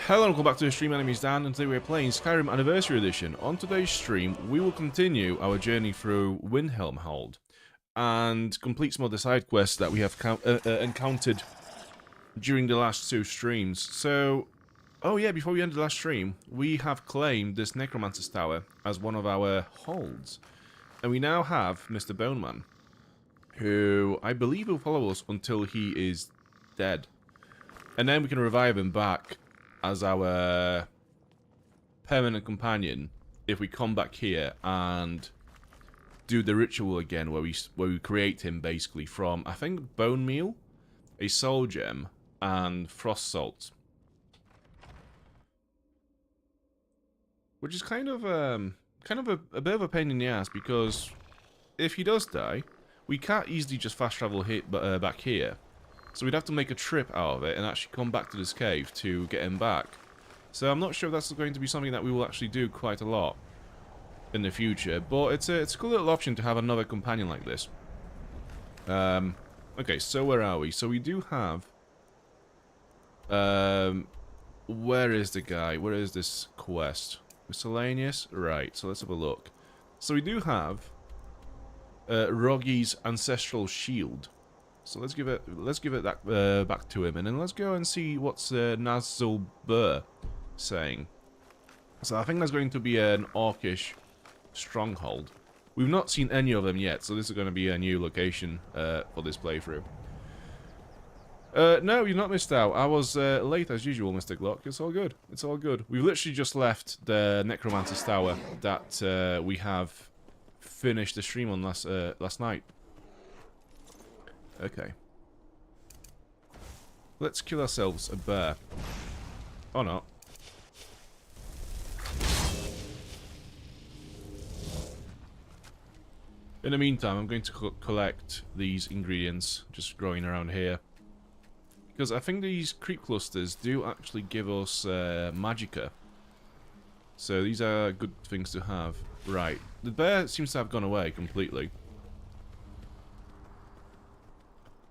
Hello and welcome back to the stream. My name is Dan and today we're playing Skyrim Anniversary Edition. On today's stream, we will continue our journey through Windhelm Hold and complete some of the side quests that we have encountered during the last two streams. So, oh yeah, before we end the last stream, we have claimed this Necromancer's Tower as one of our holds. And we now have Mr. Boneman, who I believe will follow us until he is dead. And then we can revive him back as our permanent companion if we come back here and do the ritual again where we create him basically from, I think, bone meal, a soul gem, and frost salt. Which is kind of a bit of a pain in the ass, because if he does die, we can't easily just fast travel back here. So we'd have to make a trip out of it and actually come back to this cave to get him back. So I'm not sure if that's going to be something that we will actually do quite a lot in the future. But it's a cool little option to have another companion like this. Okay, so where are we? So we do have... where is the guy? Where is this quest? Miscellaneous? Right, so let's have a look. So we do have Roggy's Ancestral Shield. So let's give it that back to him, and then let's go and see what's Nazul Burr saying. So I think there's going to be an orcish stronghold. We've not seen any of them yet, so this is going to be a new location for this playthrough. No, you've not missed out. I was late as usual, Mr. Glock. It's all good. It's all good. We've literally just left the Necromancer's Tower that we have finished the stream on last night. Okay. Let's kill ourselves a bear. Or not. In the meantime, I'm going to collect these ingredients just growing around here. Because I think these creep clusters do actually give us magicka. So these are good things to have. Right. The bear seems to have gone away completely.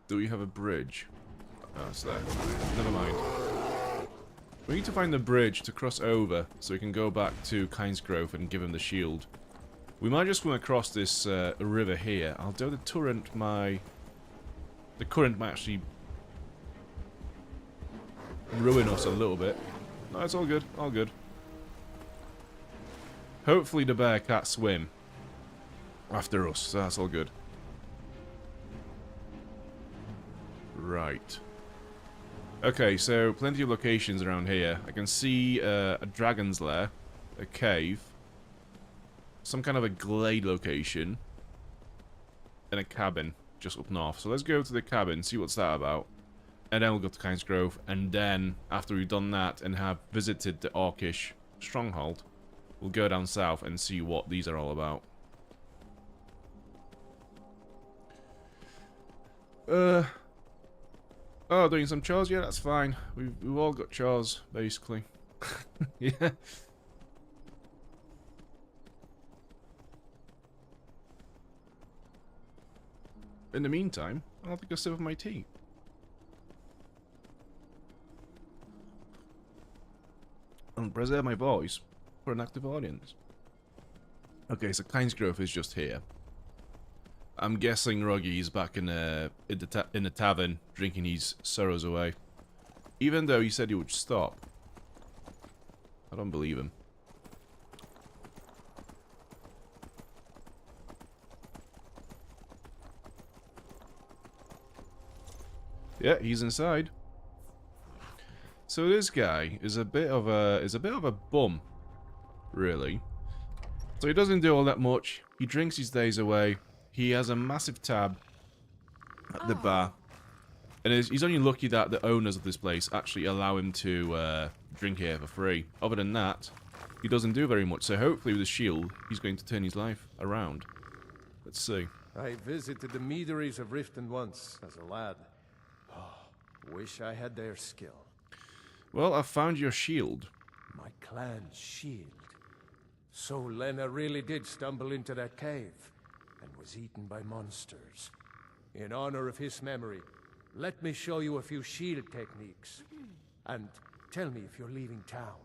Do we have a bridge? Oh, it's there. Never mind. We need to find the bridge to cross over so we can go back to Kynesgrove and give him the shield. We might just swim across this river here. Although the current might actually ruin us a little bit. No, it's all good. All good. Hopefully the bear can't swim after us, so that's all good. Right. Okay, so plenty of locations around here. I can see a dragon's lair, a cave, some kind of a glade location, and a cabin just up north. So let's go to the cabin, see what's that about, and then we'll go to Kynesgrove, and then after we've done that and have visited the orcish stronghold, we'll go down south and see what these are all about. Oh, doing some chores? Yeah, that's fine. We've all got chores, basically. Yeah. In the meantime, I'll take a sip of my tea. And preserve my voice for an active audience. Okay, so Kynesgrove is just here. I'm guessing Roggy is back in the tavern, drinking his sorrows away. Even though he said he would stop. I don't believe him. Yeah, he's inside. So this guy is a bit of a bum, really. So he doesn't do all that much. He drinks his days away. He has a massive tab at the bar. And he's only lucky that the owners of this place actually allow him to drink here for free. Other than that, he doesn't do very much. So hopefully with the shield, he's going to turn his life around. Let's see. I visited the meaderies of Riften once as a lad. Oh, wish I had their skill. Well, I found your shield. My clan's shield. So Lena really did stumble into that cave and was eaten by monsters. In honor of his memory, let me show you a few shield techniques. And Tell me if you're leaving town.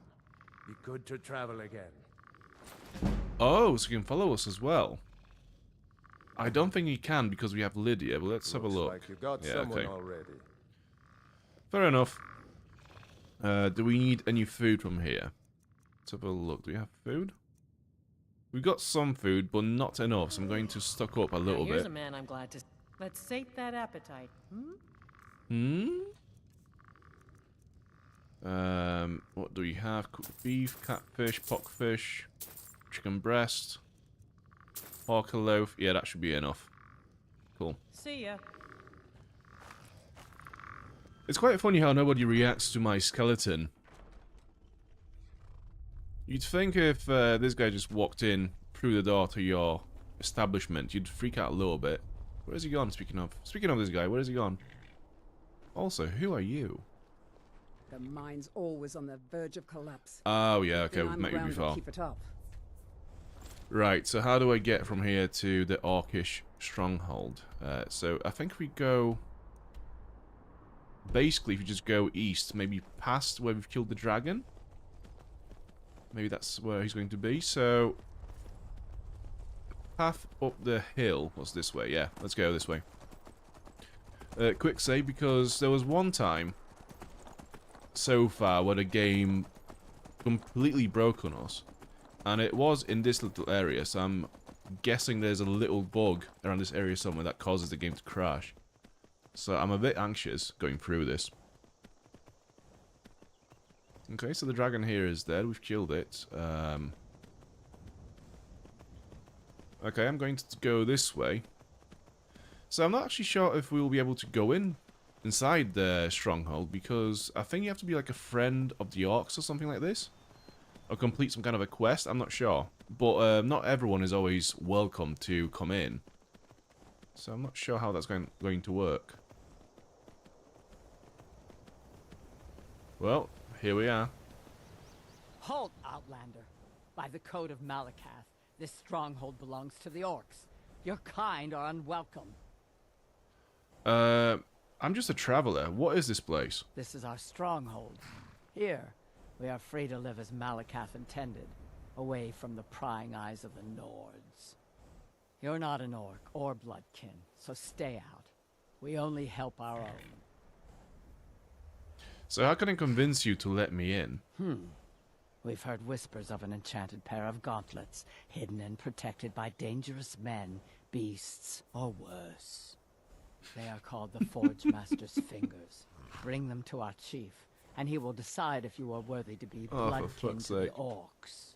Be good to travel again. Oh, so you can follow us as well. I don't think you can because we have Lydia, but let's have a look. Like you got someone already. Fair enough. Do we need any food from here? Let's have a look. Do we have food? We've got some food, but not enough, so I'm going to stock up a little Here's bit. a man I'm glad to... Let's sate that appetite, What do we have? Cooked beef, catfish, pockfish, chicken breast, pork loaf. Yeah, that should be enough. Cool. See ya. It's quite funny how nobody reacts to my skeleton. You'd think if this guy just walked in through the door to your establishment, you'd freak out a little bit. Where's he gone, speaking of? Speaking of this guy, where has he gone? Also, who are you? The mine's always on the verge of collapse. Oh, yeah, okay, we've met you before. Keep it up. Right, so how do I get from here to the Orcish stronghold? So I think we go... Basically, if you just go east, maybe past where we've killed the dragon. Maybe that's where he's going to be, so... Path up the hill was this way, yeah, let's go this way. Quick save, because there was one time so far where the game completely broke on us. And it was in this little area, so I'm guessing there's a little bug around this area somewhere that causes the game to crash. So I'm a bit anxious going through this. Okay, so the dragon here is dead. We've killed it. Okay, I'm going to go this way. So I'm not actually sure if we will be able to go inside the stronghold, because I think you have to be like a friend of the orcs or something like this. Or complete some kind of a quest, I'm not sure. But not everyone is always welcome to come in. So I'm not sure how that's going to work. Well, here we are. Halt, Outlander. By the code of Malakath, this stronghold belongs to the orcs. Your kind are unwelcome. I'm just a traveler. What is this place? This is our stronghold. Here, we are free to live as Malakath intended, away from the prying eyes of the Nords. You're not an orc or bloodkin, so stay out. We only help our own. So how can I convince you to let me in? We've heard whispers of an enchanted pair of gauntlets, hidden and protected by dangerous men, beasts, or worse. They are called the Forge Master's Fingers. Bring them to our chief, and he will decide if you are worthy to be bloodkin to the orcs.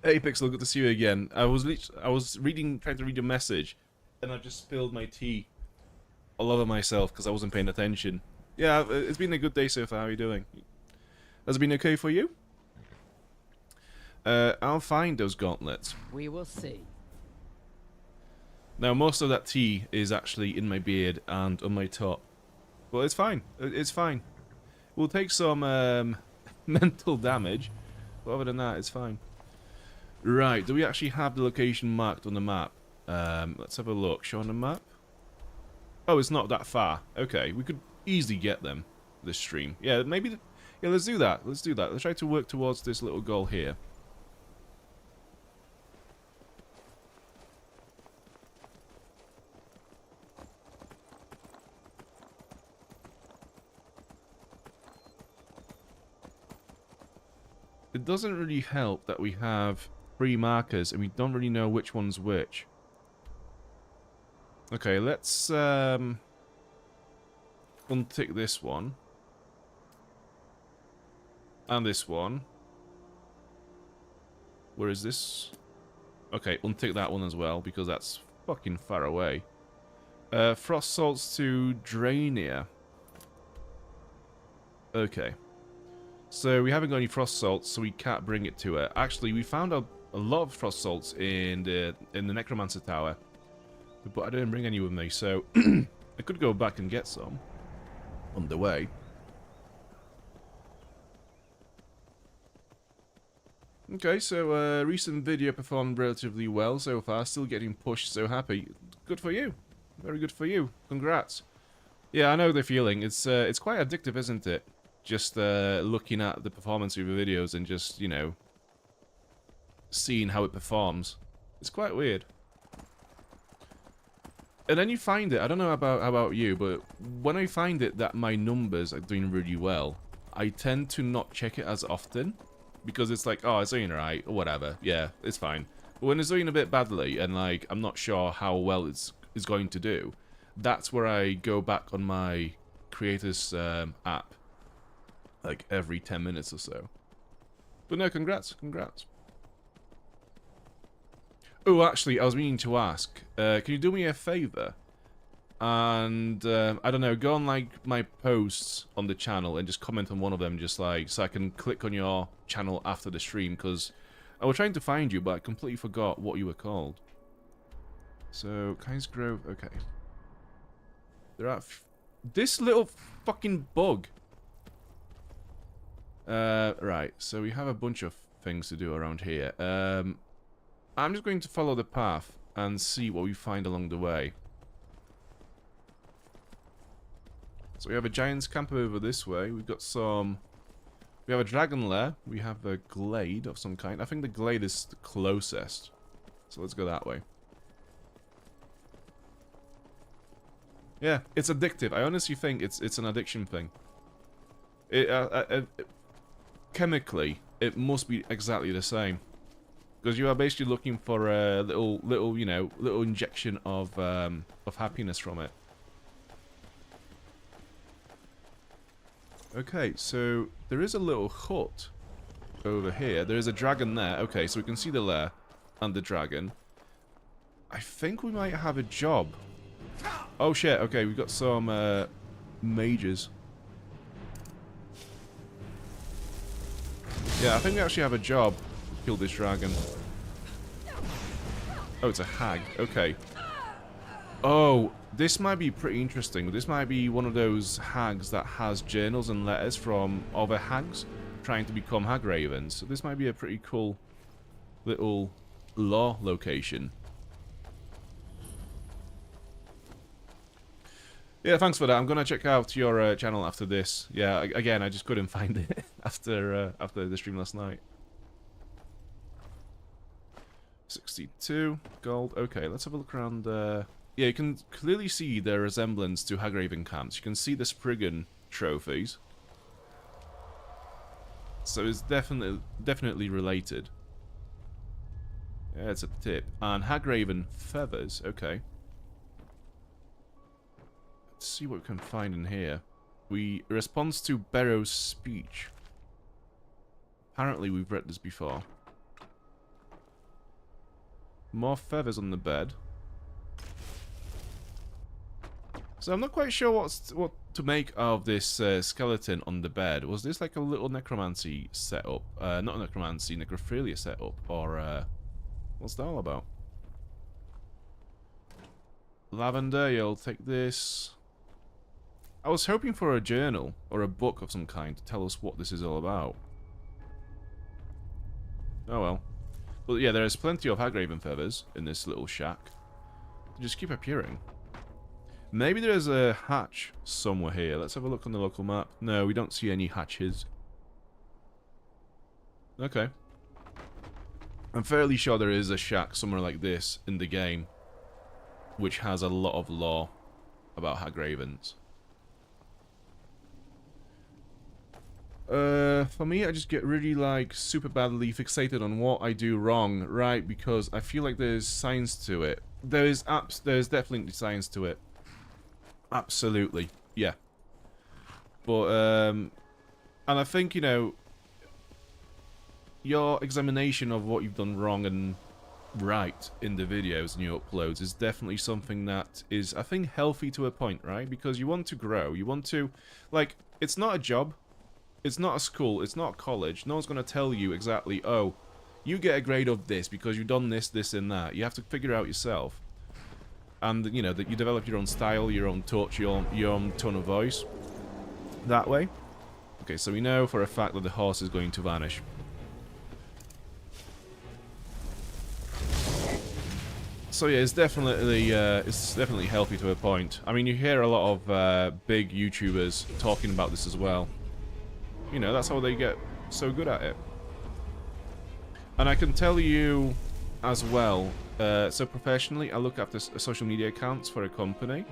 Hey Pixel, good to see you again. I was trying to read your message, and I just spilled my tea all over myself because I wasn't paying attention. Yeah, it's been a good day so far. How are you doing? Has it been okay for you? I'll find those gauntlets. We will see. Now, most of that tea is actually in my beard and on my top. But it's fine. It's fine. We'll take some mental damage. But other than that, it's fine. Right, do we actually have the location marked on the map? Let's have a look. Show on the map? Oh, it's not that far. Okay, we could easily get them this stream. Yeah, maybe... Yeah, let's do that. Let's do that. Let's try to work towards this little goal here. It doesn't really help that we have 3 markers and we don't really know which one's which. Okay, let's untick this one. And this one. Where is this? Okay, untick that one as well, because that's fucking far away. Frost salts to Draenir. Okay. So we haven't got any frost salts, so we can't bring it to her. Actually, we found a lot of frost salts in the Necromancer Tower. But I didn't bring any with me, so I could go back and get some on the way. Okay, so recent video performed relatively well so far, still getting pushed, so happy. Good for you. Very good for you. Congrats. Yeah, I know the feeling. It's quite addictive, isn't it? just looking at the performance of your videos and just, you know, seeing how it performs. It's quite weird. And then you find it, I don't know about you, but when I find it that my numbers are doing really well, I tend to not check it as often, because it's like, oh, it's doing right, or whatever, yeah, it's fine. But when it's doing a bit badly, and like, I'm not sure how well it's going to do, that's where I go back on my creators app, like every 10 minutes or so. But no, congrats. Oh, actually, I was meaning to ask, can you do me a favor? And, I don't know, go on, like, my posts on the channel and just comment on one of them, just like, so I can click on your channel after the stream, because I was trying to find you, but I completely forgot what you were called. So, Kai's Grove, okay. There are... this little fucking bug! Right, so we have a bunch of things to do around here. I'm just going to follow the path and see what we find along the way. So we have a giant's camp over this way. We've got some... we have a dragon lair. We have a glade of some kind. I think the glade is the closest. So let's go that way. Yeah, it's addictive. I honestly think it's an addiction thing. Chemically, it must be exactly the same. Because you are basically looking for a little, you know, little injection of happiness from it. Okay, so there is a little hut over here. There is a dragon there. Okay, so we can see the lair and the dragon. I think we might have a job. Oh shit, okay, we've got some mages. Yeah, I think we actually have a job. Kill this dragon. Oh, it's a hag. Okay. Oh, this might be pretty interesting. This might be one of those hags that has journals and letters from other hags trying to become hag ravens. So this might be a pretty cool little lore location. Yeah, thanks for that. I'm gonna check out your channel after this. Yeah, again, I just couldn't find it after the stream last night. 62 gold. Okay, let's have a look around there. Yeah, you can clearly see their resemblance to Hagraven camps. You can see the Spriggan trophies. So it's definitely related. Yeah, it's a tip. And Hagraven feathers. Okay. Let's see what we can find in here. Response to Barrow's speech. Apparently we've read this before. More feathers on the bed. So I'm not quite sure what to make of this skeleton on the bed. Was this like a little necromancy setup? Not necromancy, necrophilia setup, or what's that all about? Lavender, yeah, I'll take this. I was hoping for a journal or a book of some kind to tell us what this is all about. Oh well. Well, yeah, there's plenty of Hagraven feathers in this little shack. They just keep appearing. Maybe there's a hatch somewhere here. Let's have a look on the local map. No, we don't see any hatches. Okay. I'm fairly sure there is a shack somewhere like this in the game, which has a lot of lore about Hagravens. For me, I just get really, like, super badly fixated on what I do wrong, right? Because I feel like there's science to it. There's definitely science to it. Absolutely, yeah. But, and I think, you know, your examination of what you've done wrong and right in the videos and your uploads is definitely something that is, I think, healthy to a point, right? Because you want to grow, you want to, like, it's not a job. It's not a school, it's not college. No one's going to tell you exactly, oh, you get a grade of this because you've done this, this, and that. You have to figure it out yourself. And, you know, that you develop your own style, your own touch, your own tone of voice. That way. Okay, so we know for a fact that the horse is going to vanish. So yeah, it's definitely healthy to a point. I mean, you hear a lot of big YouTubers talking about this as well. You know, that's how they get so good at it. And I can tell you as well, so professionally, I look after social media accounts for a company.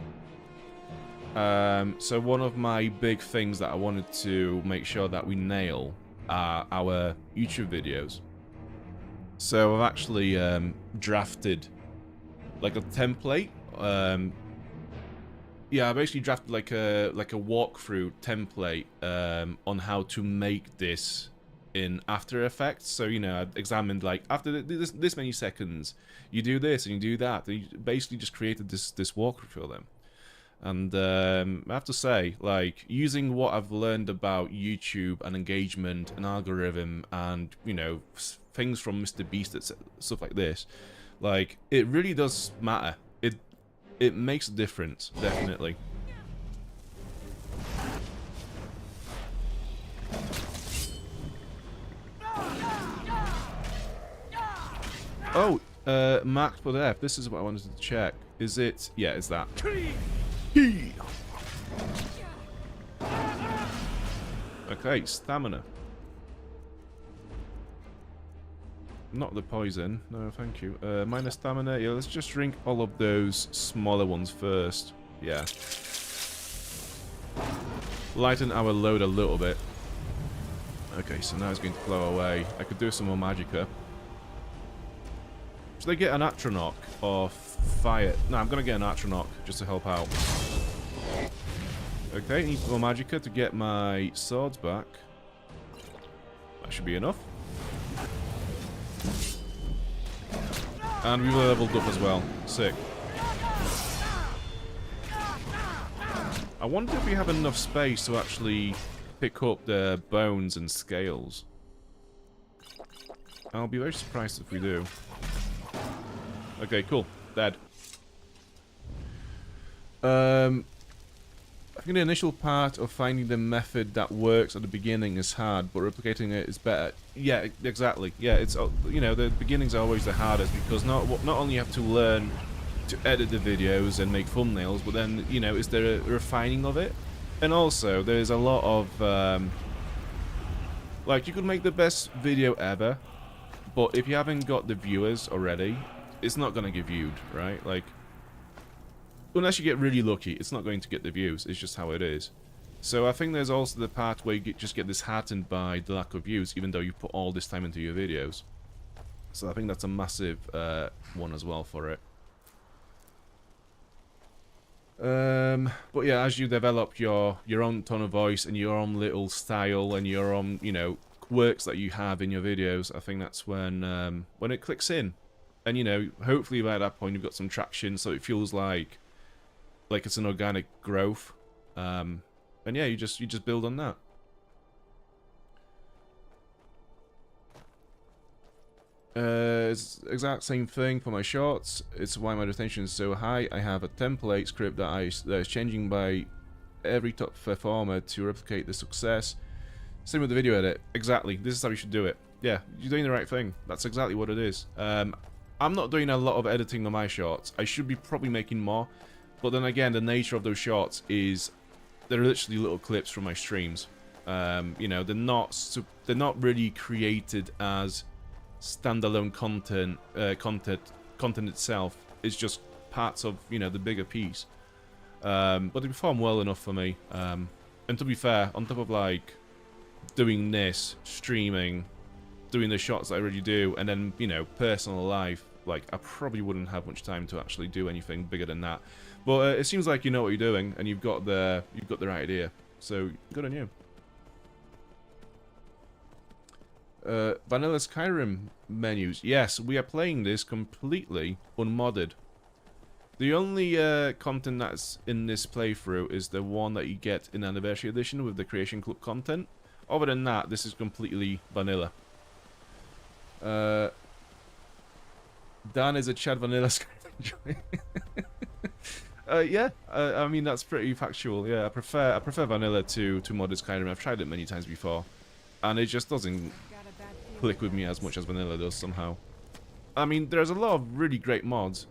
So one of my big things that I wanted to make sure that we nail are our YouTube videos. So I've actually drafted like a template. Yeah, I basically drafted like a walkthrough template on how to make this in After Effects. So, you know, I examined like after this many seconds, you do this and you do that. And you basically just created this walkthrough for them. And I have to say, like, using what I've learned about YouTube and engagement and algorithm and, you know, things from Mr. Beast, stuff like this, like, it really does matter. It makes a difference, definitely. Oh, marked for F. This is what I wanted to check. Is it? Yeah, it's that. Okay, stamina. Not the poison. No, thank you. Minus stamina. Yeah, let's just drink all of those smaller ones first. Yeah. Lighten our load a little bit. Okay, so now it's going to flow away. I could do some more magicka. Should I get an Atronach or fire? No, I'm going to get an Atronach just to help out. Okay, need more magicka to get my swords back. That should be enough. And we were leveled up as well. Sick. I wonder if we have enough space to actually pick up the bones and scales. I'll be very surprised if we do. Okay, cool. Dead. I think the initial part of finding the method that works at the beginning is hard, but replicating it is better. Yeah, exactly. Yeah, it's, you know, the beginnings are always the hardest because not only you have to learn to edit the videos and make thumbnails, but then, you know, is there a refining of it? And also, there's a lot of, like, you could make the best video ever, but if you haven't got the viewers already, it's not going to get viewed, right? Like, unless you get really lucky, it's not going to get the views. It's just how it is. So I think there's also the part where you just get disheartened by the lack of views, even though you put all this time into your videos. So I think that's a massive one as well for it. But yeah, as you develop your own tone of voice and your own little style and your own, you know, quirks that you have in your videos, I think that's when it clicks in. And, you know, hopefully by that point you've got some traction, so it feels like it's an organic growth. And yeah, you just build on that. It's the exact same thing for my shorts. It's why my retention is so high. I have a template script that is changing by every top performer to replicate the success. Same with the video edit. Exactly. This is how you should do it. Yeah, you're doing the right thing. That's exactly what it is. I'm not doing a lot of editing on my shorts. I should be probably making more. But then again, the nature of those shorts is they're literally little clips from my streams. You know, they're not really created as standalone content. Content itself is just parts of, you know, the bigger piece. But they perform well enough for me. And to be fair, on top of like doing this, streaming, doing the shots that I already do, and then, you know, personal life, like, I probably wouldn't have much time to actually do anything bigger than that. But it seems like you know what you're doing, and you've got the right idea. So good on you. Vanilla Skyrim menus. Yes, we are playing this completely unmodded. The only content that's in this playthrough is the one that you get in Anniversary Edition with the Creation Club content. Other than that, this is completely vanilla. Dan is a Chad Vanilla Skyrim. Yeah, I mean, that's pretty factual. Yeah, I prefer vanilla to modded Skyrim. I've tried it many times before, and it just doesn't click with me as much as vanilla does somehow. I mean, there's a lot of really great mods,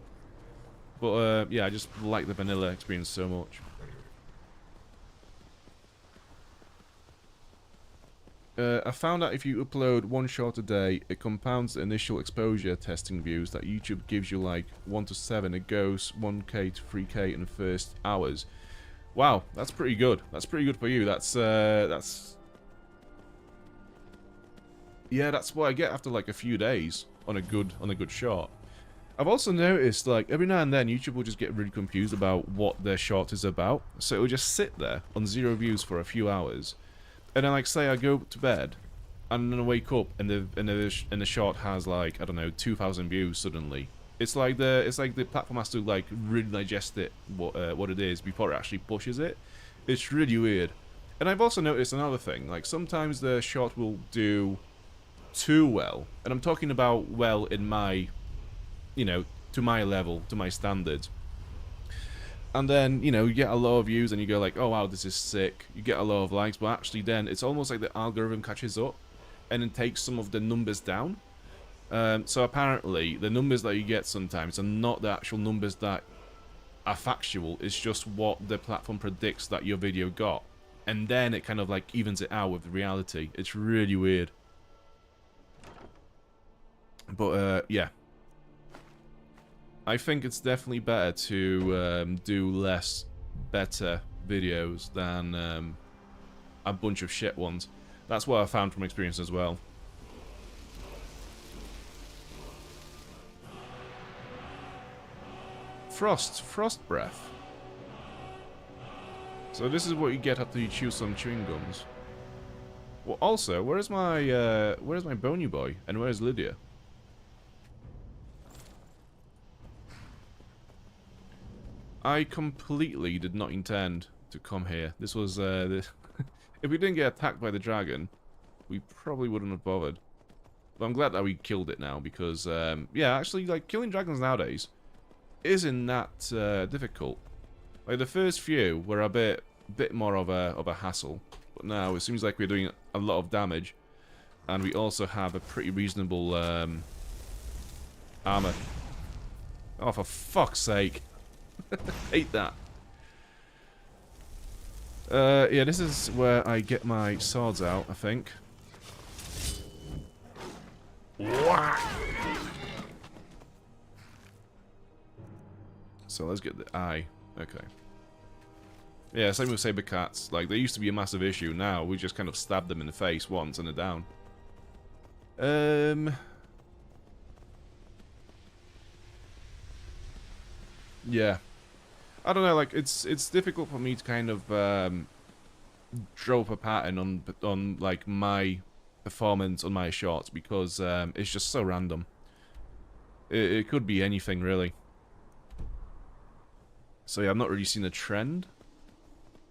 but yeah, I just like the vanilla experience so much. I found out if you upload one short a day, it compounds the initial exposure testing views that YouTube gives you like 1 to 7. It goes 1k to 3k in the first hours. Wow, that's pretty good. That's pretty good for you. Yeah, that's what I get after like a few days on a good short. I've also noticed like every now and then YouTube will just get really confused about what their short is about, so it will just sit there on 0 views for a few hours, and then like say I go to bed, and then I wake up and the short has like I don't know 2,000 views suddenly. It's like the platform has to like really digest it what it is before it actually pushes it. It's really weird. And I've also noticed another thing, like sometimes the short will do too well, and I'm talking about well in my, you know, to my level, to my standards. And then, you know, you get a lot of views and you go like, oh wow, this is sick. You get a lot of likes, but actually then it's almost like the algorithm catches up and then takes some of the numbers down. So apparently the numbers that you get sometimes are not the actual numbers that are factual. It's just what the platform predicts that your video got. And then it kind of like evens it out with reality. It's really weird. But yeah. I think it's definitely better to do less better videos than a bunch of shit ones. That's what I found from experience as well. Frost breath. So this is what you get after you chew some chewing gums. Well, also, where's my bony boy and where's Lydia? I completely did not intend to come here. This was, if we didn't get attacked by the dragon, we probably wouldn't have bothered. But I'm glad that we killed it now, because, yeah, actually, like, killing dragons nowadays isn't that difficult. Like, the first few were a bit more of a hassle, but now it seems like we're doing a lot of damage, and we also have a pretty reasonable, armor. Oh, for fuck's sake. Hate that. Yeah, this is where I get my swords out, I think. So let's get the eye. Okay. Yeah, same with saber cats. Like, they used to be a massive issue. Now we just kind of stab them in the face once and they're down. Yeah. I don't know, like, it's difficult for me to kind of draw up a pattern on like my performance on my shorts, because it's just so random. It could be anything really. So yeah, I've not really seen a trend.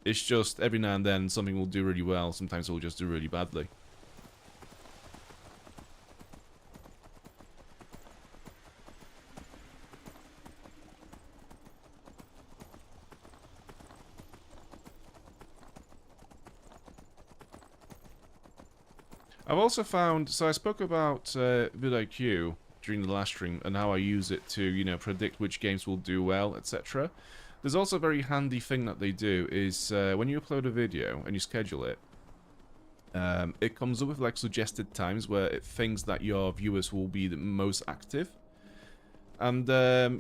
It's just every now and then something will do really well, sometimes it will just do really badly. I've also found, so I spoke about vidIQ during the last stream and how I use it to, you know, predict which games will do well, etc. There's also a very handy thing that they do is when you upload a video and you schedule it, it comes up with like suggested times where it thinks that your viewers will be the most active. And,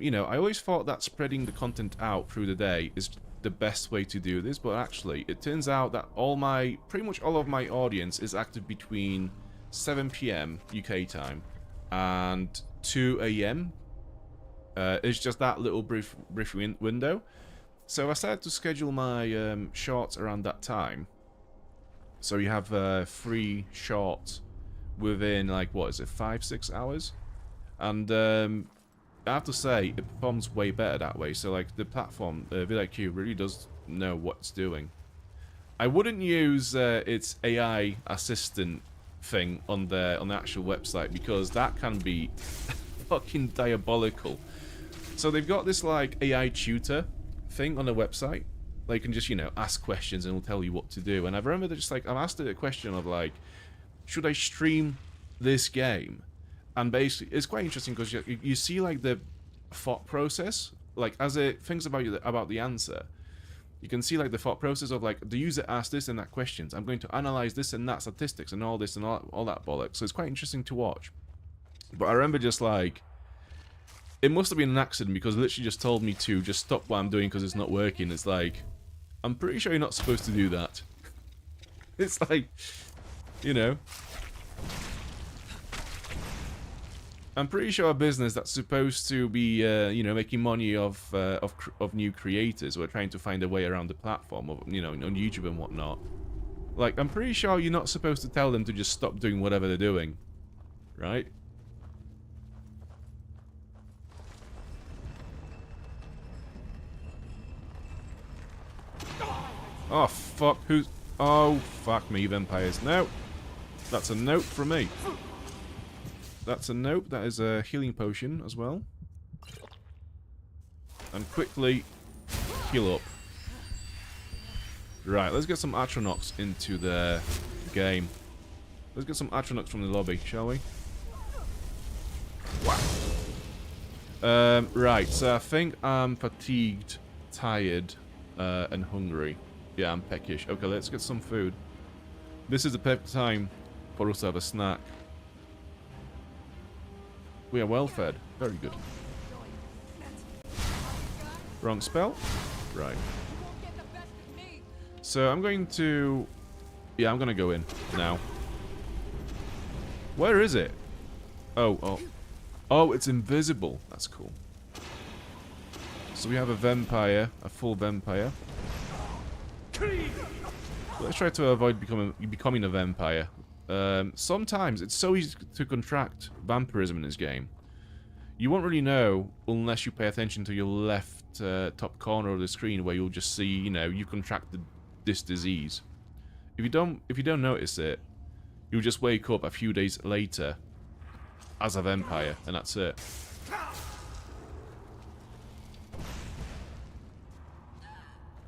you know, I always thought that spreading the content out through the day is the best way to do this, but actually it turns out that pretty much all of my audience is active between 7 PM UK time and 2 AM. It's just that little brief window. So I started to schedule my shorts around that time. So you have 3 shorts within, like, what is it, 5-6 hours? And I have to say, it performs way better that way. So, like, the platform, vidIQ, really does know what it's doing. I wouldn't use its AI assistant thing on the actual website, because that can be fucking diabolical. So they've got this, like, AI tutor thing on the website. Like, you can just, you know, ask questions and it'll tell you what to do. And I remember that just, like, I've asked it a question of, like, should I stream this game? And basically, it's quite interesting because you see, like, the thought process, like, as it thinks about the answer. You can see like the thought process of like the user asks this and that questions. I'm going to analyze this and that statistics and all this and all that bollocks. So it's quite interesting to watch. But I remember just like, it must have been an accident because it literally just told me to just stop what I'm doing because it's not working. It's like, I'm pretty sure you're not supposed to do that. It's like, you know. I'm pretty sure a business that's supposed to be, you know, making money of new creators who are trying to find a way around the platform, of, you know, on YouTube and whatnot. Like, I'm pretty sure you're not supposed to tell them to just stop doing whatever they're doing, right? Oh fuck! Who's? Oh fuck me, vampires! No, that's a note from me. That's a nope. That is a healing potion as well. And quickly heal up. Right, let's get some Atronachs into the game. Let's get some Atronachs from the lobby, shall we? Wow. Right, so I think I'm fatigued, tired, and hungry. Yeah, I'm peckish. Okay, let's get some food. This is the perfect time for us to have a snack. We are well fed. Very good. Wrong spell? Right. So I'm going to... Yeah, I'm going to go in now. Where is it? Oh, it's invisible. That's cool. So we have a vampire, a full vampire. Let's try to avoid becoming a vampire. Sometimes it's so easy to contract vampirism in this game. You won't really know unless you pay attention to your left top corner of the screen, where you'll just see, you know, you contracted this disease. If you don't notice it, you'll just wake up a few days later as a vampire, and that's it.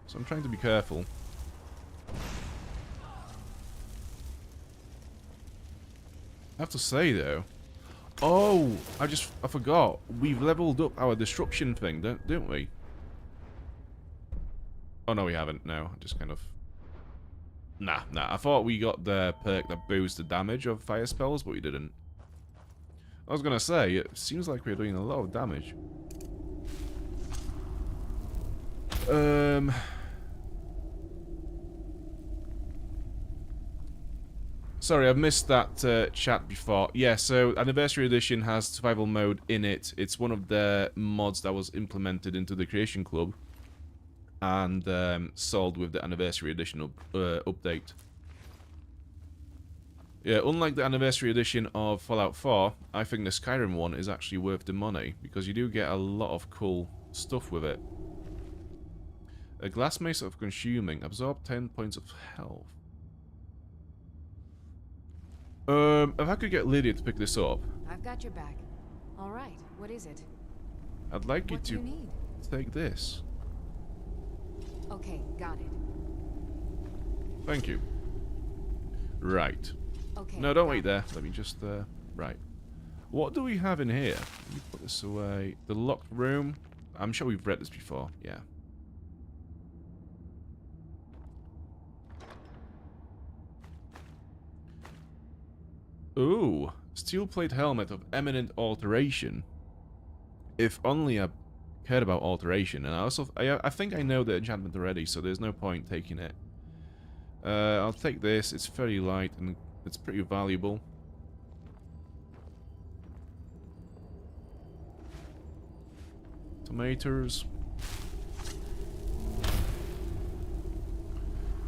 So I'm trying to be careful. I have to say though, oh, I forgot. We've leveled up our disruption thing, don't we? Oh no, we haven't. No, just kind of. Nah. I thought we got the perk that boosts the damage of fire spells, but we didn't. I was gonna say, it seems like we're doing a lot of damage. Sorry, I've missed that chat before. Yeah, so Anniversary Edition has survival mode in it. It's one of the mods that was implemented into the Creation Club and sold with the Anniversary Edition update. Yeah, unlike the Anniversary Edition of Fallout 4, I think the Skyrim one is actually worth the money because you do get a lot of cool stuff with it. A glass mace of consuming, absorb 10 points of health. If I could get Lydia to pick this up. I've got your back. All right, what is it? I'd like you What do to you need? take this. Okay, got it. Thank you. Right. Okay. No, don't got wait it. there. Let me just, right. What do we have in here? Let me put this away. The locked room. I'm sure we've read this before. Yeah. Ooh. Steel plate helmet of eminent alteration. If only I cared about alteration. And I think I know the enchantment already, so there's no point taking it. I'll take this. It's fairly light and it's pretty valuable. Tomatoes.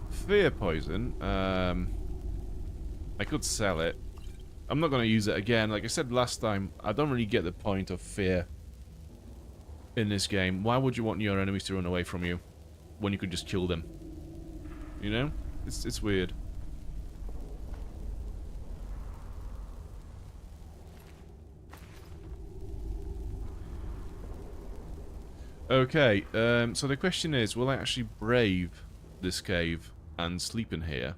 Fear poison. I could sell it. I'm not going to use it again. Like I said last time, I don't really get the point of fear in this game. Why would you want your enemies to run away from you when you could just kill them? You know? It's weird. Okay, so the question is, will I actually brave this cave and sleep in here?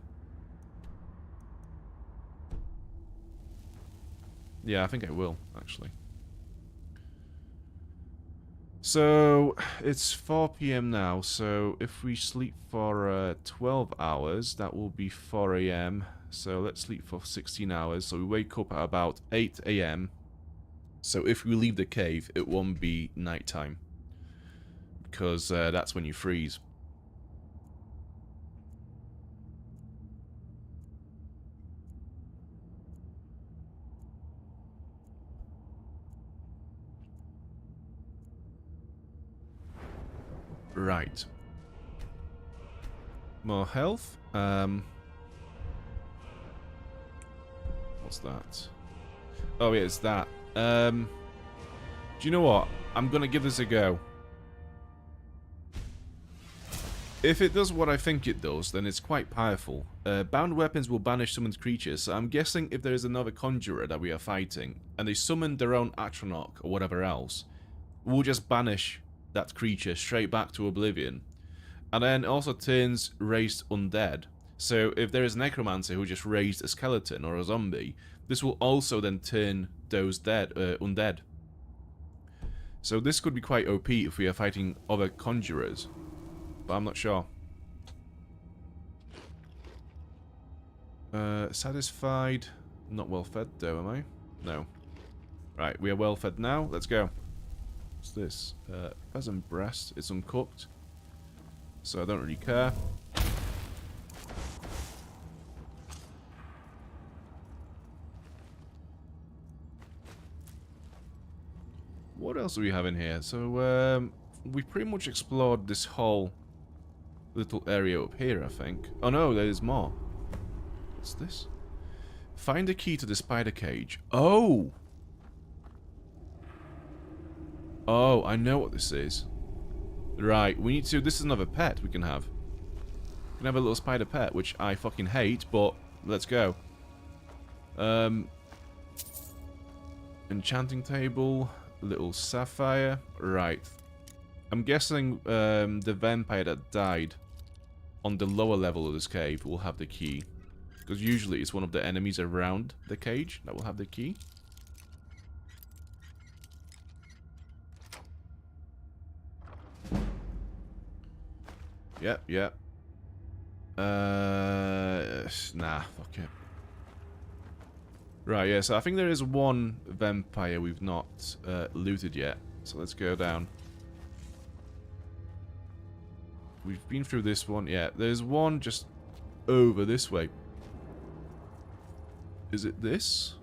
Yeah, I think I will, actually. So, it's 4 PM now, so if we sleep for 12 hours, that will be 4 AM. So let's sleep for 16 hours, so we wake up at about 8 AM. So if we leave the cave, it won't be nighttime, because that's when you freeze. Right. More health. What's that? Oh yeah, it's that. Do you know what? I'm gonna give this a go. If it does what I think it does, then it's quite powerful. Bound weapons will banish summoned creatures, so I'm guessing if there is another conjurer that we are fighting, and they summon their own Atronach or whatever else, we'll just banish that creature straight back to oblivion. And then also turns raised undead. So if there is a necromancer who just raised a skeleton or a zombie, this will also then turn those undead. So this could be quite OP if we are fighting other conjurers, but I'm not sure. Satisfied. Not well fed though, am I? No. Right, we are well fed now. Let's go. What's this? Pheasant breast. It's uncooked, so I don't really care. What else do we have in here? So, we pretty much explored this whole little area up here, I think. Oh no, there's more. What's this? Find the key to the spider cage. Oh! Oh, I know what this is. Right, we need to... This is another pet we can have. We can have a little spider pet, which I fucking hate, but let's go. Enchanting table, little sapphire. Right. I'm guessing the vampire that died on the lower level of this cave will have the key. Because usually it's one of the enemies around the cage that will have the key. Yep, yep. Nah, fuck it. Right, yeah, so I think there is one vampire we've not looted yet. So let's go down. We've been through this one. Yeah, there's one just over this way. Is it this?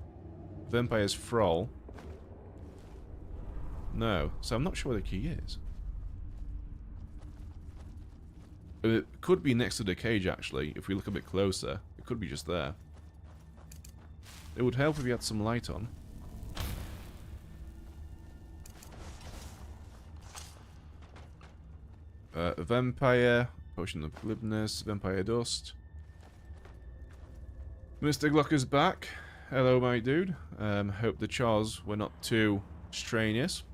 Vampire's Thrall? No, so I'm not sure where the key is. It could be next to the cage, actually, if we look a bit closer. It could be just there. It would help if we had some light on. Vampire, Potion of Glibness, Vampire Dust. Mr. Glocker's back. Hello, my dude. Hope the chores were not too strenuous.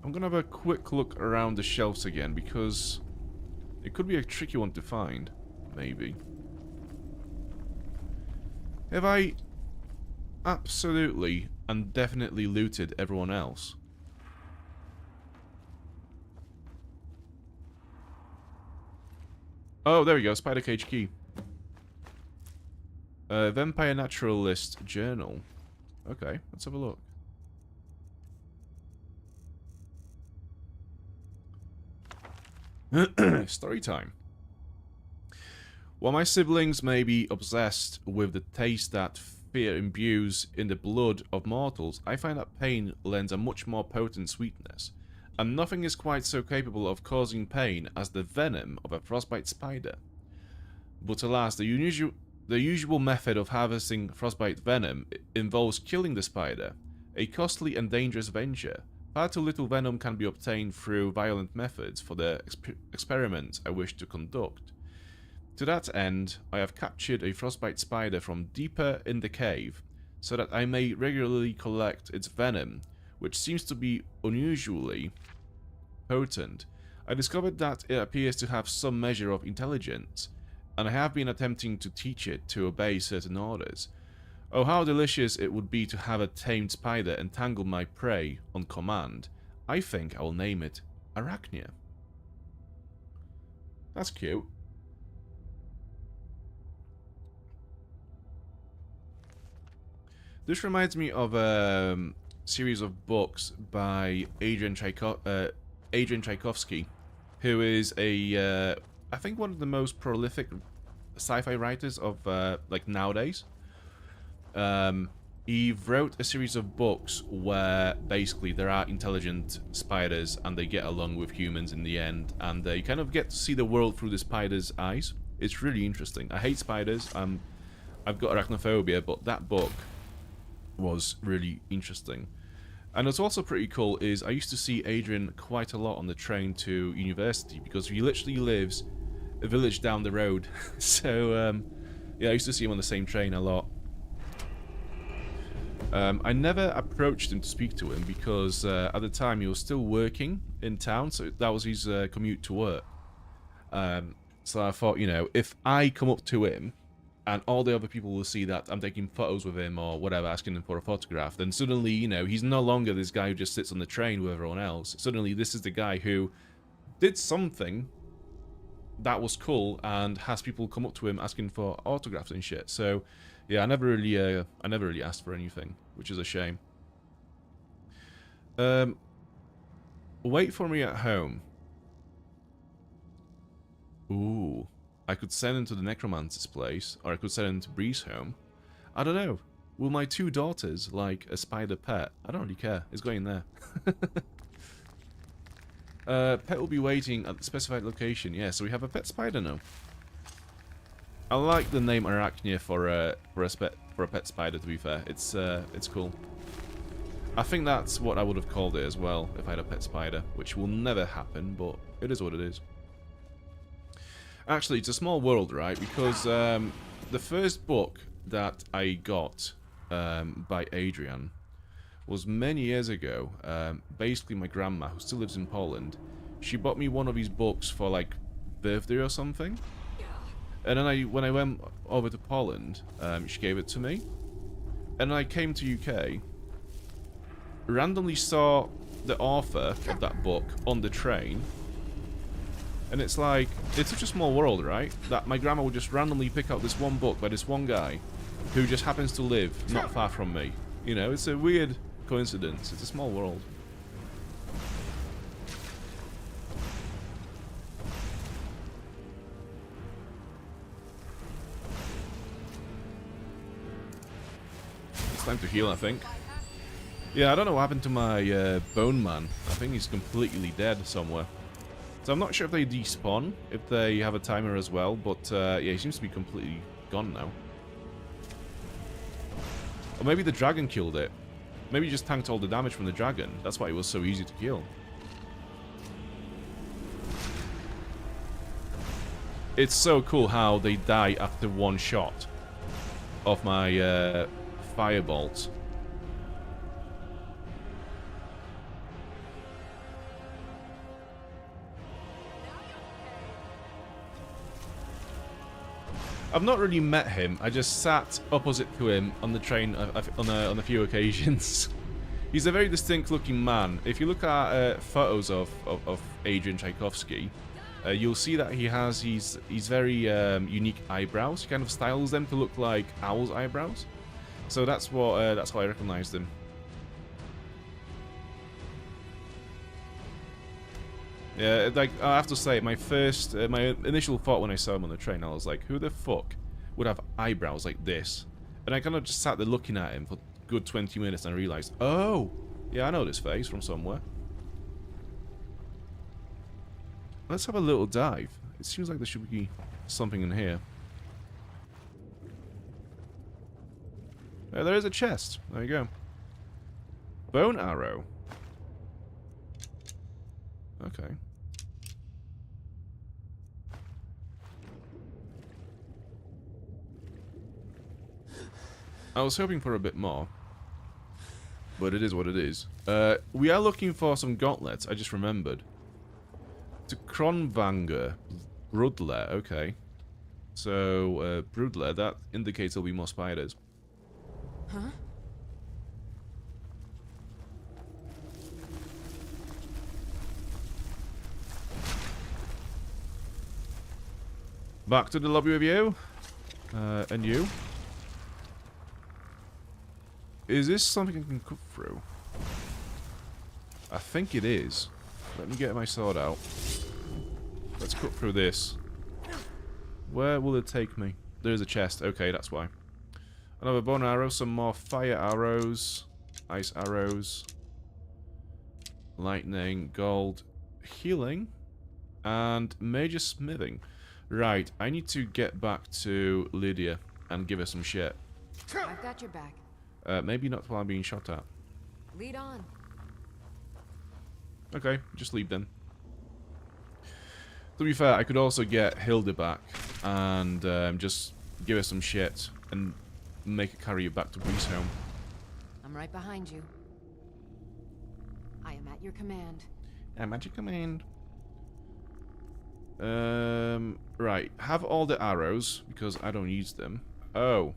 I'm gonna have a quick look around the shelves again, because it could be a tricky one to find, maybe. Have I absolutely and definitely looted everyone else? Oh, there we go, Spider Cage Key. Vampire Naturalist Journal. Okay, let's have a look. Story time. While my siblings may be obsessed with the taste that fear imbues in the blood of mortals, I find that pain lends a much more potent sweetness, and nothing is quite so capable of causing pain as the venom of a frostbite spider. But alas, the usual method of harvesting frostbite venom involves killing the spider, a costly and dangerous venture. Far too little venom can be obtained through violent methods for the experiment I wish to conduct. To that end, I have captured a frostbite spider from deeper in the cave, so that I may regularly collect its venom, which seems to be unusually potent. I discovered that it appears to have some measure of intelligence, and I have been attempting to teach it to obey certain orders. Oh, how delicious it would be to have a tamed spider entangle my prey on command. I think I will name it Arachnia. That's cute. This reminds me of a series of books by Adrian Tchaikovsky, who is I think one of the most prolific sci-fi writers of like nowadays. He wrote a series of books where basically there are intelligent spiders and they get along with humans in the end, and you kind of get to see the world through the spider's eyes. It's really interesting. I hate spiders. I've got arachnophobia, but that book was really interesting. And what's also pretty cool is I used to see Adrian quite a lot on the train to university because he literally lives a village down the road. So yeah, I used to see him on the same train a lot. I never approached him to speak to him because at the time he was still working in town, so that was his commute to work. So I thought, you know, if I come up to him and all the other people will see that I'm taking photos with him or whatever, asking him for a photograph, then suddenly, you know, he's no longer this guy who just sits on the train with everyone else. Suddenly this is the guy who did something that was cool and has people come up to him asking for autographs and shit. So yeah, I never really asked for anything, which is a shame. Wait for me at home. Ooh, I could send him to the necromancer's place, or I could send him to Bree's home. I don't know. Will my 2 daughters like a spider pet? I don't really care. It's going there. Pet will be waiting at the specified location. Yeah, so we have a pet spider now. I like the name Arachnia for a pet spider. To be fair, it's cool. I think that's what I would have called it as well if I had a pet spider, which will never happen, but it is what it is. Actually, it's a small world, right? Because the first book that I got by Adrian was many years ago. Basically, my grandma, who still lives in Poland, she bought me one of his books for like birthday or something. And then when I went over to Poland, she gave it to me. And I came to UK, randomly saw the author of that book on the train. And it's like, it's such a small world, right? That my grandma would just randomly pick up this one book by this one guy who just happens to live not far from me. You know, it's a weird coincidence. It's a small world. It's time to heal, I think. Yeah, I don't know what happened to my bone man. I think he's completely dead somewhere. So I'm not sure if they despawn, if they have a timer as well, but yeah, he seems to be completely gone now. Or maybe the dragon killed it. Maybe he just tanked all the damage from the dragon. That's why it was so easy to kill. It's so cool how they die after one shot of my firebolt. I've not really met him. I just sat opposite to him on the train on a few occasions. He's a very distinct-looking man. If you look at photos of Adrian Tchaikovsky, you'll see that he has these very unique eyebrows. He kind of styles them to look like owl's eyebrows. So that's how I recognized him. Yeah, like I have to say, my initial thought when I saw him on the train, I was like, who the fuck would have eyebrows like this? And I kind of just sat there looking at him for a good 20 minutes and I realized, oh, yeah, I know this face from somewhere. Let's have a little dive. It seems like there should be something in here. There is a chest. There you go. Bone arrow. Okay. I was hoping for a bit more, but it is what it is. We are looking for some gauntlets, I just remembered. To Kronvanger, Brudler, okay. So, Brudler, that indicates there'll be more spiders. Huh? Back to the lobby with you. And you. Is this something I can cut through? I think it is. Let me get my sword out. Let's cut through this. Where will it take me? There's a chest. Okay, that's why. Another bone arrow, some more fire arrows, ice arrows, lightning, gold, healing, and major smithing. Right, I need to get back to Lydia and give her some shit. I've got your back. Maybe not while I'm being shot at. Lead on. Okay, just leave then. To be fair, I could also get Hilda back and just give her some shit and make her carry you back to Windhelm. I'm right behind you. I am at your command. I'm at your command. Right. Have all the arrows, because I don't use them. Oh.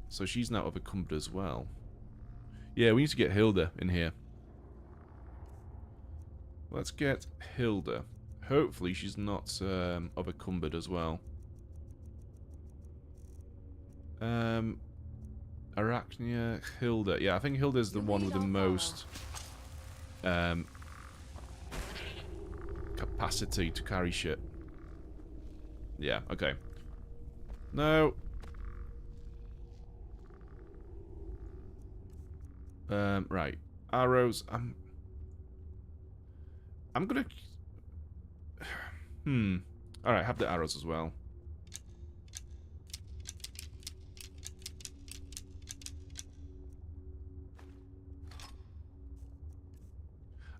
So she's now overcumbered as well. Yeah, we need to get Hilda in here. Let's get Hilda. Hopefully she's not overcumbered as well. Arachnia, Hilda. Yeah, I think Hilda's the one with the most capacity to carry shit. Yeah, okay. No. Right. Arrows. I'm gonna... Alright, have the arrows as well.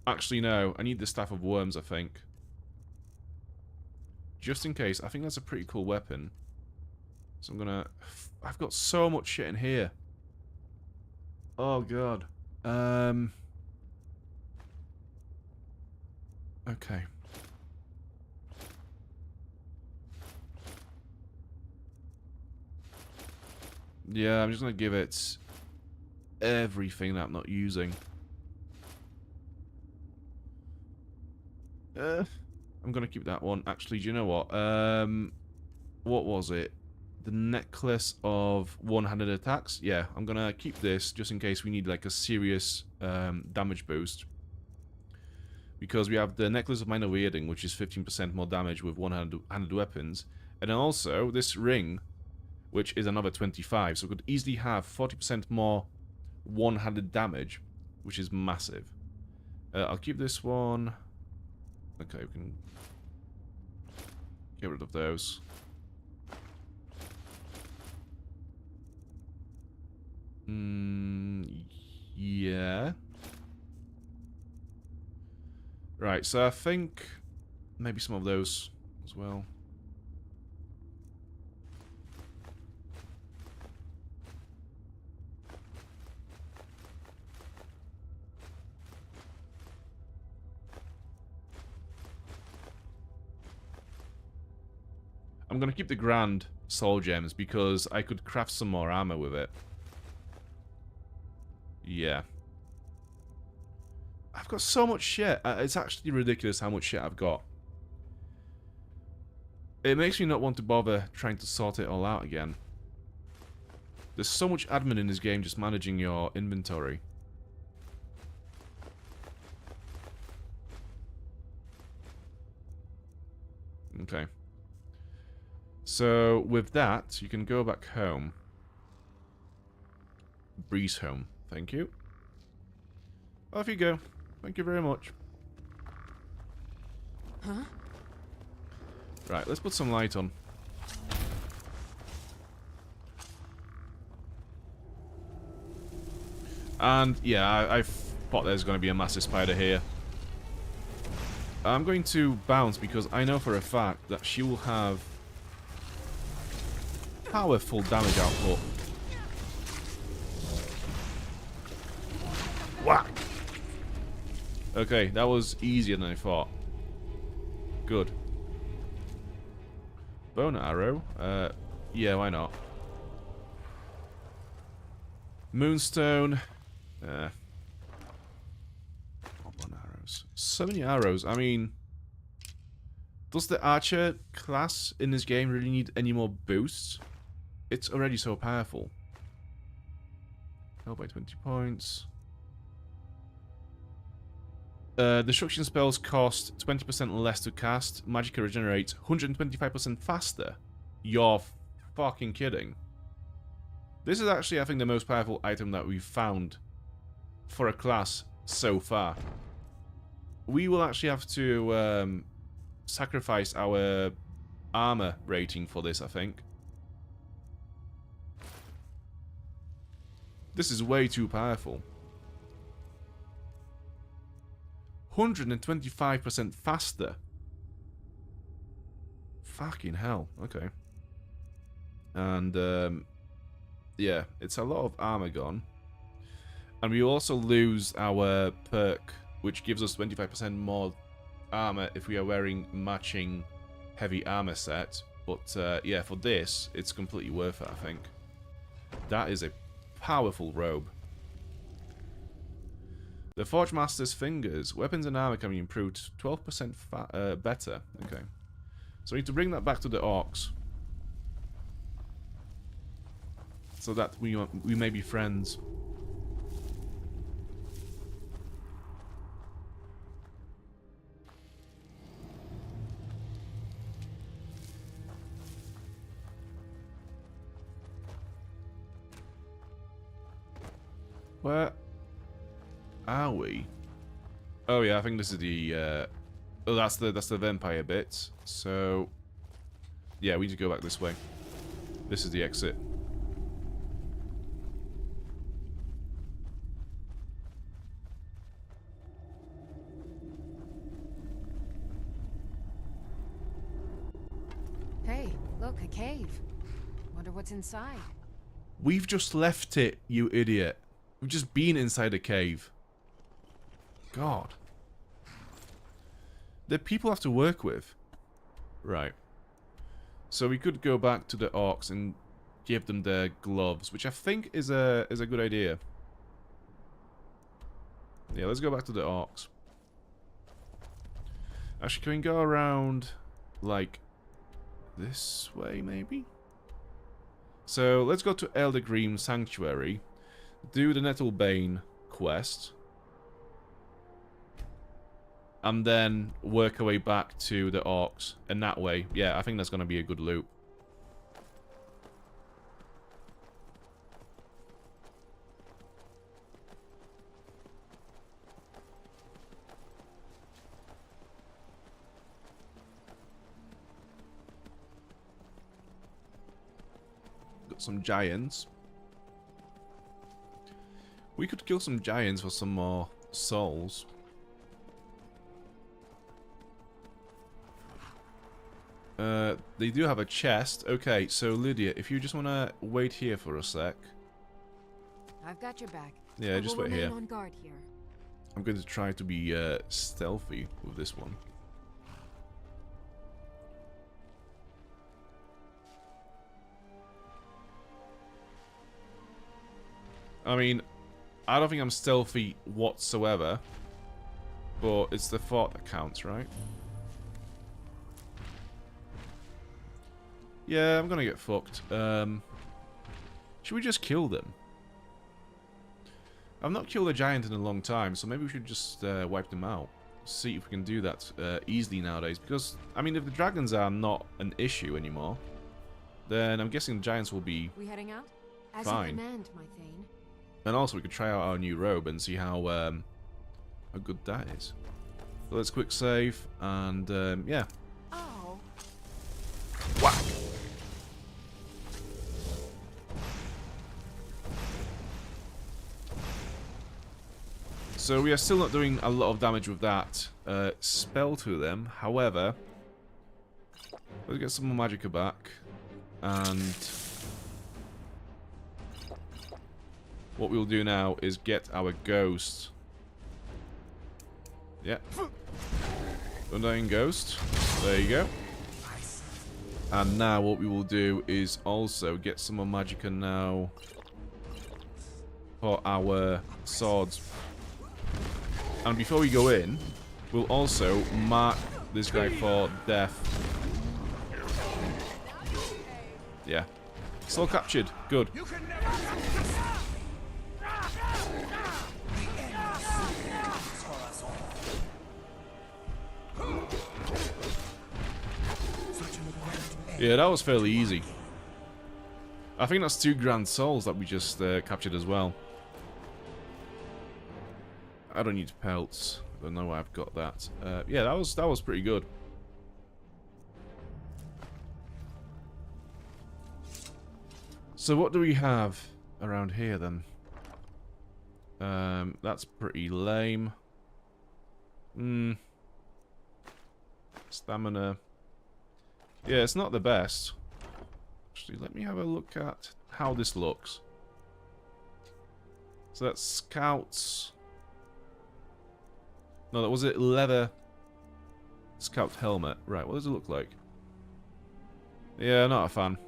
Actually, no. I need the Staff of Worms, I think. Just in case. I think that's a pretty cool weapon. So I'm gonna... I've got so much shit in here. Oh, God. Okay. Yeah, I'm just gonna give it everything that I'm not using. I'm gonna keep that one. Actually, do you know what? What was it? The necklace of one-handed attacks? Yeah, I'm gonna keep this just in case we need like a serious damage boost. Because we have the necklace of minor wielding, which is 15% more damage with one-handed weapons. And then also this ring, which is another 25. So we could easily have 40% more one-handed damage, which is massive. I'll keep this one. Okay, we can get rid of those. Yeah. Right, so I think maybe some of those as well. I'm gonna keep the Grand Soul Gems because I could craft some more armor with it. Yeah. I've got so much shit. It's actually ridiculous how much shit I've got. It makes me not want to bother trying to sort it all out again. There's so much admin in this game just managing your inventory. Okay. So, with that, you can go back home. Breeze home. Thank you. Off you go. Thank you very much. Huh? Right, let's put some light on. And, yeah, I thought there's going to be a massive spider here. I'm going to bounce because I know for a fact that she will have powerful damage output. Whack! Okay, that was easier than I thought. Good. Bone arrow? Yeah, why not? Moonstone. One arrows. So many arrows. I mean, does the archer class in this game really need any more boosts? It's already so powerful. Held by 20 points. Destruction spells cost 20% less to cast. Magicka regenerates 125% faster. You're fucking kidding. This is actually, I think, the most powerful item that we've found for a class so far. We will actually have to sacrifice our armor rating for this, I think. This is way too powerful. 125% faster. Fucking hell. Okay. And, yeah, it's a lot of armor gone. And we also lose our perk, which gives us 25% more armor if we are wearing matching heavy armor set. But, yeah, for this, it's completely worth it, I think. That is a powerful robe. The Forge Master's Fingers. Weapons and armor can be improved 12% better. Okay. So we need to bring that back to the orcs. So that we may be friends. Where are we? Oh yeah, I think this is the oh, that's the vampire bit. So yeah, we need to go back this way. This is the exit. Hey, look, a cave. Wonder what's inside. We've just left it, you idiot. We've just been inside a cave. God. The people have to work with. Right. So we could go back to the orcs and give them their gloves, which I think is a good idea. Yeah, let's go back to the orcs. Actually, can we go around, like, this way, maybe? So, let's go to Eldergrim Sanctuary. Do the Nettlebane quest. And then work our way back to the orcs. And that way, yeah, I think that's going to be a good loop. Got some giants. We could kill some giants for some more souls. They do have a chest. Okay, so Lydia, if you just want to wait here for a sec. I've got your back. Yeah, just wait here. On guard here. I'm going to try to be stealthy with this one. I mean, I don't think I'm stealthy whatsoever, but it's the thought that counts, right? Yeah, I'm gonna get fucked. Should we just kill them? I've not killed a giant in a long time, so maybe we should just wipe them out. See if we can do that easily nowadays. Because, I mean, if the dragons are not an issue anymore, then I'm guessing the giants will be We heading out? As fine. you command, my Thane. And also, we could try out our new robe and see how good that is. So let's quick save, and yeah. Oh. Whack! So we are still not doing a lot of damage with that spell to them. However, let's get some more magicka back. And what we'll do now is get our ghost. Yeah. Undying Ghost. There you go. And now what we will do is also get some more magicka now. for our swords. And before we go in, we'll also mark this guy for death. Yeah. Still captured. Good. Yeah, that was fairly easy. I think that's 2 grand souls that we just captured as well. I don't need pelts. I don't know why I've got that. Yeah, that was pretty good. So what do we have around here then? That's pretty lame. Stamina. Yeah, it's not the best. Actually, let me have a look at how this looks. So that's scouts. No, that was it. Leather scout helmet. Right, what does it look like? Yeah, not a fan.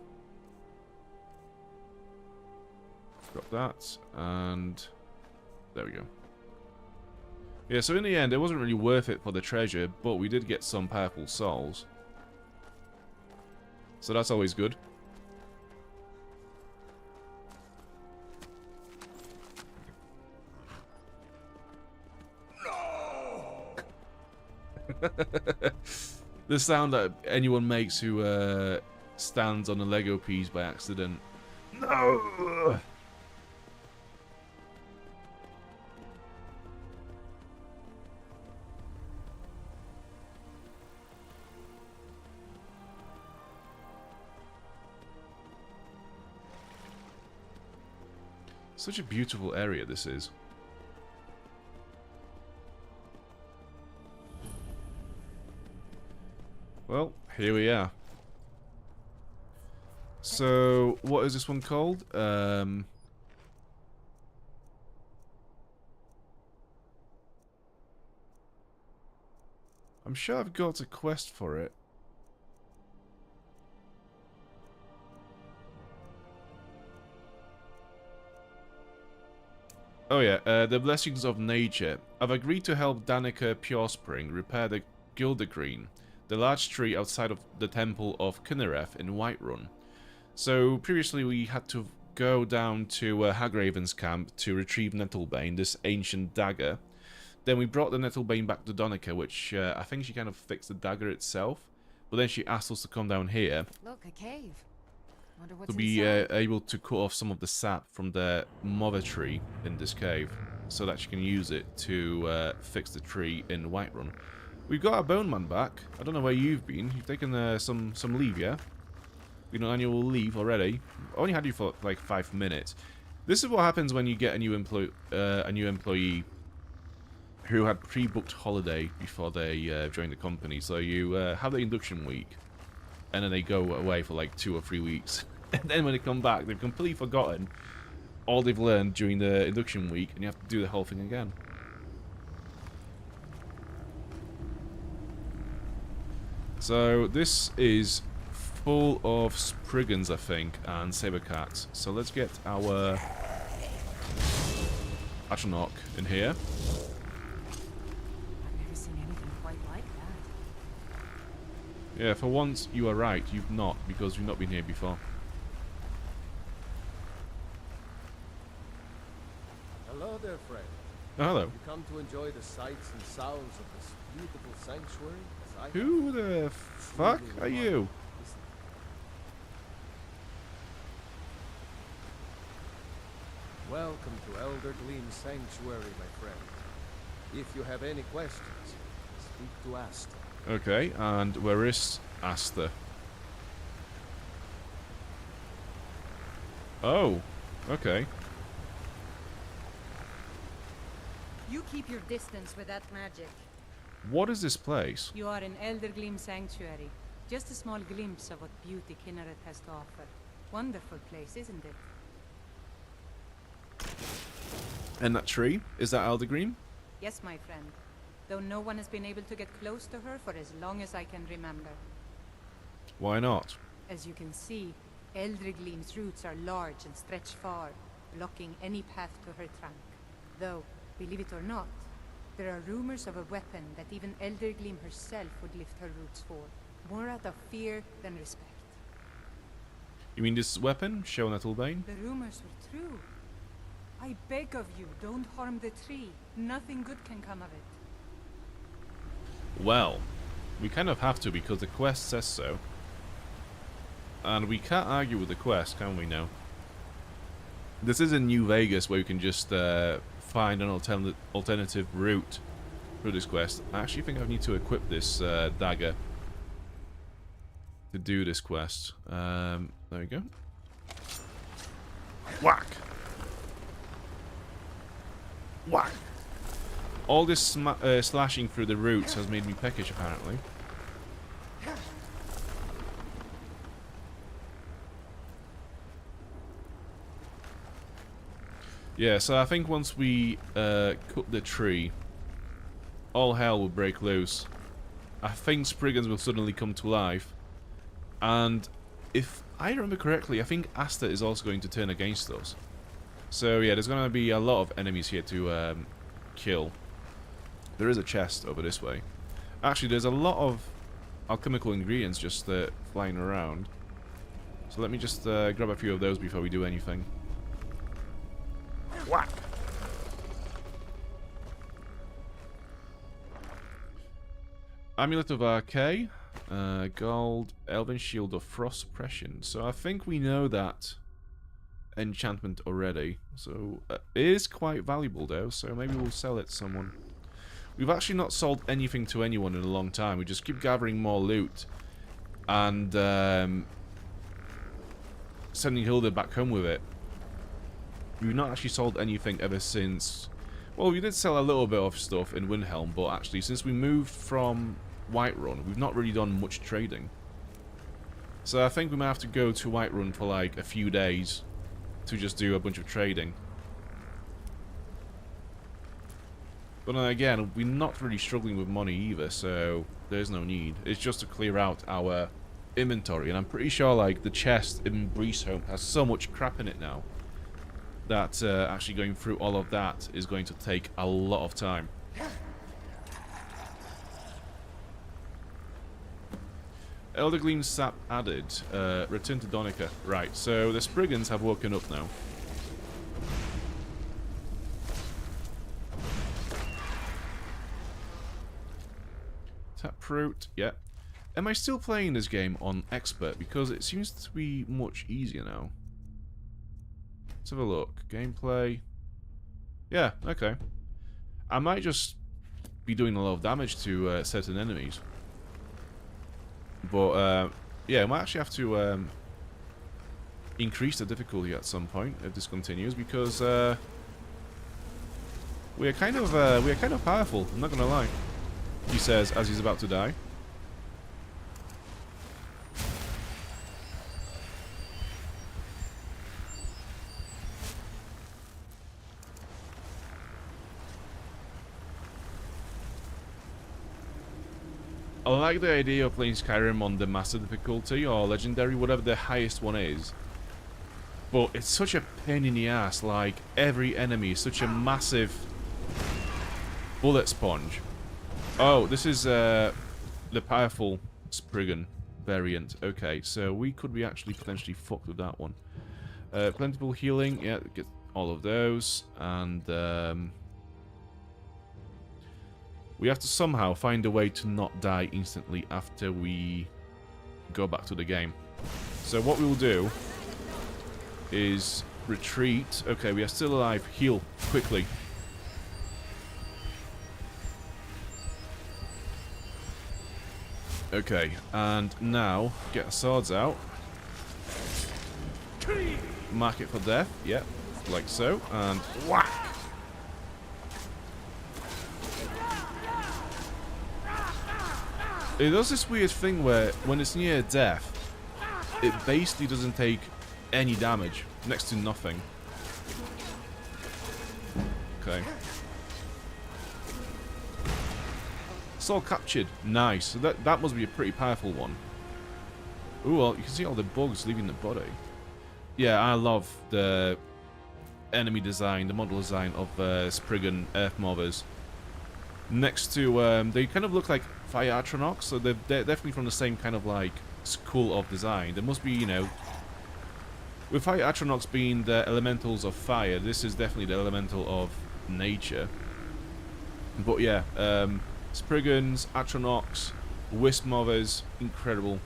Got that, and there we go. Yeah, so in the end, it wasn't really worth it for the treasure, but we did get some purple souls. So that's always good. The sound that anyone makes who stands on a Lego piece by accident. No! Such a beautiful area this is. Well, here we are. So, what is this one called? I'm sure I've got a quest for it. Oh yeah, the Blessings of Nature. I've agreed to help Danica Purespring repair the Gildergreen, the large tree outside of the Temple of Kynareth in Whiterun. So previously we had to go down to Hagraven's camp to retrieve Nettlebane, this ancient dagger. Then we brought the Nettlebane back to Danica, which I think she kind of fixed the dagger itself. But then she asked us to come down here. Look, a cave. Wonder what's To be inside. able to cut off some of the sap from the mother tree in this cave, so that she can use it to fix the tree in Whiterun. We've got our Bone Man back. I don't know where you've been. You've taken some leave, yeah? Been on annual leave already. I only had you for like 5 minutes. This is what happens when you get a new employee who had pre-booked holiday before they join the company. So you have the induction week, and then they go away for like 2 or 3 weeks. And then when they come back, they've completely forgotten all they've learned during the induction week, and you have to do the whole thing again. So this is full of Spriggans, I think, and Sabercats. So let's get our Atronach in here. I've never seen anything quite like that. Yeah, for once you are right, you've not, because you've not been here before. Hello there, friend. Oh, hello. You come to enjoy the sights and sounds of this beautiful sanctuary as I have. Who the fuck are you? Welcome to Elder Gleam Sanctuary, my friend. If you have any questions, speak to Asta. Okay, and where is Asta? Oh, okay. You keep your distance with that magic. What is this place? You are in Eldergleam Sanctuary. Just a small glimpse of what beauty Kynareth has to offer. Wonderful place, isn't it? And that tree? Is that Eldergreen? Yes, my friend. Though no one has been able to get close to her for as long as I can remember. Why not? As you can see, Eldergleam's roots are large and stretch far. blocking any path to her trunk. Though, believe it or not, there are rumors of a weapon that even Elder Gleam herself would lift her roots for, more out of fear than respect. You mean this weapon, Shonatalbane? The rumors were true. I beg of you, don't harm the tree. Nothing good can come of it. Well, we kind of have to because the quest says so. And we can't argue with the quest, can we now? This is in New Vegas where you can just find an alternative route through this quest. I actually think I need to equip this dagger to do this quest. There we go. Whack! Whack! All this slashing through the roots has made me peckish, apparently. Yeah, so I think once we cut the tree, all hell will break loose. I think Spriggans will suddenly come to life. And if I remember correctly, I think Asta is also going to turn against us. So yeah, there's going to be a lot of enemies here to kill. There is a chest over this way. Actually, there's a lot of alchemical ingredients just flying around. So let me just grab a few of those before we do anything. Whack! Amulet of Archay, gold, Elven Shield of Frost Suppression. So I think we know that enchantment already. So it is quite valuable though, so maybe we'll sell it to someone. We've actually not sold anything to anyone in a long time. We just keep gathering more loot and sending Hilda back home with it. We've not actually sold anything ever since... Well, we did sell a little bit of stuff in Windhelm, but actually since we moved from Whiterun, we've not really done much trading. So I think we might have to go to Whiterun for like a few days to just do a bunch of trading. But then again, we're not really struggling with money either, so there's no need. It's just to clear out our inventory, and I'm pretty sure like the chest in Breesholm has so much crap in it now that actually going through all of that is going to take a lot of time. Elder Gleam sap added. Return to Donica. Right, so the Spriggans have woken up now. Taproot, yeah. Am I still playing this game on Expert? Because it seems to be much easier now. Let's have a look. Gameplay. Yeah, okay. I might just be doing a lot of damage to certain enemies. But, yeah, I might actually have to increase the difficulty at some point if this continues, because we're kind of powerful, I'm not gonna lie. He says as he's about to die. I like the idea of playing Skyrim on the Master difficulty or Legendary, whatever the highest one is. But it's such a pain in the ass, like every enemy is such a massive bullet sponge. Oh, this is the powerful Spriggan variant. Okay, so we could be actually potentially fucked with that one. Plentiful healing, yeah, get all of those, and we have to somehow find a way to not die instantly after we go back to the game. So what we will do is retreat. Okay, we are still alive. Heal quickly. Okay, and now get our swords out. Mark it for death. Yep, like so. And whack! It does this weird thing where when it's near death, it basically doesn't take any damage. Next to nothing. Okay. Soul captured. Nice. So that must be a pretty powerful one. Ooh, well, you can see all the bugs leaving the body. Yeah, I love the enemy design, the model design of Spriggan Earth Movers. Next to, they kind of look like Fire Atronachs, so they're definitely from the same kind of like school of design. There must be, you know, with Fire Atronachs being the elementals of fire, this is definitely the elemental of nature. But yeah, Spriggans, Atronachs, Wisp Movers, incredible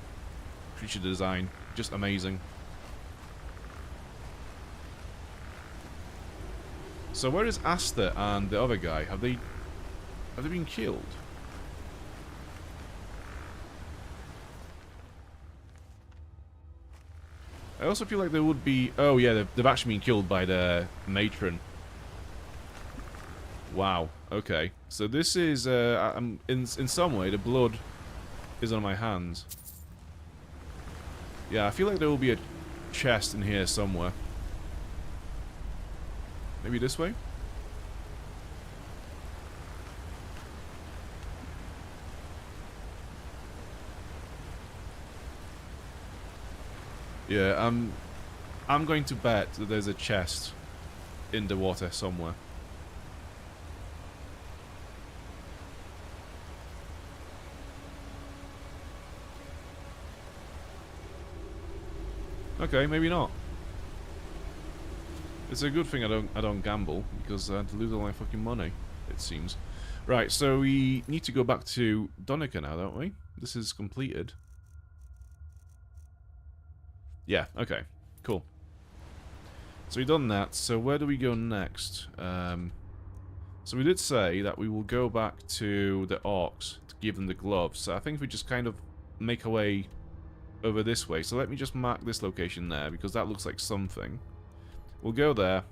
creature design, just amazing. So where is Asta and the other guy? Have they been killed? I also feel like there would be... Oh yeah, they've actually been killed by the matron. Wow. Okay. So this is... in some way, the blood is on my hands. Yeah, I feel like there will be a chest in here somewhere. Maybe this way? Yeah, I'm going to bet that there's a chest in the water somewhere. Okay, maybe not. It's a good thing I don't gamble, because I'd lose all my fucking money, it seems. Right, so we need to go back to Donica now, don't we? This is completed. Yeah, okay. Cool. So we've done that, so where do we go next? So we did say that we will go back to the orcs to give them the gloves, so I think we just kind of make our way over this way. So let me just mark this location there, because that looks like something. We'll go there.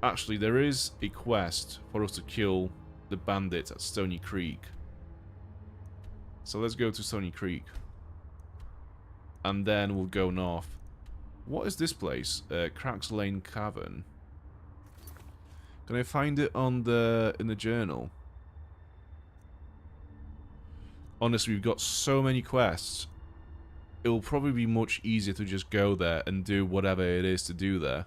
Actually, there is a quest for us to kill the bandits at Stony Creek. So let's go to Stony Creek. And then we'll go north. What is this place? Cracks Lane Cavern. Can I find it on in the journal? Honestly, we've got so many quests. It will probably be much easier to just go there and do whatever it is to do there.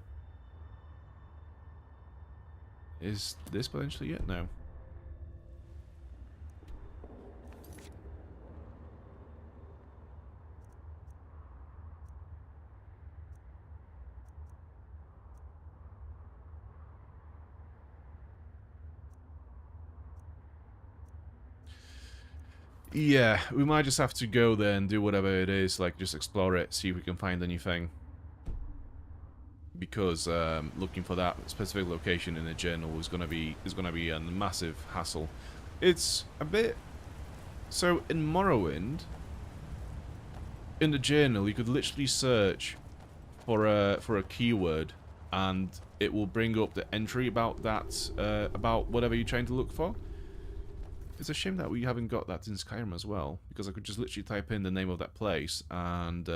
Is this potentially it? No. Yeah, we might just have to go there and do whatever it is, like just explore it, see if we can find anything. Because looking for that specific location in the journal is gonna be a massive hassle. It's a bit... So in Morrowind, in the journal, you could literally search for a keyword, and it will bring up the entry about that about whatever you're trying to look for. It's a shame that we haven't got that in Skyrim as well, because I could just literally type in the name of that place and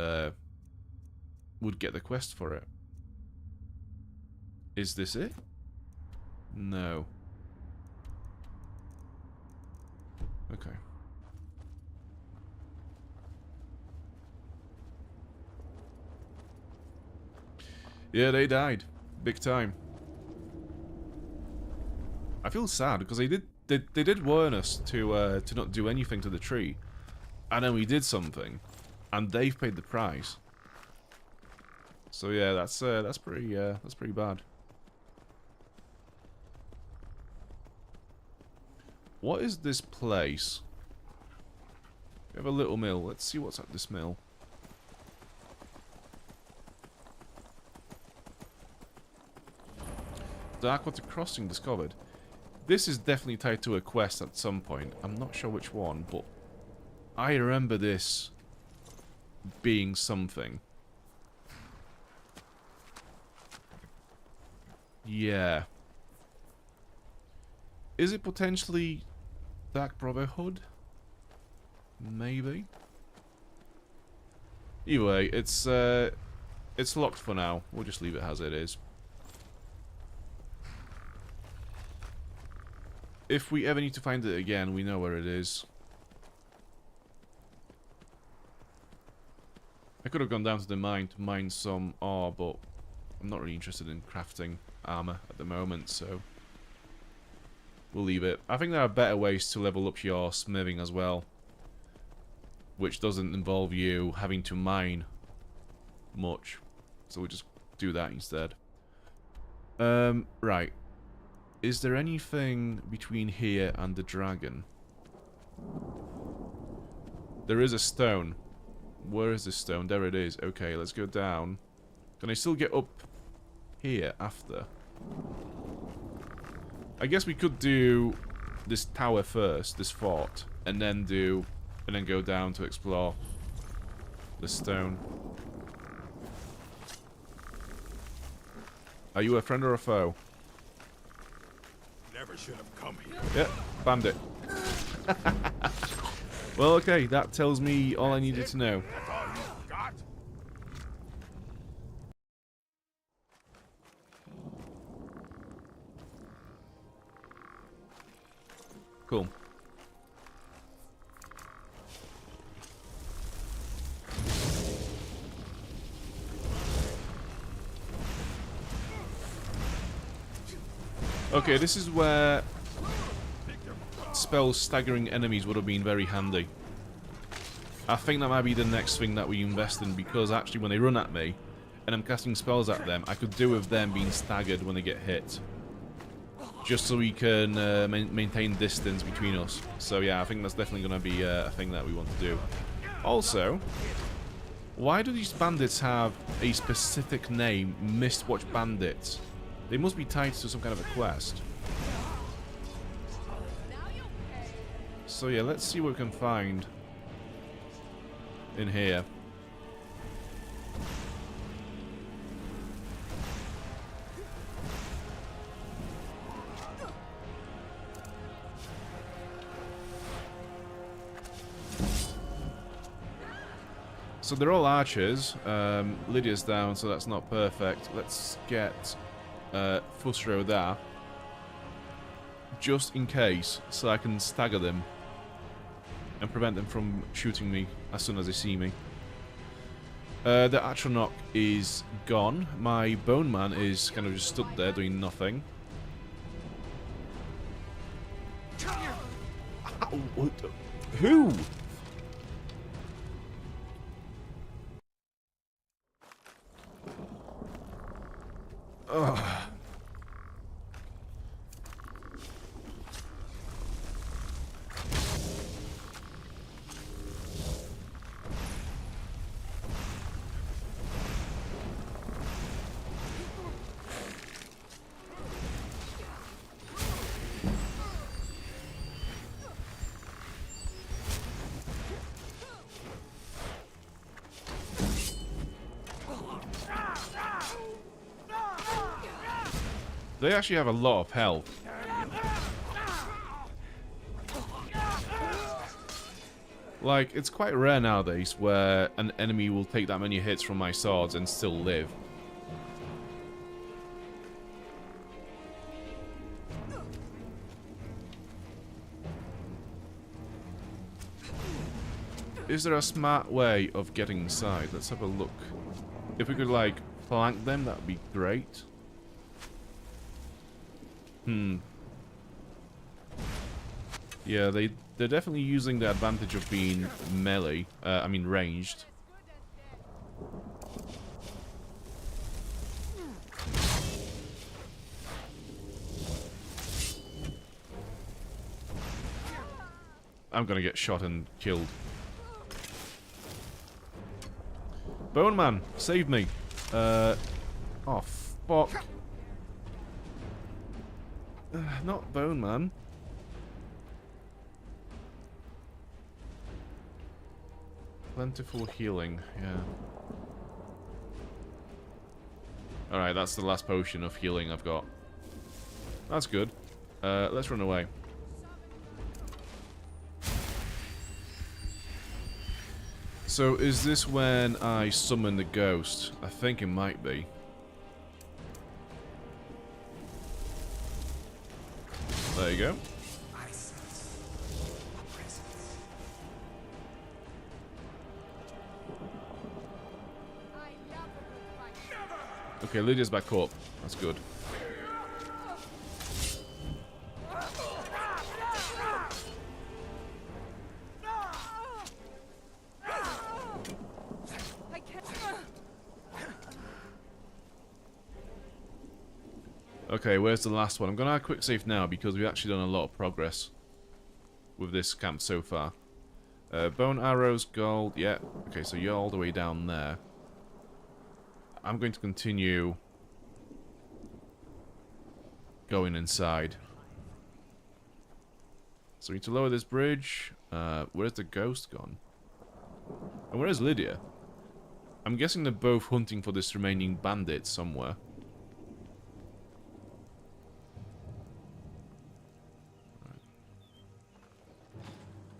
would get the quest for it. Is this it? No. Okay. Yeah, they died. Big time. I feel sad because they did warn us to not do anything to the tree, and then we did something, and they've paid the price. So yeah, that's pretty bad. What is this place? We have a little mill. Let's see what's at this mill. Darkwater Crossing discovered. This is definitely tied to a quest at some point. I'm not sure which one, but I remember this being something. Yeah. Is it potentially Dark Brotherhood? Maybe. Either way, it's locked for now. We'll just leave it as it is. If we ever need to find it again, we know where it is. I could have gone down to the mine to mine some ore, but I'm not really interested in crafting armor at the moment, so we'll leave it. I think there are better ways to level up your smithing as well, which doesn't involve you having to mine much. So we'll just do that instead. Right. Is there anything between here and the dragon? There is a stone. Where is the stone? There it is. Okay, let's go down. Can I still get up here after? I guess we could do this tower first, this fort, and then go down to explore the stone. Are you a friend or a foe? Never should have come here. Yep, bandit. Well, okay, that tells me all I needed to know. That's all you got? Cool. Okay, this is where spells staggering enemies would have been very handy. I think that might be the next thing that we invest in, because actually when they run at me and I'm casting spells at them, I could do with them being staggered when they get hit. Just so we can maintain distance between us. So yeah, I think that's definitely going to be a thing that we want to do. Also, why do these bandits have a specific name, Mistwatch Bandits? They must be tied to some kind of a quest. So yeah, let's see what we can find in here. So they're all archers. Lydia's down, so that's not perfect. Let's get Fusro there, just in case, so I can stagger them and prevent them from shooting me as soon as they see me. The Atronach is gone. My Bone Man is kind of just stood there doing nothing. Ow, who? Ugh. They actually have a lot of health. Like, it's quite rare nowadays where an enemy will take that many hits from my swords and still live. Is there a smart way of getting inside? Let's have a look. If we could, like, flank them, that would be great. Yeah, they're definitely using the advantage of being melee. I mean ranged. I'm gonna get shot and killed. Bone Man, save me. Oh fuck. Not Bone Man. Plentiful healing, yeah. Alright, that's the last potion of healing I've got. That's good. Let's run away. So, is this when I summon the ghost? I think it might be. There you go. Okay, Lydia's back up. That's good. Okay, where's the last one? I'm going to have a quick save now because we've actually done a lot of progress with this camp so far. Bone arrows, gold, yeah. Okay, so you're all the way down there. I'm going to continue going inside. So we need to lower this bridge. Where's the ghost gone? And where is Lydia? I'm guessing they're both hunting for this remaining bandit somewhere. Right.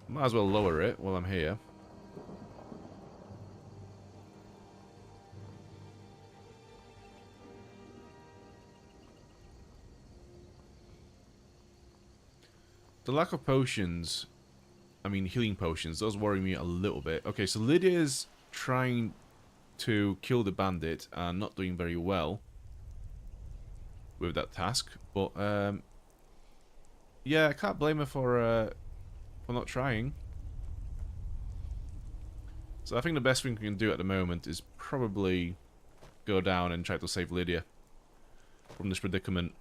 Might as well lower it while I'm here. The lack of potions, I mean healing potions, does worry me a little bit. Okay, so Lydia's trying to kill the bandit and not doing very well with that task. But, yeah, I can't blame her for not trying. So I think the best thing we can do at the moment is probably go down and try to save Lydia from this predicament,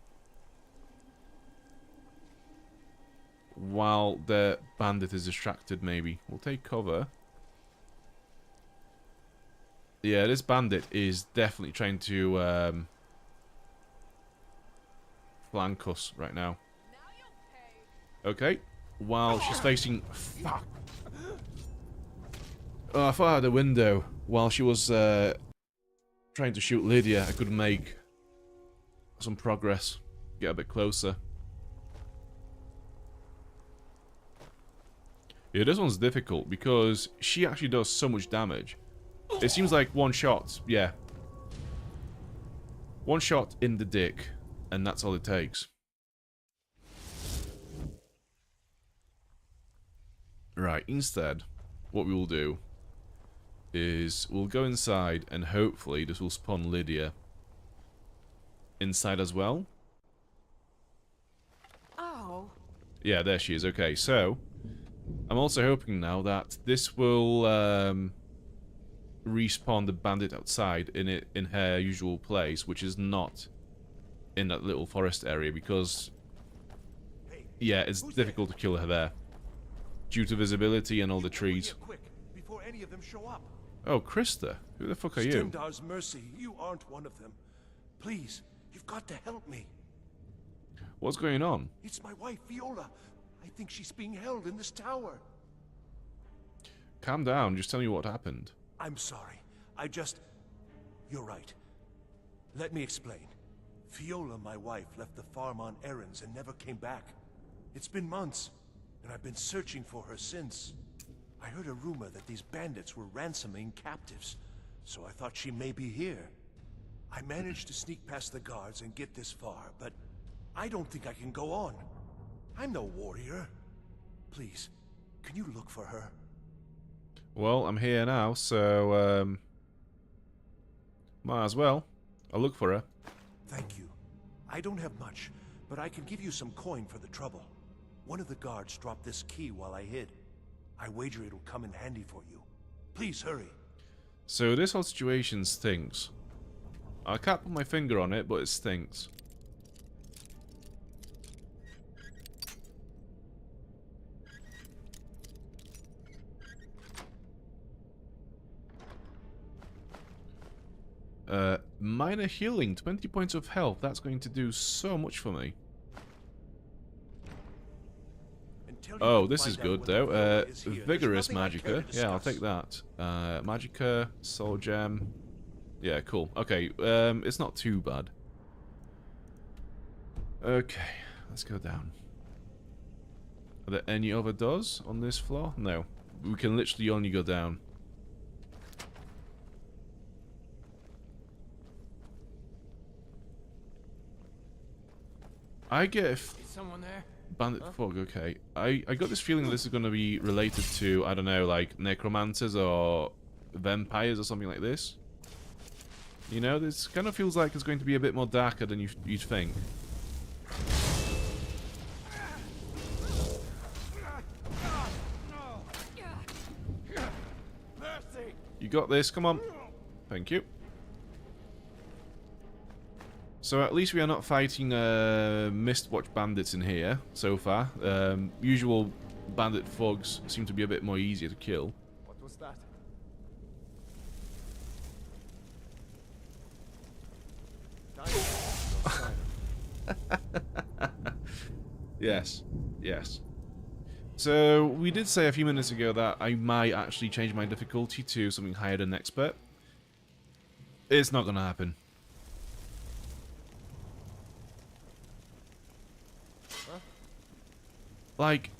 while the bandit is distracted. Maybe we'll take cover. Yeah, this bandit is definitely trying to flank us right now. Okay, while she's facing... Fuck. Oh, I thought I had a window. While she was trying to shoot Lydia, I could make some progress, get a bit closer. Yeah, this one's difficult because she actually does so much damage. It seems like one shot, yeah. One shot in the dick, and that's all it takes. Right, instead, what we will do is we'll go inside and hopefully this will spawn Lydia inside as well. Oh. Yeah, there she is. Okay, so I'm also hoping now that this will respawn the bandit outside in her usual place, which is not in that little forest area, because yeah, it's difficult to kill her there due to visibility and all the trees. Quick, before any of them show up. Oh, Krista, who the fuck are you? Stendar's mercy, you aren't one of them. Please, you've got to help me. What's going on? It's my wife, Viola. I think she's being held in this tower. Calm down, just tell me what happened. I'm sorry. You're right. Let me explain. Viola, my wife, left the farm on errands and never came back. It's been months, and I've been searching for her since. I heard a rumor that these bandits were ransoming captives, so I thought she may be here. I managed to sneak past the guards and get this far, but I don't think I can go on. I'm no warrior. Please, can you look for her? Well, I'm here now, so might as well. I'll look for her. Thank you. I don't have much, but I can give you some coin for the trouble. One of the guards dropped this key while I hid. I wager it'll come in handy for you. Please hurry. So this whole situation stinks. I can't put my finger on it, but it stinks. Minor healing, 20 points of health. That's going to do so much for me. Oh, this is good though. Vigorous Magicka. Yeah, I'll take that. Magicka, Soul Gem. Yeah, cool. Okay, it's not too bad. Okay, let's go down. Are there any other doors on this floor? No. We can literally only go down. I get if someone there? Bandit Fog, okay. I got this feeling this is going to be related to, I don't know, like necromancers or vampires or something like this. You know, this kind of feels like it's going to be a bit more darker than you'd think. You got this, come on. Thank you. So at least we are not fighting Mistwatch bandits in here so far. Usual bandit thugs seem to be a bit more easier to kill. What was that? Yes, yes. So we did say a few minutes ago that I might actually change my difficulty to something higher than expert. It's not gonna happen. Huh? Like,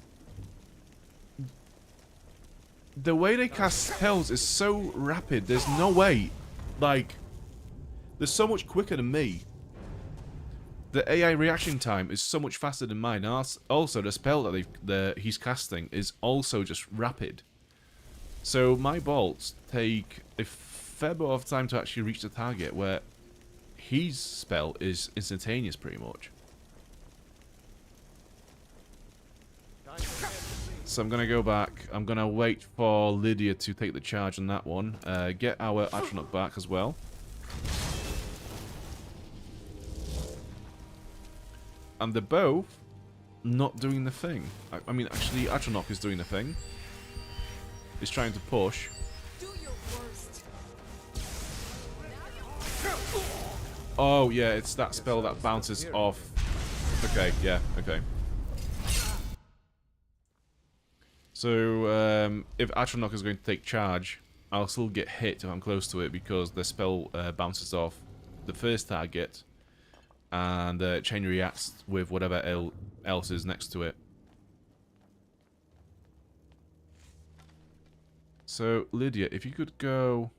the way they cast spells is so rapid, there's no way. Like, they're so much quicker than me. The AI reaction time is so much faster than mine. And also, the spell that he's casting is also just rapid. So my bolts take a fair bit of time to actually reach the target, where his spell is instantaneous pretty much. So I'm going to go back. I'm going to wait for Lydia to take the charge on that one. Get our Atronach back as well. And they're both not doing the thing. I mean, actually, Atronach is doing the thing. He's trying to push. Do your worst. Oh, yeah, it's that spell that bounces off. Okay, yeah, okay. So, if Atronach is going to take charge, I'll still get hit if I'm close to it because the spell bounces off the first target. And chain reacts with whatever else is next to it. So, Lydia, if you could go...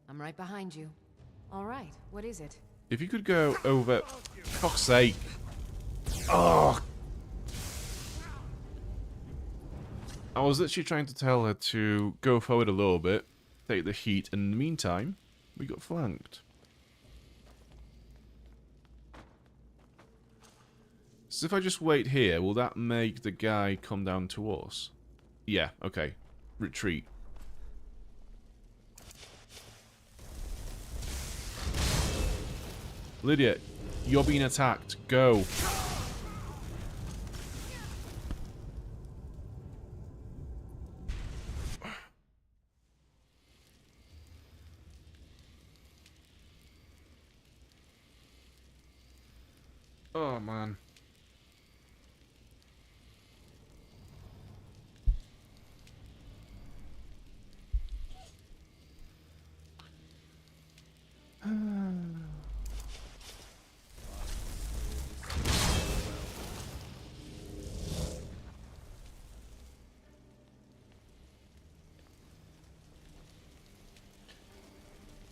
I'm right behind you. All right, what is it? If you could go over... For fuck's sake. Oh! I was literally trying to tell her to go forward a little bit, take the heat, and in the meantime, we got flanked. So if I just wait here, will that make the guy come down to us? Yeah, okay. Retreat. Lydia, you're being attacked. Go. Oh, man.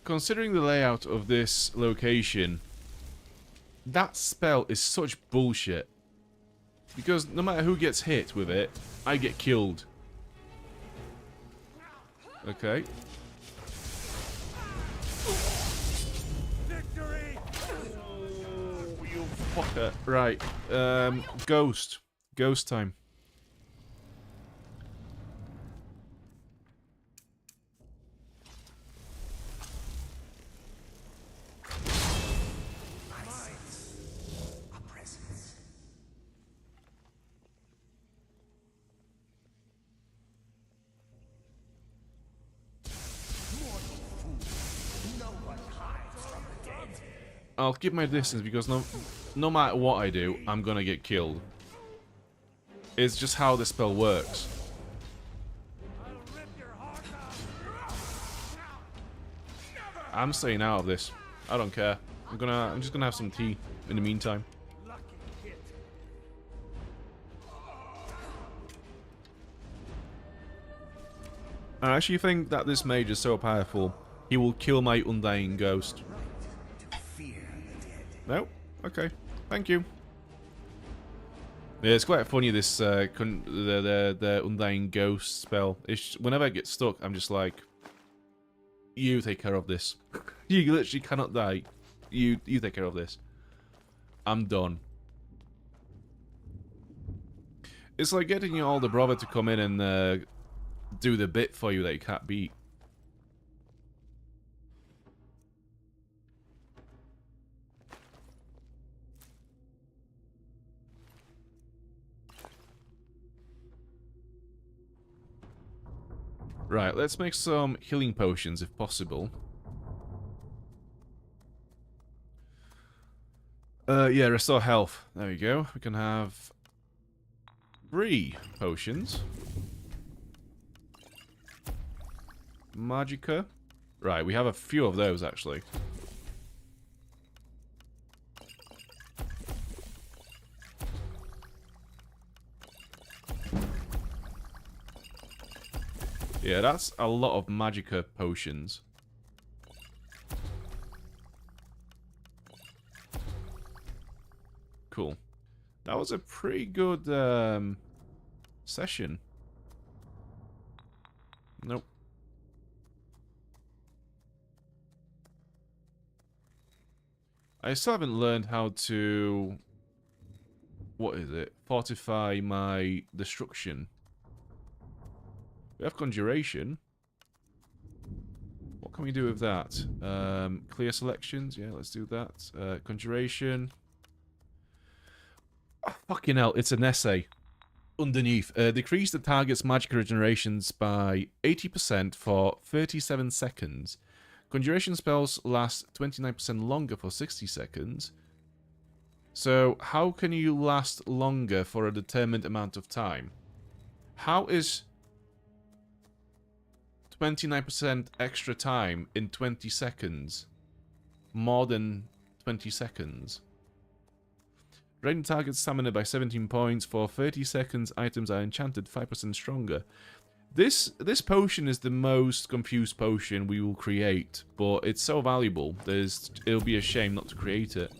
Considering the layout of this location, that spell is such bullshit. Because no matter who gets hit with it, I get killed. Okay. Victory! Oh, you fucker. Right. Ghost. Ghost time. I'll keep my distance because no matter what I do, I'm gonna get killed. It's just how the spell works. I'm staying out of this. I don't care. I'm just gonna have some tea in the meantime. I actually think that this mage is so powerful, he will kill my undying ghost. No? Okay. Thank you. Yeah, it's quite funny, this the Undying Ghost spell. Whenever I get stuck, I'm just like, you take care of this. You literally cannot die. You take care of this. I'm done. It's like getting your older brother to come in and do the bit for you that you can't beat. Right, let's make some healing potions if possible. Yeah, restore health. There we go. We can have 3 potions. Magicka. Right, we have a few of those actually. Yeah, that's a lot of Magicka potions. Cool. That was a pretty good session. Nope. I still haven't learned how to... What is it? Fortify my destruction. We have conjuration. What can we do with that? Clear selections. Yeah, let's do that. Conjuration. Oh, fucking hell, it's an essay. Underneath. Decrease the target's magic regenerations by 80% for 37 seconds. Conjuration spells last 29% longer for 60 seconds. So, how can you last longer for a determined amount of time? How is 29% extra time in 20 seconds more than 20 seconds? Drain target stamina by 17 points. For 30 seconds, items are enchanted 5% stronger. This potion is the most confused potion we will create, but it's so valuable. It'll be a shame not to create it.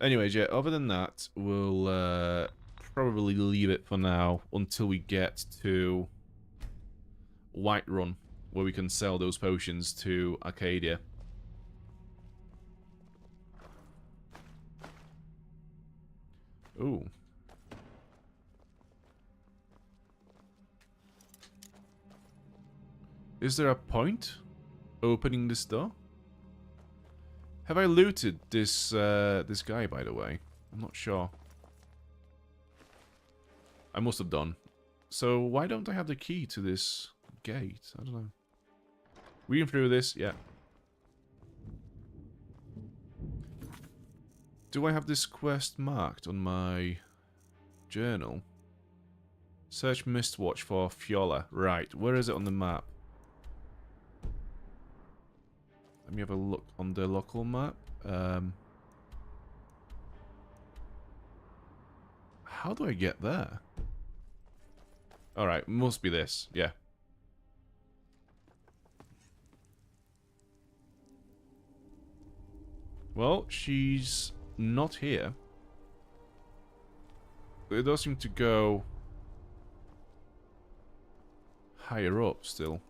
Anyways, yeah, other than that, we'll probably leave it for now until we get to Whiterun, where we can sell those potions to Arcadia. Ooh. Is there a point opening this door? Have I looted this this guy, by the way? I'm not sure. I must have done. So why don't I have the key to this gate? I don't know. Reading through this, yeah. Do I have this quest marked on my journal? Search Mistwatch for Fiola. Right, where is it on the map? Let me have a look on the local map. How do I get there? Alright, must be this, yeah. Well, she's not here. It does seem to go higher up still.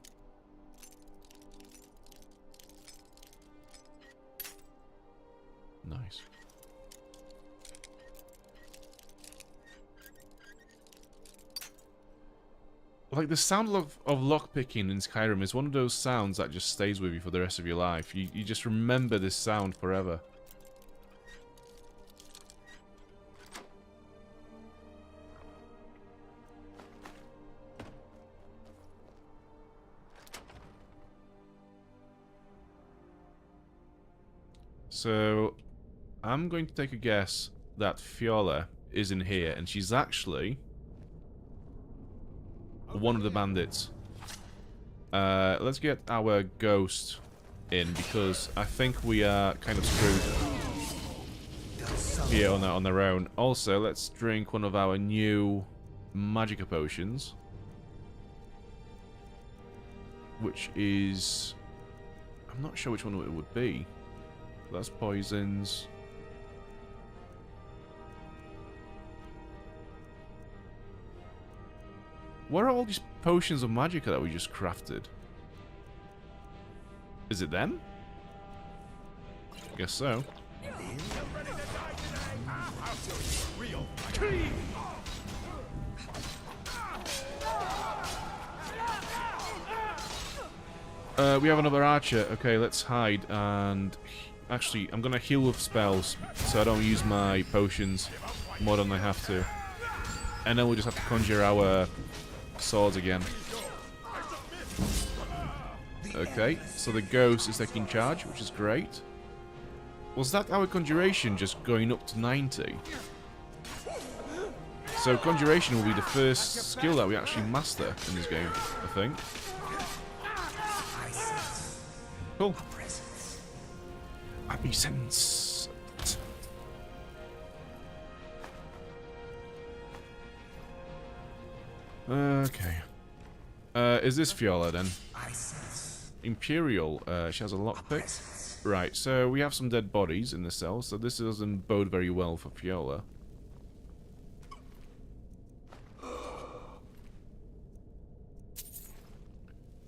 Nice. Like, the sound of lockpicking in Skyrim is one of those sounds that just stays with you for the rest of your life. You just remember this sound forever. So, I'm going to take a guess that Fiola is in here, and she's actually one of the bandits. Let's get our ghost in, because I think we are kind of screwed here on their own. Also, let's drink one of our new Magicka potions, which is... I'm not sure which one it would be. That's poisons. What are all these potions of Magicka that we just crafted? Is it them? Guess so. We have another archer. Okay, let's hide and... Actually, I'm gonna heal with spells, so I don't use my potions more than I have to. And then we'll just have to conjure our swords again. Okay, so the ghost is taking charge, which is great. Was that our conjuration just going up to 90? So conjuration will be the first skill that we actually master in this game, I think. Cool. Happy sense. Okay. Is this Fiola then? Imperial. She has a lockpick. Right, so we have some dead bodies in the cell, so this doesn't bode very well for Fiola.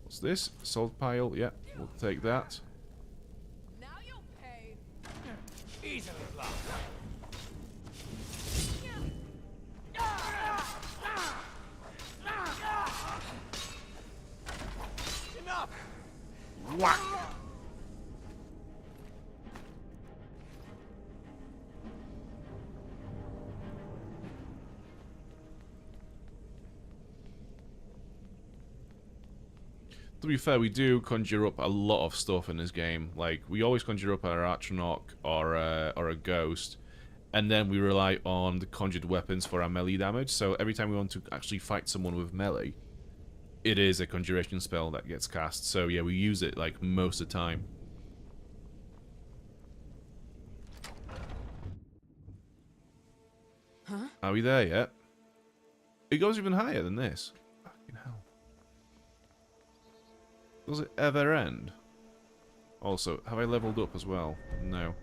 What's this? Salt pile. Yeah, we'll take that. Now you'll pay. Easily enough. Whack! To be fair, we do conjure up a lot of stuff in this game. Like, we always conjure up our Archonok or a Ghost, and then we rely on the conjured weapons for our melee damage. So every time we want to actually fight someone with melee, it is a conjuration spell that gets cast. So yeah, we use it like most of the time. Huh? Are we there yet? It goes even higher than this. Fucking hell. Does it ever end? Also, have I leveled up as well? No.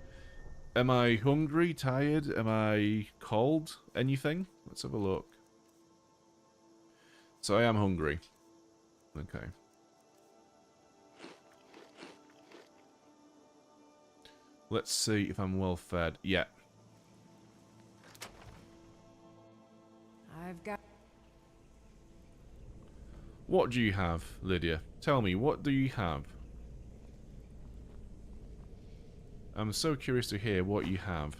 Am I hungry, tired? Am I cold? Anything? Let's have a look. So I am hungry. Okay. Let's see if I'm well fed. Yeah. I've got... What do you have, Lydia? Tell me, what do you have? I'm so curious to hear what you have.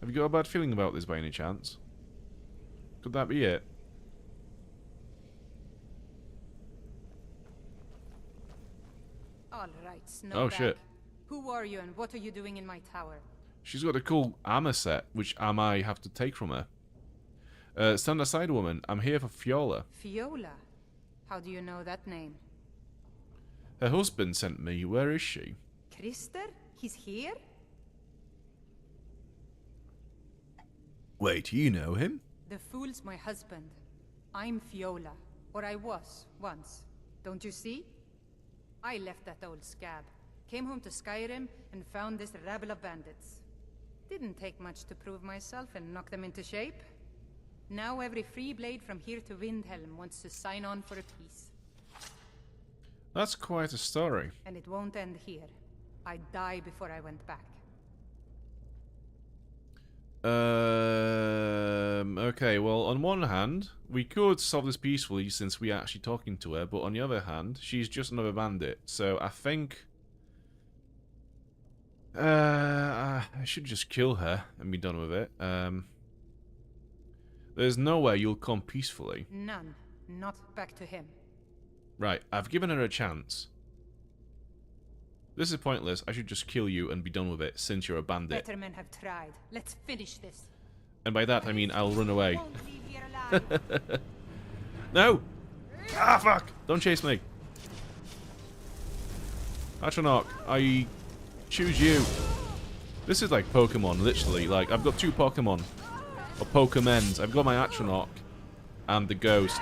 Have you got a bad feeling about this by any chance? Could that be it? All right, Snowbag. Oh, shit. Who are you and what are you doing in my tower? She's got a cool armor set, which I might have to take from her. Stand aside, woman. I'm here for Fiola. Fiola? How do you know that name? Her husband sent me. Where is she? Krister? He's here? Wait, you know him? The fool's my husband. I'm Fiola. Or I was, once. Don't you see? I left that old scab, came home to Skyrim, and found this rabble of bandits. Didn't take much to prove myself and knock them into shape. Now every free blade from here to Windhelm wants to sign on for a peace. That's quite a story. And it won't end here. I'd die before I went back. Okay, well, on one hand, we could solve this peacefully since we're actually talking to her, but on the other hand, she's just another bandit, so I think... I should just kill her and be done with it. There's nowhere you'll come peacefully. None. Not back to him. Right, I've given her a chance. This is pointless. I should just kill you and be done with it, since you're a bandit. Better men have tried. Let's finish this. And by that, I mean I'll run away. Won't leave here alive. No! Ah, fuck! Don't chase me. Atronach, I choose you. This is like Pokemon, literally. Like, I've got two Pokemon. Or Pokemons. I've got my Atronach and the Ghost.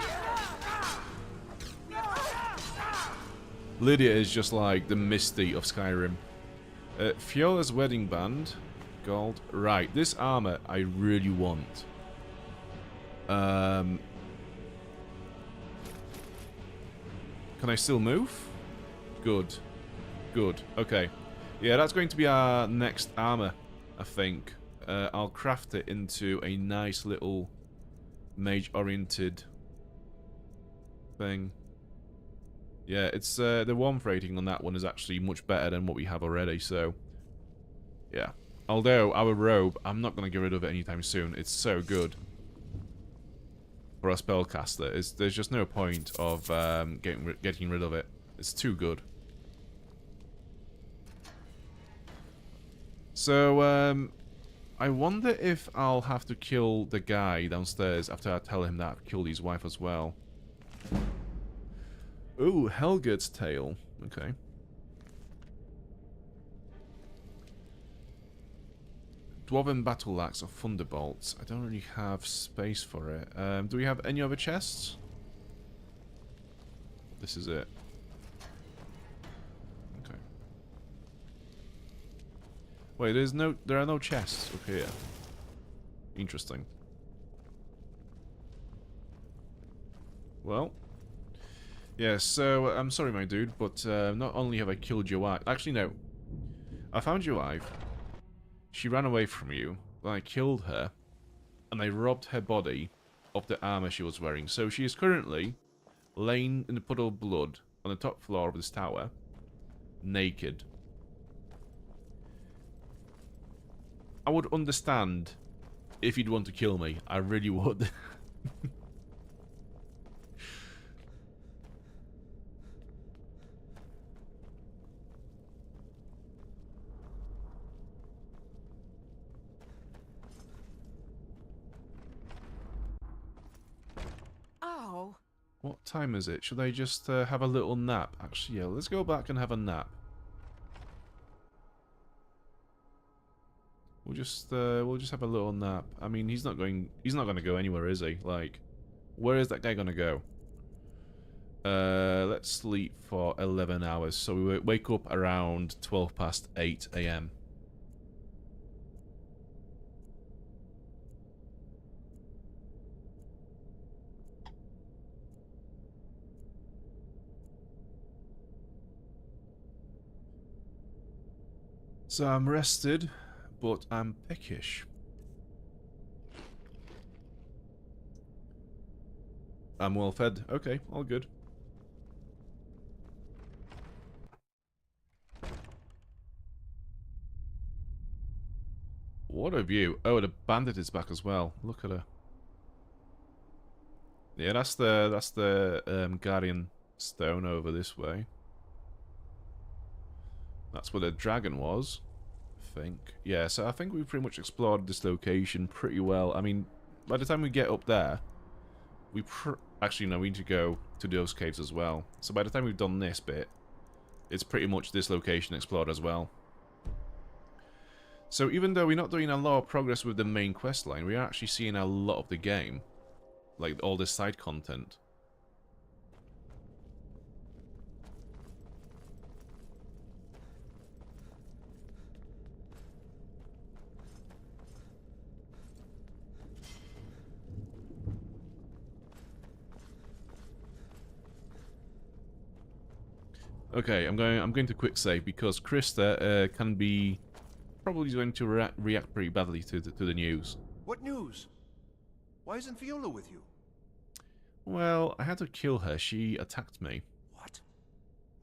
Lydia is just like the Misty of Skyrim. Fiola's wedding band. Gold. Right, this armor I really want. Can I still move? Good. Good. Okay. Yeah, that's going to be our next armor, I think. I'll craft it into a nice little mage-oriented thing. Yeah, it's the warmth rating on that one is actually much better than what we have already, so... Yeah. Although, our robe, I'm not going to get rid of it anytime soon. It's so good. For a spellcaster. There's just no point of getting rid of it. It's too good. So, I wonder if I'll have to kill the guy downstairs after I tell him that I've killed his wife as well. Ooh, Helget's Tale. Okay. Dwarven Battle Axe or Thunderbolts. I don't really have space for it. Do we have any other chests? This is it. Okay. Wait, there are no chests up here. Interesting. Well. Yeah, so, I'm sorry my dude, but not only have I killed your wife... Actually, no. I found your wife. She ran away from you, then I killed her, and I robbed her body of the armor she was wearing. So she is currently laying in a puddle of blood on the top floor of this tower, naked. I would understand if you'd want to kill me. I really would. What time is it? Should I just have a little nap? Actually, yeah, let's go back and have a nap. We'll just have a little nap. I mean, he's not gonna go anywhere, is he? Like, where is that guy gonna go? Let's sleep for 11 hours. So we wake up around 12 past 8 AM. So I'm rested, but I'm peckish. I'm well fed. Okay, all good. What a view. Oh, the bandit is back as well. Look at her. Yeah, that's the Guardian Stone over this way. That's where the dragon was, I think. Yeah, so I think we've pretty much explored this location pretty well. I mean, by the time we get up there, actually, no, we need to go to those caves as well. So by the time we've done this bit, it's pretty much this location explored as well. So even though we're not doing a lot of progress with the main quest line, we are actually seeing a lot of the game. Like, all this side content. Okay, I'm going to quick save because Krista can be probably going to react pretty badly to the news. What news? Why isn't Fiola with you? Well, I had to kill her. She attacked me. What?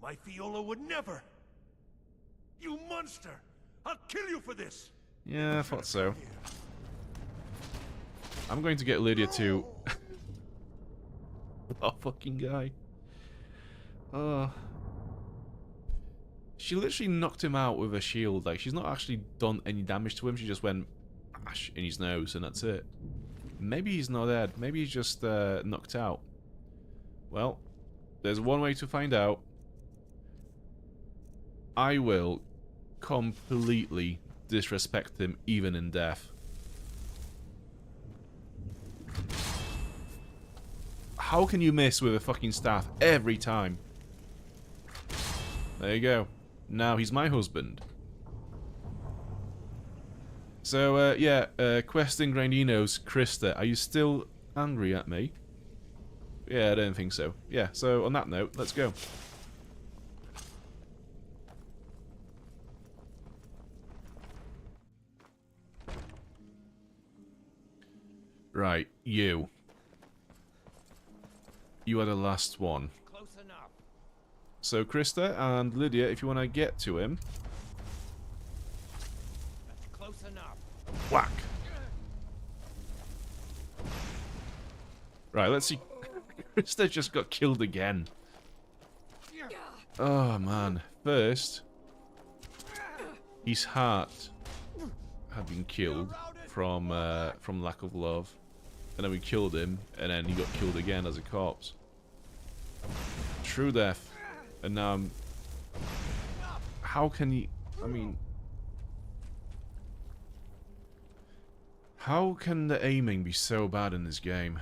My Fiola would never! You monster! I'll kill you for this! Yeah, I thought so. I'm going to get Lydia to... Oh, fucking guy. She literally knocked him out with a shield. Like, she's not actually done any damage to him. She just went bash in his nose, and that's it. Maybe he's not dead. Maybe he's just knocked out. Well, there's one way to find out. I will completely disrespect him, even in death. How can you miss with a fucking staff every time? There you go. Now he's my husband. So, yeah, questing Grandinos, Krista, are you still angry at me? Yeah, I don't think so. Yeah, so on that note, let's go. Right, you. You are the last one. Close enough. So, Krista and Lydia, if you want to get to him... That's close Whack. Right, let's see. Krista just got killed again. Oh, man. First, his heart had been killed from lack of love. And then we killed him, and then he got killed again as a corpse. True death. And now how can he... I mean... How can the aiming be so bad in this game?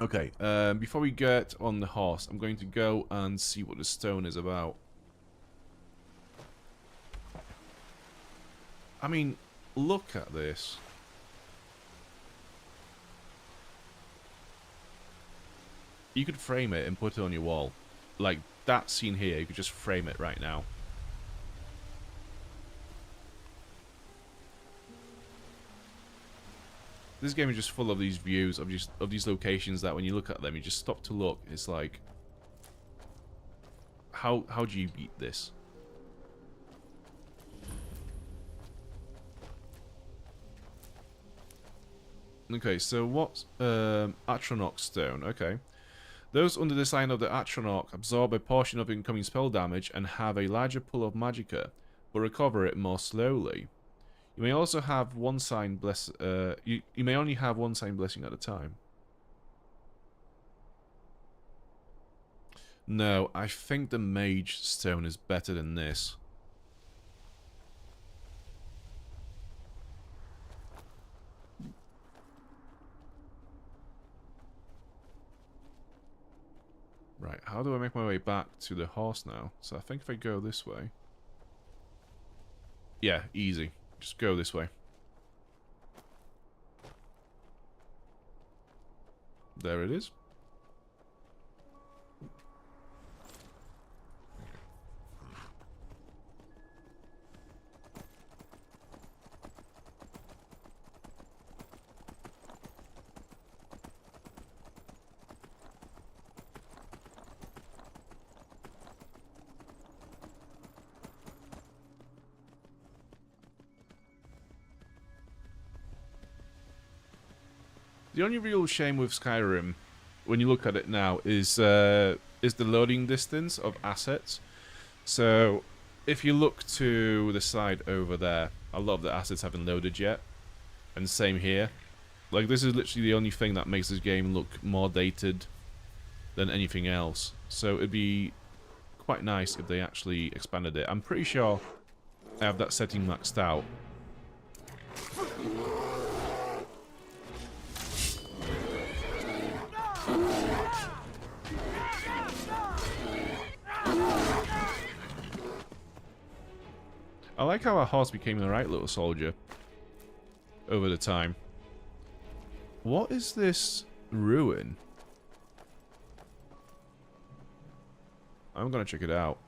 Okay, before we get on the horse, I'm going to go and see what the stone is about. I mean, look at this. You could frame it and put it on your wall. Like, that scene here, you could just frame it right now. This game is just full of these views, of these locations that when you look at them, you just stop to look. It's like, how do you beat this? Okay, so what's Atronach Stone? Okay. Those under the sign of the Atronach absorb a portion of incoming spell damage and have a larger pool of magicka, but recover it more slowly. You may also have one sign you may only have one sign blessing at a time. No, I think the Mage Stone is better than this. Right, how do I make my way back to the horse now? So I think if I go this way... Yeah, easy. Just go this way. There it is. The only real shame with Skyrim, when you look at it now, is the loading distance of assets. So, if you look to the side over there, a lot of the assets haven't loaded yet. And same here. Like, this is literally the only thing that makes this game look more dated than anything else. So, it'd be quite nice if they actually expanded it. I'm pretty sure I have that setting maxed out. I like how our horse became the right little soldier over the time. What is this ruin? I'm gonna check it out.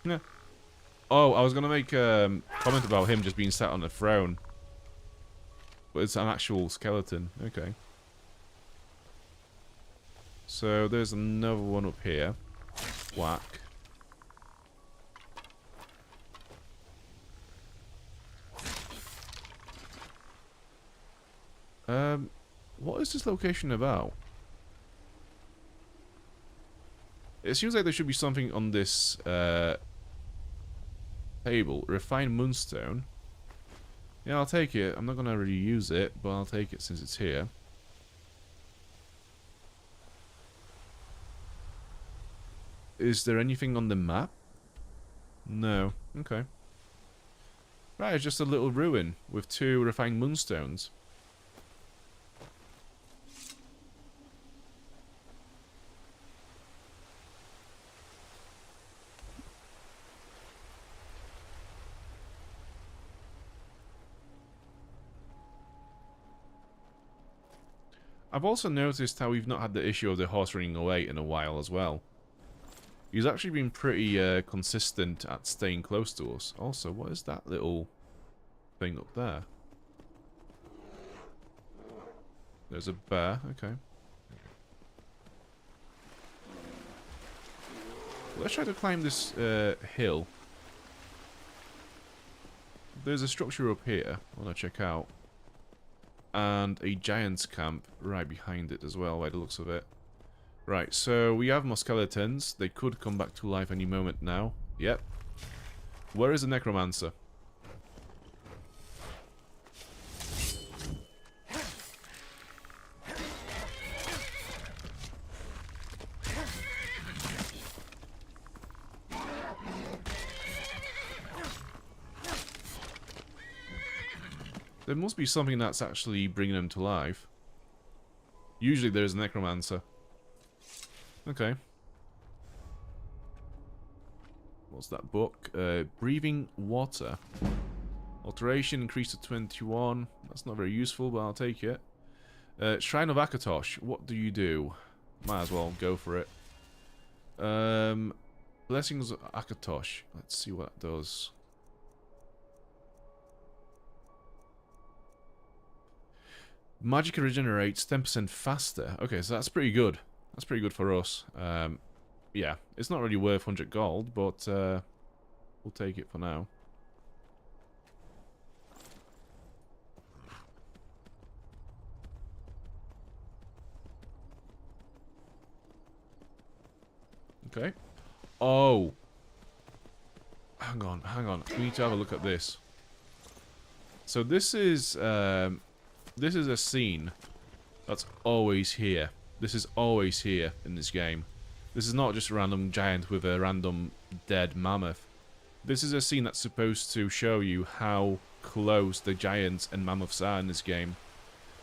Yeah. Oh, I was gonna make a comment about him just being sat on the throne. But it's an actual skeleton. Okay. So there's another one up here. Whack. What is this location about? It seems like there should be something on this table. Refined moonstone. Yeah, I'll take it. I'm not going to really use it, but I'll take it since it's here. Is there anything on the map? No. Okay. Right, it's just a little ruin with 2 refined moonstones. I've also noticed how we've not had the issue of the horse running away in a while as well. He's actually been pretty consistent at staying close to us. Also, what is that little thing up there? There's a bear, okay. Let's try to climb this hill. There's a structure up here I want to check out. And a giant's camp right behind it as well, by the looks of it. Right, so we have more skeletons. They could come back to life any moment now. Yep. Where is the necromancer? There must be something that's actually bringing them to life. Usually there's a necromancer. Okay. What's that book? Breathing water. Alteration increased to 21. That's not very useful, but I'll take it. Shrine of Akatosh. What do you do? Might as well go for it. Blessings of Akatosh. Let's see what that does. Magic regenerates 10% faster. Okay, so that's pretty good. That's pretty good for us. Yeah, it's not really worth 100 gold, but we'll take it for now. Okay. Oh. Hang on, hang on. We need to have a look at this. So this is a scene that's always here. This is always here in this game. This is not just a random giant with a random dead mammoth. This is a scene that's supposed to show you how close the giants and mammoths are in this game.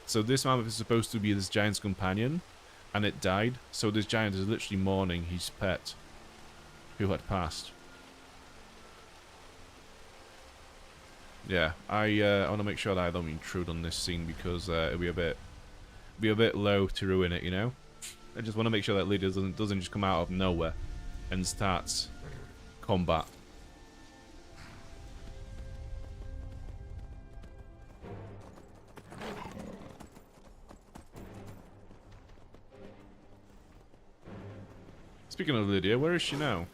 So this mammoth is supposed to be this giant's companion, and it died. So this giant is literally mourning his pet, who had passed. Yeah, I want to make sure that I don't intrude on this scene because it'll be a bit low to ruin it, you know. I just want to make sure that leader doesn't just come out of nowhere and starts combat. Speaking of Lydia, where is she now?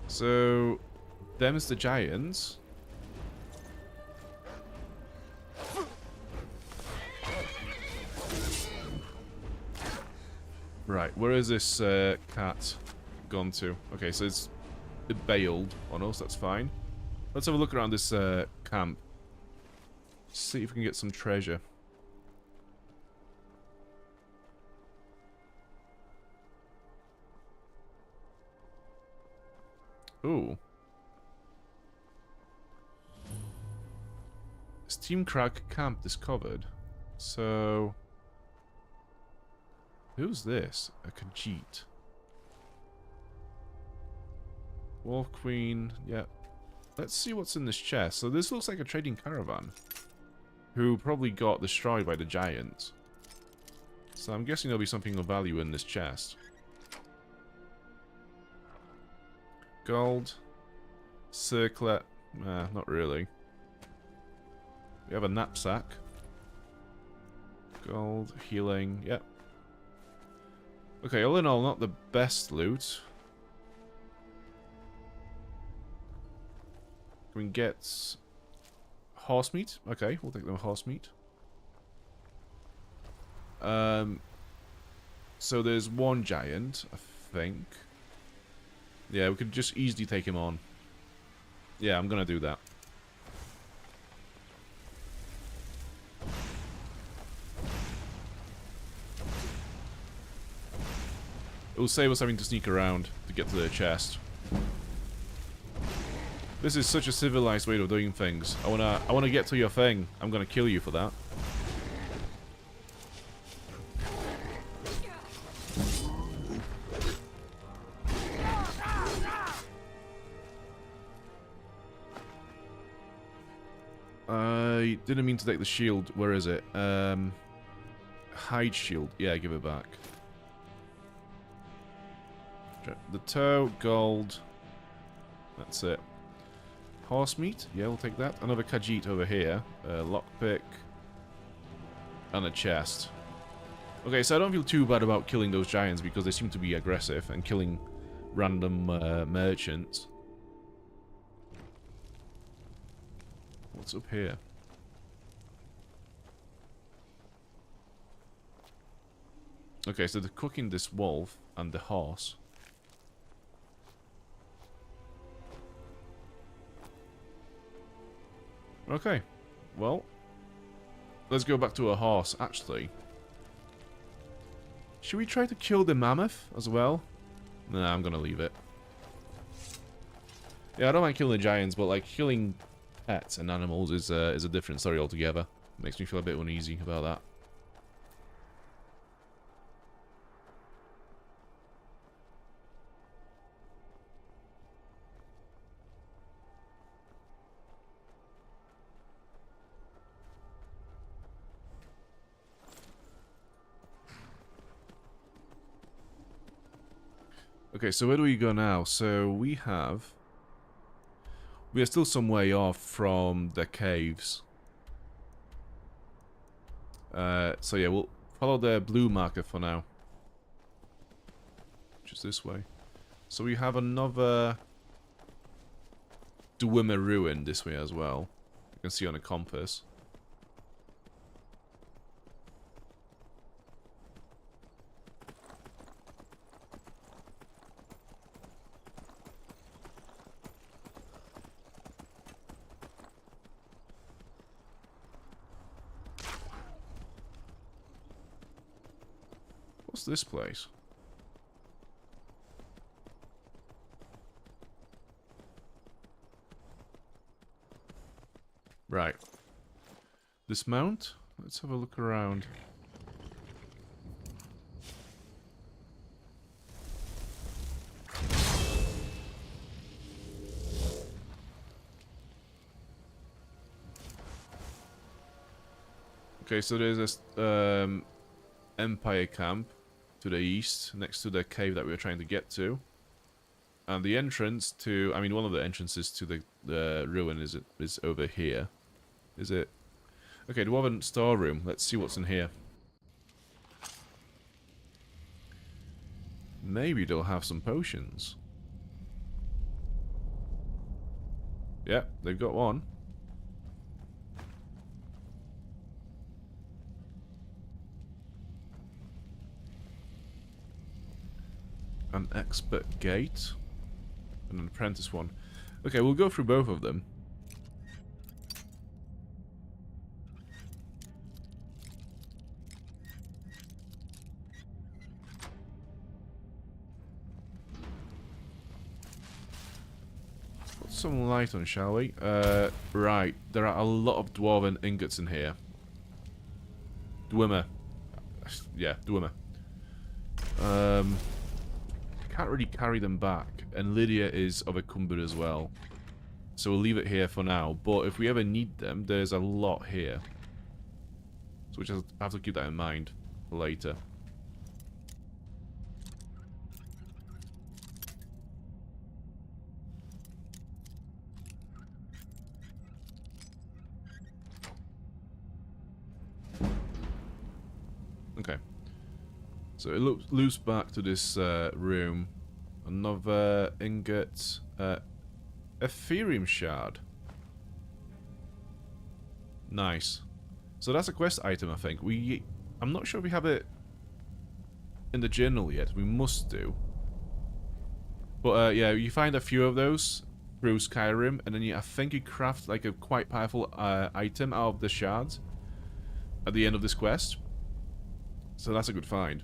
So, them's the giants. Right, where is this cat gone to? Okay, so it's bailed on us, that's fine. Let's have a look around this camp. See if we can get some treasure. Ooh. Steam Crack Camp discovered. So... who's this? A Khajiit. Wolf Queen, yeah. Let's see what's in this chest. So this looks like a trading caravan. Who probably got destroyed by the giants. So I'm guessing there'll be something of value in this chest. Gold. Circlet. Nah, not really. We have a knapsack. Gold. Healing. Yep. Okay, all in all, not the best loot. We can get horse meat. Okay, we'll take the horse meat. So there's one giant, I think. Yeah, we could just easily take him on. Yeah, I'm gonna do that. It will save us having to sneak around to get to the chest. This is such a civilized way of doing things. I wanna get to your thing. I'm gonna kill you for that. Didn't mean to take the shield. Where is it? Hide shield. Yeah, give it back. The toe, gold. That's it. Horse meat. Yeah, we'll take that. Another Khajiit over here. Lockpick. And a chest. Okay, so I don't feel too bad about killing those giants because they seem to be aggressive and killing random merchants. What's up here? Okay, so they're cooking this wolf and the horse. Okay, well, let's go back to a horse, actually. Should we try to kill the mammoth as well? Nah, I'm gonna leave it. Yeah, I don't mind killing the giants, but like killing pets and animals is a different story altogether. Makes me feel a bit uneasy about that. Okay, so where do we go now? So we are still some way off from the caves. So yeah, we'll follow the blue marker for now. Which is this way. So we have another Dwemer ruin this way as well. You can see on a compass. What's this place? Right. Dismount? Let's have a look around. Okay, so there's this Empire camp to the east, next to the cave that we were trying to get to. And the entrance to, I mean, one of the entrances to the ruin is over here. Is it? Okay, Dwarven storeroom. Let's see what's in here. Maybe they'll have some potions. Yeah, they've got one. An expert gate. And an apprentice one. Okay, we'll go through both of them. Put some light on, shall we? Right. There are a lot of dwarven ingots in here. Dwemer. Yeah, Dwemer. Can't really carry them back, and Lydia is overcumbered as well. So we'll leave it here for now, but if we ever need them, there's a lot here. So we just have to keep that in mind for later. Okay. So it loops back to this room. Another ingot. Ethereum shard. Nice. So that's a quest item, I think. I'm not sure if we have it in the journal yet. We must do. But yeah, you find a few of those through Skyrim, and then I think you craft like a quite powerful item out of the shards at the end of this quest. So that's a good find.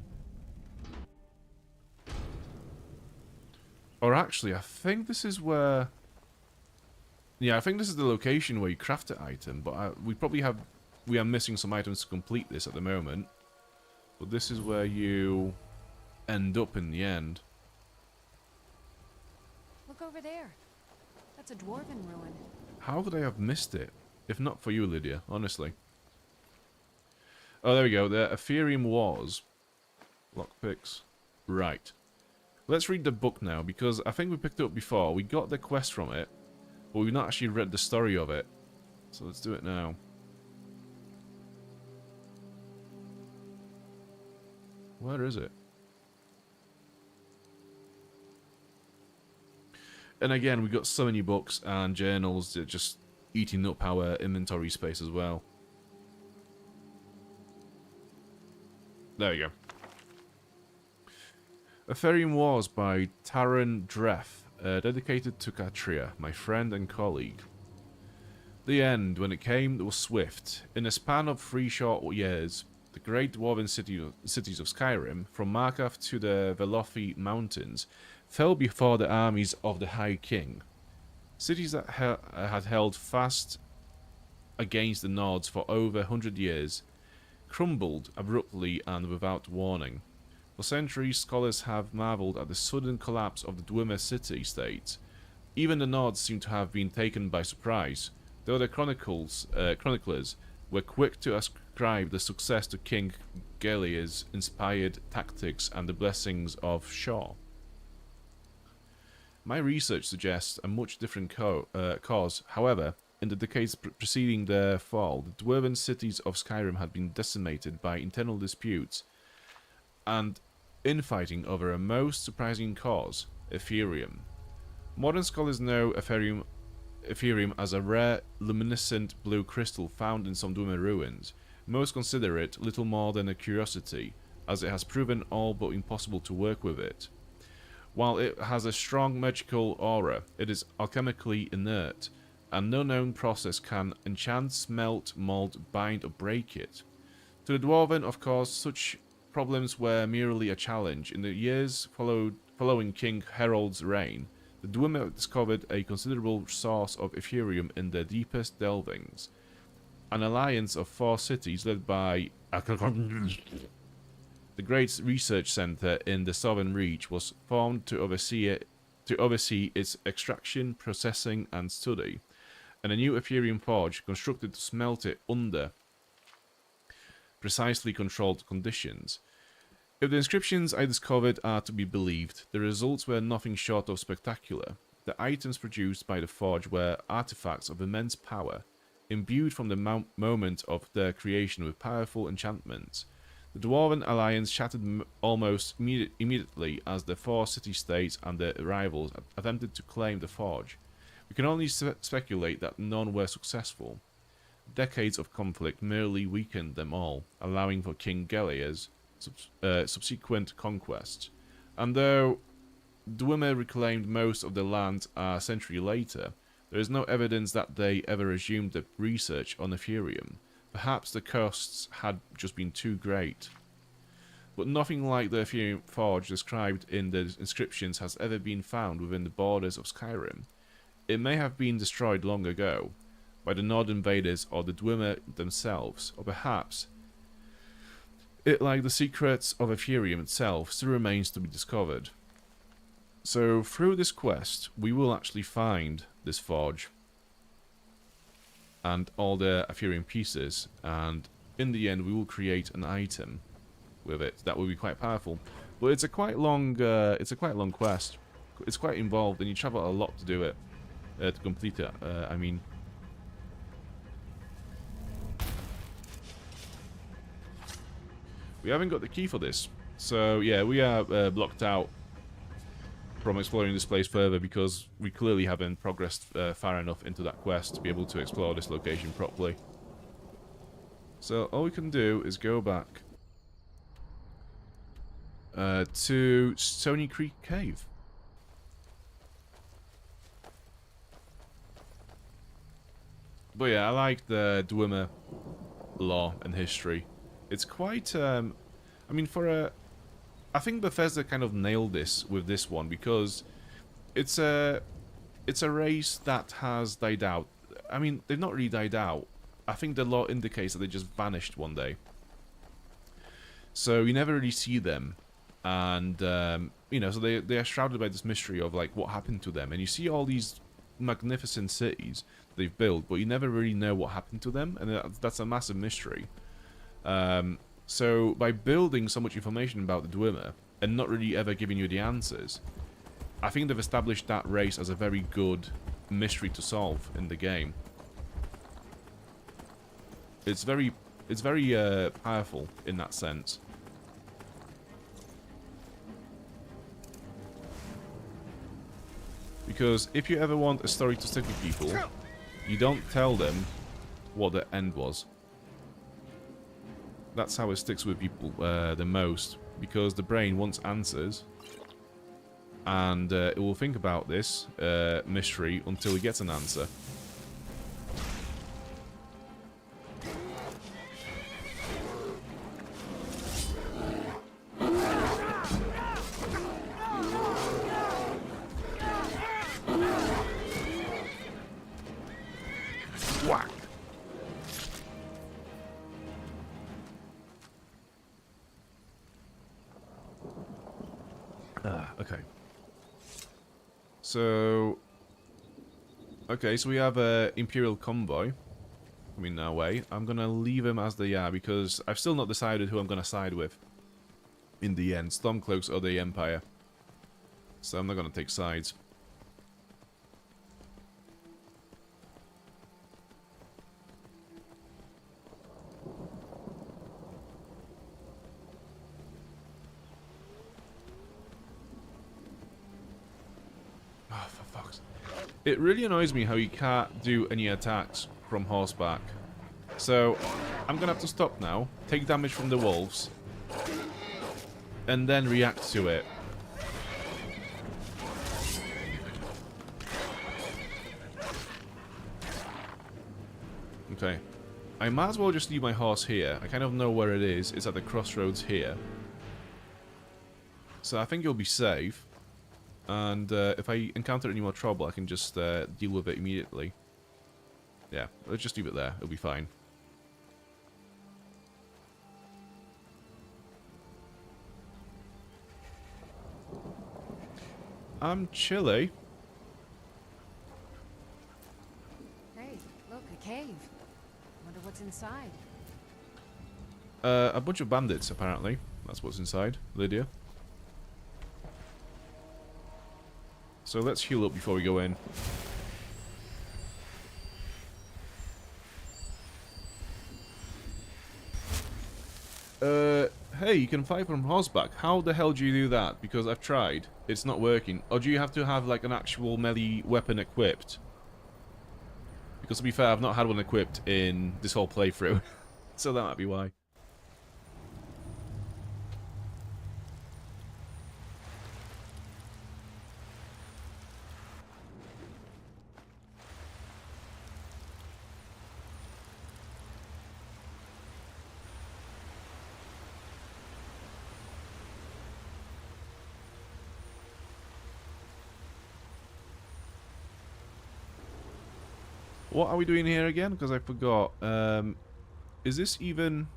Or actually, I think this is where... Yeah, I think this is the location where you craft the item, but we are missing some items to complete this at the moment. But this is where you end up in the end. Look over there. That's a dwarven ruin. How could I have missed it? If not for you, Lydia, honestly. Oh, there we go. The Ethereum Wars. Lockpicks. Right. Let's read the book now, because I think we picked it up before. We got the quest from it, but we've not actually read the story of it. So let's do it now. Where is it? And again, we've got so many books and journals that just eating up our inventory space as well. There we go. Ethereum Wars by Taran Dreth, dedicated to Katria, my friend and colleague. The end, when it came, was swift. In a span of 3 short years, the great dwarven cities of Skyrim, from Markarth to the Velothi Mountains, fell before the armies of the High King. Cities that had held fast against the Nords for over 100 years crumbled abruptly and without warning. For centuries, scholars have marveled at the sudden collapse of the Dwemer city-states. Even the Nords seem to have been taken by surprise, though the chroniclers were quick to ascribe the success to King Gelia's inspired tactics and the blessings of Shaw. My research suggests a much different cause. However, in the decades preceding their fall, the dwarven cities of Skyrim had been decimated by internal disputes and infighting over a most surprising cause, Ethereum. Modern scholars know Ethereum as a rare, luminescent blue crystal found in some Dwemer ruins. Most consider it little more than a curiosity, as it has proven all but impossible to work with it. While it has a strong magical aura, it is alchemically inert, and no known process can enchant, smelt, mold, bind, or break it. To the Dwarven, of course, such problems were merely a challenge. In the years following King Harold's reign, the Dwemer discovered a considerable source of Ethereum in their deepest delvings. An alliance of 4 cities led by the Great Research Center in the Southern Reach was formed to oversee its extraction, processing, and study, and a new Ethereum forge constructed to smelt it under precisely controlled conditions. If the inscriptions I discovered are to be believed, the results were nothing short of spectacular. The items produced by the forge were artifacts of immense power, imbued from the moment of their creation with powerful enchantments. The Dwarven alliance shattered almost immediately as the 4 city-states and their rivals attempted to claim the forge. We can only speculate that none were successful. Decades of conflict merely weakened them all, allowing for King Gelia's subsequent conquests. And though Dwemer reclaimed most of the land a century later, there is no evidence that they ever resumed the research on Ethereum. Perhaps the costs had just been too great. But nothing like the Ethereum forge described in the inscriptions has ever been found within the borders of Skyrim. It may have been destroyed long ago, by the Nord invaders or the Dwemer themselves, or perhaps it, like the secrets of Ethereum itself, still remains to be discovered. So through this quest, we will actually find this forge and all the Ethereum pieces, and in the end we will create an item with it that will be quite powerful. But it's a quite long quest. It's quite involved, and you travel a lot to do it, to complete it. I mean, we haven't got the key for this, so yeah, we are blocked out from exploring this place further because we clearly haven't progressed far enough into that quest to be able to explore this location properly. So all we can do is go back to Stony Creek Cave. But yeah, I like the Dwemer lore and history. It's quite, I mean, I think Bethesda kind of nailed this with this one, because it's a race that has died out. I mean, they've not really died out. I think the lore indicates that they just vanished one day. So you never really see them, and you know, so they are shrouded by this mystery of like what happened to them. And you see all these magnificent cities they've built, but you never really know what happened to them, and that's a massive mystery. So by building so much information about the Dwemer and not really ever giving you the answers, I think they've established that race as a very good mystery to solve in the game. It's very powerful in that sense. Because if you ever want a story to stick with people, you don't tell them what the end was. That's how it sticks with people the most, because the brain wants answers, and it will think about this mystery until it gets an answer. Whack! Okay. So we have a Imperial convoy coming our way. I'm gonna leave them as they are because I've still not decided who I'm gonna side with in the end, Stormcloaks or the Empire. So I'm not gonna take sides. It really annoys me how you can't do any attacks from horseback. So, I'm gonna have to stop now, take damage from the wolves, and then react to it. Okay. I might as well just leave my horse here. I kind of know where it is. It's at the crossroads here. So I think you'll be safe. And if I encounter any more trouble, I can just deal with it immediately. Yeah, let's just leave it there. It'll be fine. I'm chilly. Hey, look, a cave. Wonder what's inside. A bunch of bandits, apparently. That's what's inside, Lydia. So let's heal up before we go in. Hey, you can fight from horseback. How the hell do you do that? Because I've tried. It's not working. Or do you have to have, like, an actual melee weapon equipped? Because to be fair, I've not had one equipped in this whole playthrough. So that might be why. What are we doing here again? Because I forgot. Is this even...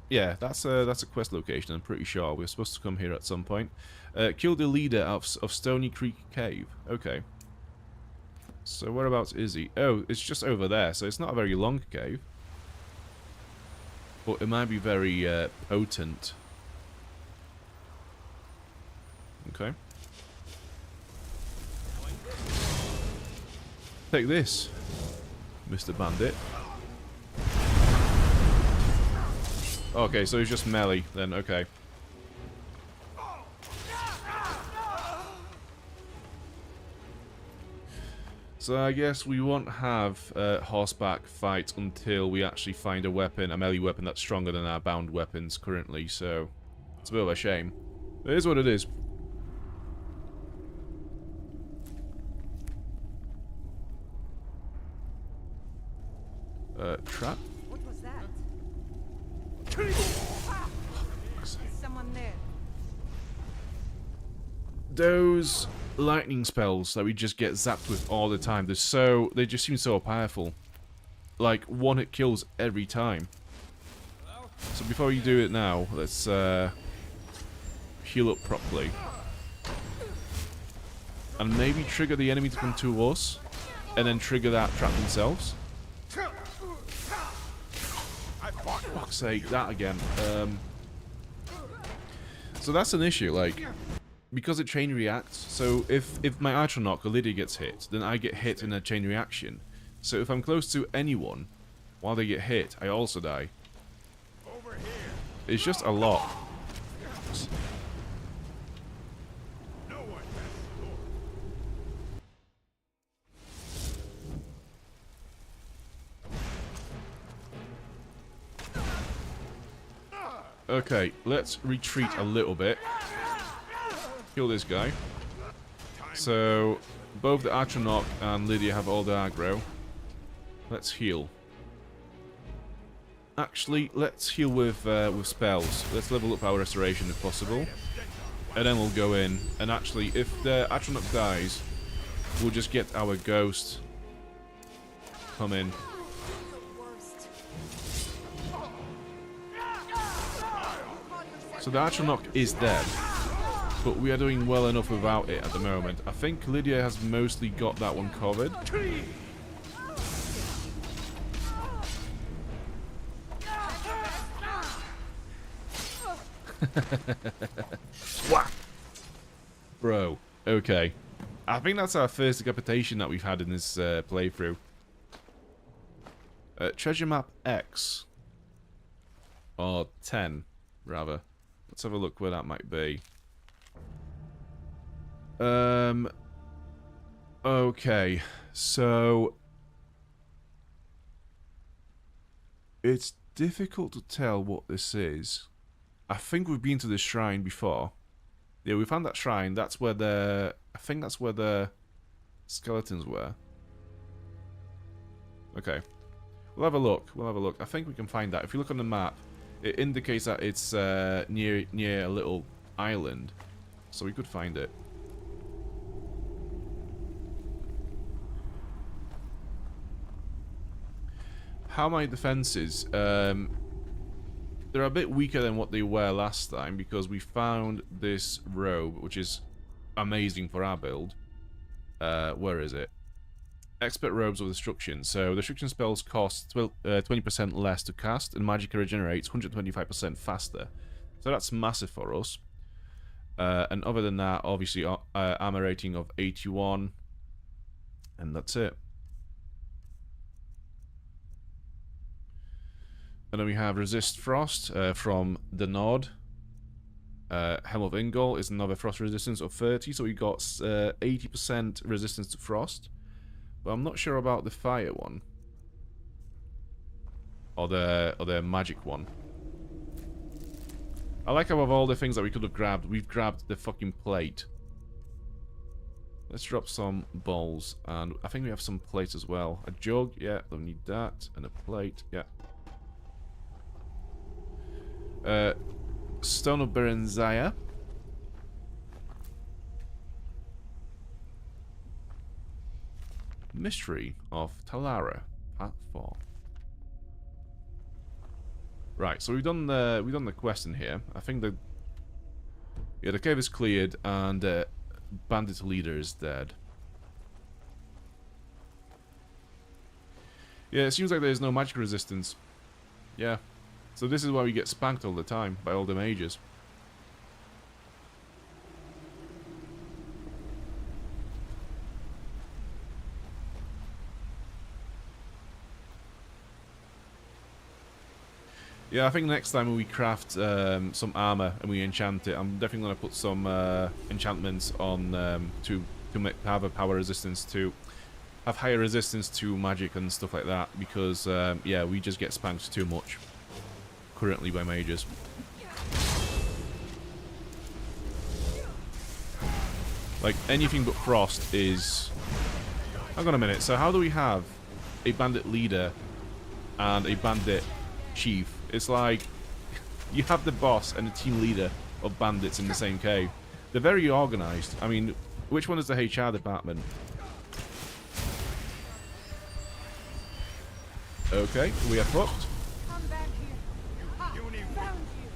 Yeah, that's a quest location, I'm pretty sure. We're supposed to come here at some point. Kill the leader of Stony Creek Cave. Okay. So whereabouts is he? Oh, it's just over there, so it's not a very long cave. But it might be very potent. Okay. Take this, Mr. Bandit. Okay, so he's just melee then, okay. So I guess we won't have a horseback fight until we actually find a weapon, a melee weapon that's stronger than our bound weapons currently, so it's a bit of a shame. It is what it is. Trap? What was that? Is someone there? Those lightning spells that we just get zapped with all the time, they just seem so powerful. Like, one hit kills every time. So before you do it now, let's heal up properly. And maybe trigger the enemy to come to us. and then trigger that trap themselves. Fuck's sake, that again. So that's an issue, like, because it chain reacts. So if my Atronach or Lydia gets hit, then I get hit in a chain reaction. So if I'm close to anyone while they get hit, I also die. It's just a lot. Okay, let's retreat a little bit. Kill this guy. So, both the Atronach and Lydia have all the aggro. Let's heal. Actually, let's heal with spells. Let's level up our restoration if possible. And then we'll go in. And actually, if the Atronach dies, we'll just get our ghost come in. So the Atronach is dead, but we are doing well enough without it at the moment. I think Lydia has mostly got that one covered. Bro, okay. I think that's our first decapitation that we've had in this playthrough. Treasure map X. Or 10, rather. Let's have a look where that might be. Okay, so it's difficult to tell what this is. I think we've been to this shrine before. Yeah, we found that shrine. That's where the... I think that's where the skeletons were. Okay. We'll have a look. We'll have a look. I think we can find that. If you look on the map, it indicates that it's near a little island. So we could find it. How are my defenses? They're a bit weaker than what they were last time because we found this robe, which is amazing for our build. Where is it? Expert robes of destruction. So destruction spells cost 20% less to cast, and magic regenerates 125% faster. So that's massive for us. And other than that, obviously, armor rating of 81, and that's it. And then we have resist frost from the Nod. Helm of Ingol is another frost resistance of 30, so we got 80% resistance to frost. But I'm not sure about the fire one. Or the magic one. I like how of all the things that we could have grabbed, we've grabbed the fucking plate. Let's drop some bowls, and I think we have some plates as well. A jug, yeah, don't need that, and a plate, yeah. Stone of Berenzaya. Mystery of Talara, Part 4. Right, so we've done the quest in here. I think the cave is cleared and bandit leader is dead. Yeah, it seems like there's no magic resistance. Yeah. So this is why we get spanked all the time by all the mages. Yeah, I think next time when we craft some armor and we enchant it, I'm definitely going to put some enchantments on to have a power resistance, to have higher resistance to magic and stuff like that, because yeah, we just get spanked too much currently by mages. Like, anything but frost is... Hang on a minute, so how do we have a bandit leader and a bandit chief? It's like you have the boss and the team leader of bandits in the same cave. They're very organized. I mean, which one is the HR department? Okay, we are fucked. Come back here. Ha, found you.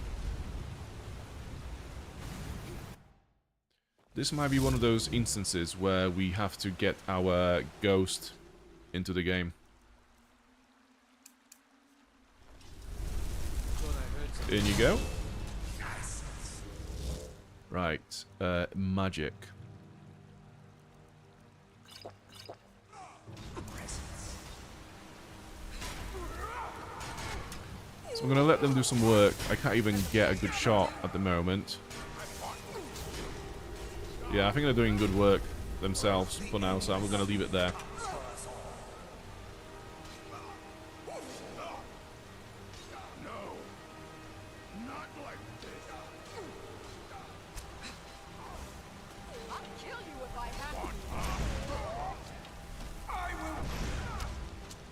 This might be one of those instances where we have to get our ghost into the game. In you go. Right, magic. So I'm gonna let them do some work. I can't even get a good shot at the moment. Yeah, I think they're doing good work themselves for now, so I'm gonna leave it there.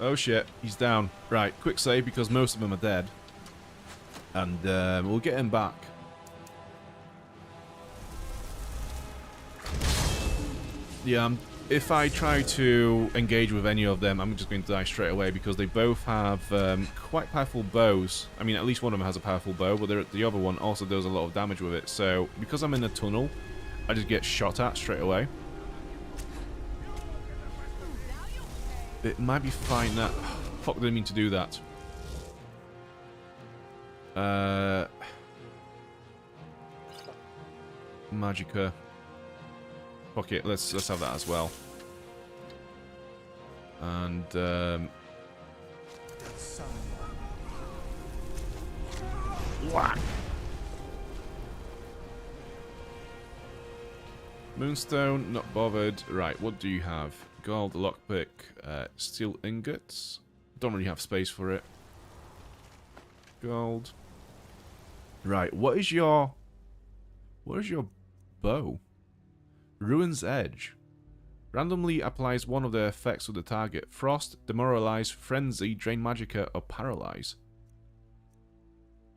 Oh shit, he's down. Right, quick save because most of them are dead. And we'll get him back. Yeah, if I try to engage with any of them, I'm just going to die straight away because they both have quite powerful bows. I mean, at least one of them has a powerful bow, but the other one also does a lot of damage with it. So, because I'm in a tunnel, I just get shot at straight away. It might be fine that... Fuck, didn't mean to do that. Magicka. Fuck it, let's have that as well. And whack. Moonstone, not bothered. Right, what do you have? Gold, lockpick, steel ingots. Don't really have space for it. Gold. Right, what is your bow? Ruin's Edge. Randomly applies one of the effects of the target. Frost, Demoralize, Frenzy, Drain Magicka, or Paralyze.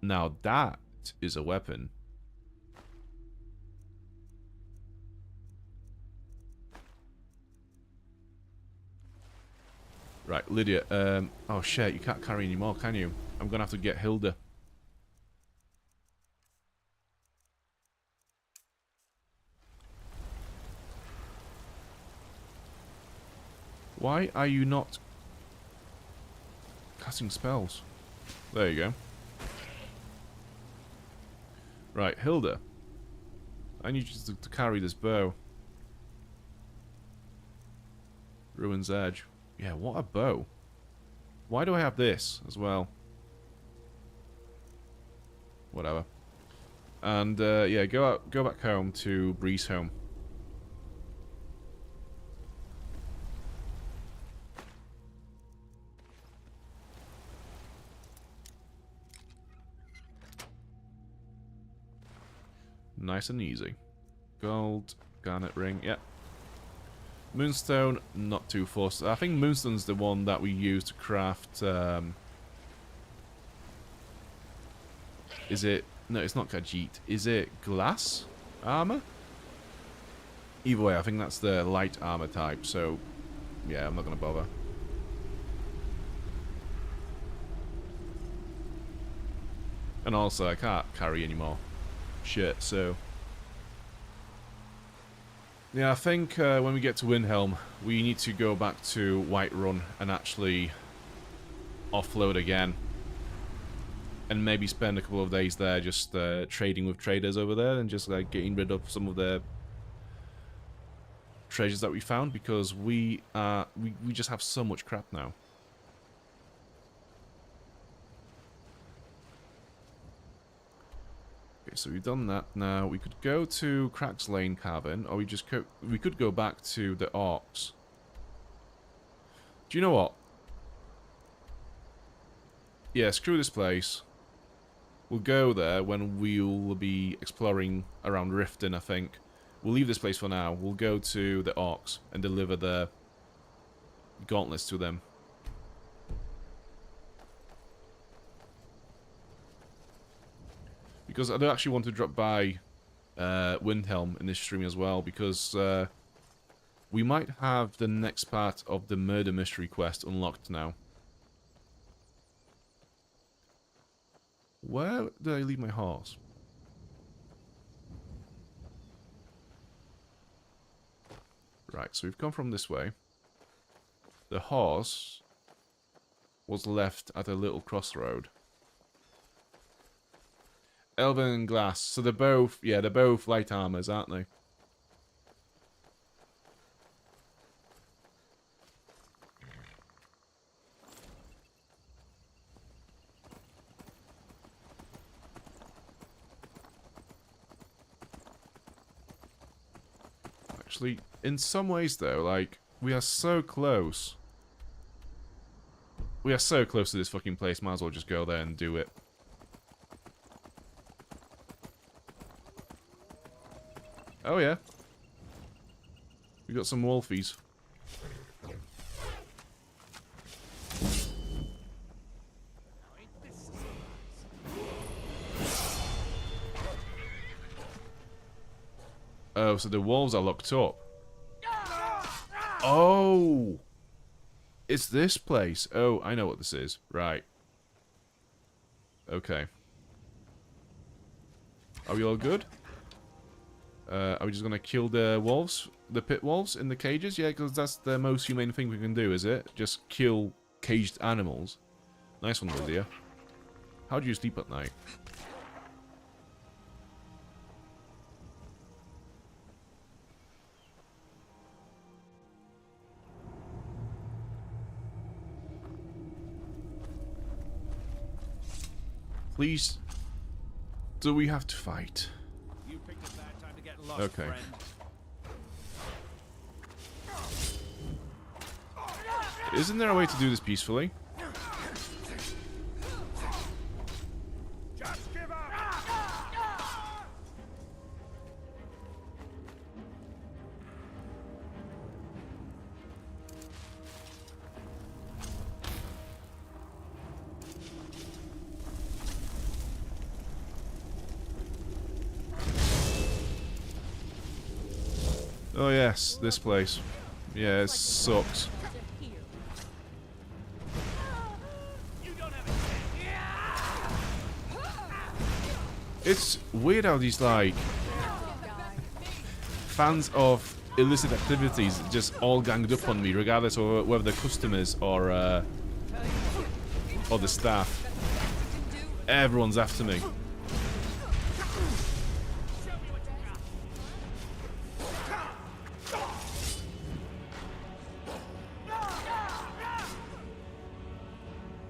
Now that is a weapon. Right, Lydia. Oh shit, you can't carry anymore, can you? I'm gonna have to get Hilda. Why are you not casting spells? There you go. Right, Hilda. I need you to carry this bow. Ruin's Edge. Yeah, what a bow. Why do I have this as well? Whatever. And yeah, go back home to Breeze Home. Nice and easy. Gold, garnet ring, yeah. Moonstone, not too fussed. I think Moonstone's the one that we use to craft, is it... No, it's not Khajiit. Is it glass armor? Either way, I think that's the light armor type, so... Yeah, I'm not gonna bother. And also, I can't carry anymore. Shit, so... Yeah, I think when we get to Windhelm, we need to go back to Whiterun and actually offload again. And maybe spend a couple of days there just trading with traders over there and just like getting rid of some of the treasures that we found because we just have so much crap now. Okay, so we've done that. Now we could go to Crack's Lane Cavern, or we could go back to the Orcs. Do you know what? Yeah, screw this place. We'll go there when we'll be exploring around Riften, I think. We'll leave this place for now. We'll go to the Orcs and deliver the gauntlets to them. Because I do actually want to drop by Windhelm in this stream as well, because we might have the next part of the murder mystery quest unlocked now. Where did I leave my horse? Right, so we've come from this way. The horse was left at a little crossroad. Elven and glass. So they're both, yeah, they're both light armors, aren't they? Actually, in some ways though, like, we are so close. We are so close to this fucking place, might as well just go there and do it. Oh yeah. We got some wolfies. Oh, so the wolves are locked up. Oh! It's this place. Oh, I know what this is. Right. Okay. Are we all good? Are we just gonna kill the wolves? The pit wolves in the cages? Yeah, because that's the most humane thing we can do, is it? Just kill caged animals. Nice one, Lydia. How do you sleep at night? Please. Do we have to fight? You picked a bad time to get lost, Okay. friend. Isn't there a way to do this peacefully? Just give up. Oh yes, this place. Yeah, it sucks. It's weird how these, like, fans of illicit activities just all ganged up on me, regardless of whether they're customers or the staff. Everyone's after me.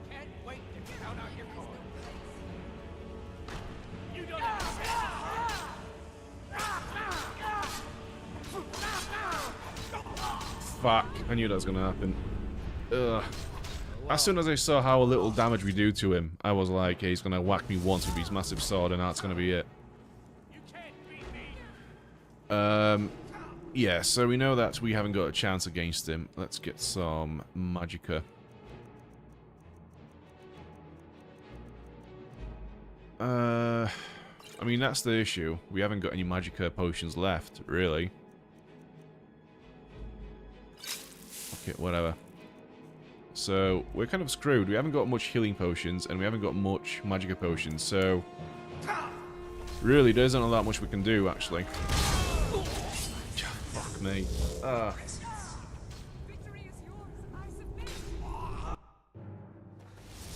Can't wait to get out your core. You don't understand. Fuck, I knew that was gonna happen. Ugh. As soon as I saw how little damage we do to him, I was like, hey, he's gonna whack me once with his massive sword and that's gonna be it. You can't beat me. Yeah, so we know that we haven't got a chance against him. Let's get some magicka. I mean, that's the issue. We haven't got any magicka potions left, really. Okay, whatever. So, we're kind of screwed. We haven't got much healing potions, and we haven't got much magicka potions, so... Really, there isn't all that much we can do, actually. Fuck me.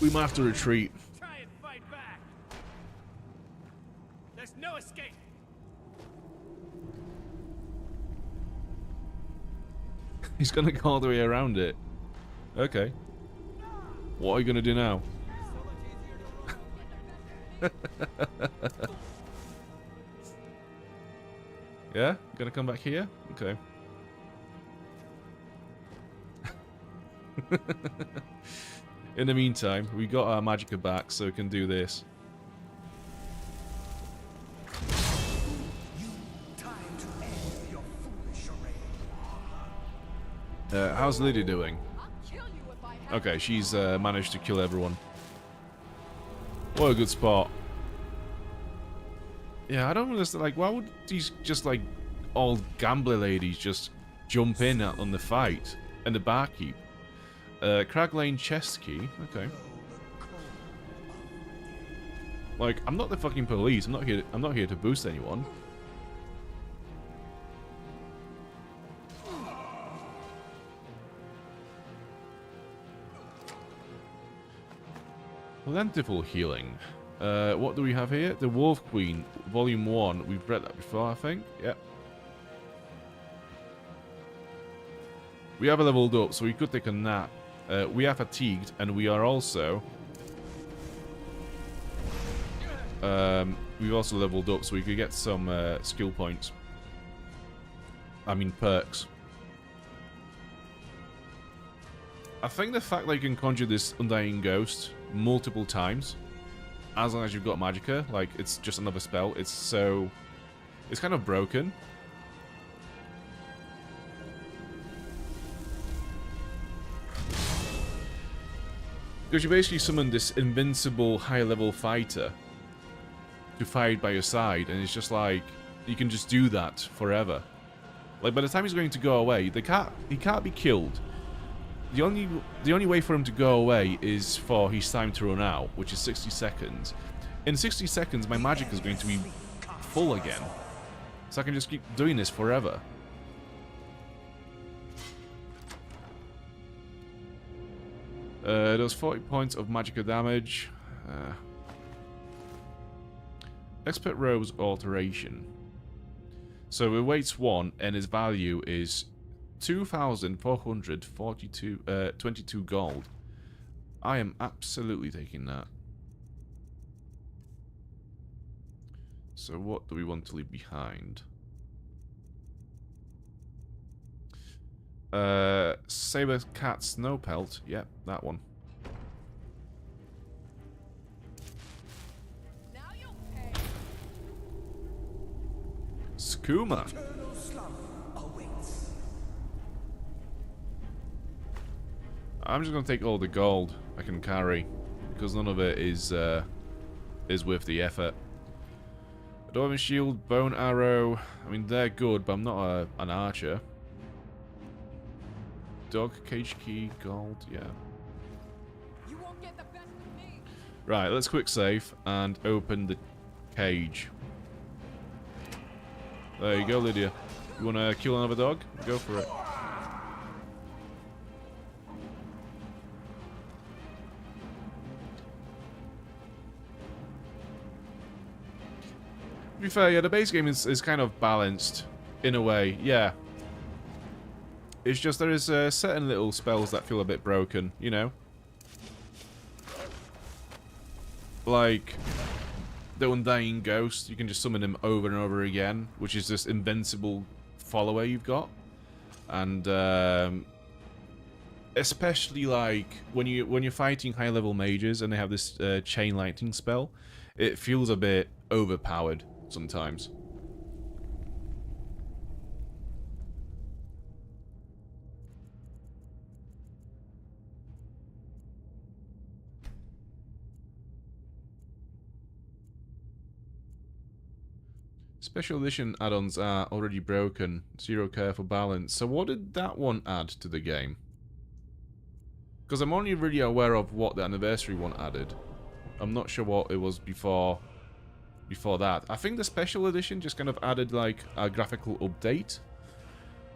We might have to retreat. Try and fight back. There's no escape. He's gonna go all the way around it. Okay. What are you gonna do now? Yeah? Gonna come back here? Okay. In the meantime, we got our magicka back, so we can do this. How's Lydia doing? Okay, she's managed to kill everyone. What a good spot. Yeah, I don't understand, like, why would these just, like, all gambler ladies just jump in on the fight? And the barkeep. Crag Lane chest key, okay. Like, I'm not the fucking police, I'm not here to boost anyone. Plentiful healing. What do we have here? The Wolf Queen, Volume 1. We've read that before, I think. Yep. We have leveled up, so we could take a nap. We are fatigued, and we are also... we've also leveled up, so we could get some skill points. I mean, perks. I think the fact that you can conjure this Undying Ghost multiple times, as long as you've got Magicka, like, it's just another spell, it's so... It's kind of broken. Because you basically summon this invincible high-level fighter to fight by your side, and it's just like, you can just do that forever. Like, by the time he's going to go away, he can't be killed. The only way for him to go away is for his time to run out, which is 60 seconds. In 60 seconds, my magic is going to be full again. So I can just keep doing this forever. Does 40 points of Magicka damage. Expert Robe's alteration. So it weights 1 and his value is 2,422 gold. I am absolutely taking that. So what do we want to leave behind? Saber Cat Snow Pelt. Yep, that one. Skooma. I'm just gonna take all the gold I can carry because none of it is worth the effort. A Dwarven Shield, Bone Arrow. I mean, they're good, but I'm not an archer. Dog Cage Key, gold, yeah. You won't get the best of me. Right, let's quick save and open the cage. There you go, Lydia. You wanna kill another dog? Go for it. To be fair, yeah, the base game is kind of balanced in a way, yeah. It's just there is certain little spells that feel a bit broken, you know? Like the Undying Ghost, you can just summon him over and over again, which is this invincible follower you've got. And especially like when you're fighting high level mages and they have this chain lightning spell, it feels a bit overpowered sometimes. Special edition add-ons are already broken. Zero care for balance. So what did that one add to the game? Because I'm only really aware of what the anniversary one added. I'm not sure what it was before that. I think the special edition just kind of added like a graphical update.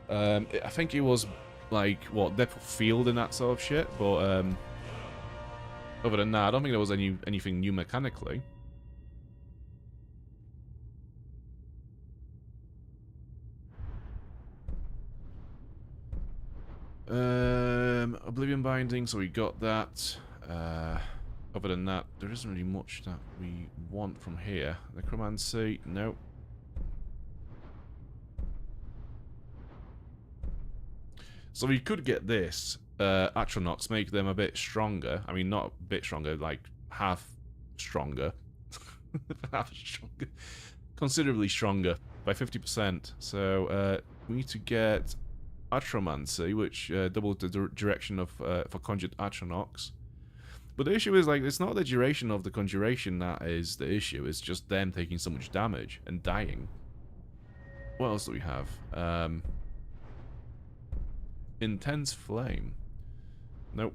I think it was like what, depth of field and that sort of shit. But other than that, I don't think there was anything new mechanically. Oblivion Binding, so we got that. Other than that, there isn't really much that we want from here. Necromancy, no. So we could get this. Atronachs, make them a bit stronger. I mean, not a bit stronger, like half stronger. Half stronger. Considerably stronger by 50%. So we need to get Atromancy, which doubles the duration of for conjured Atronachs. But the issue is, like, it's not the duration of the conjuration that is the issue, it's just them taking so much damage and dying. What else do we have? Intense Flame. Nope.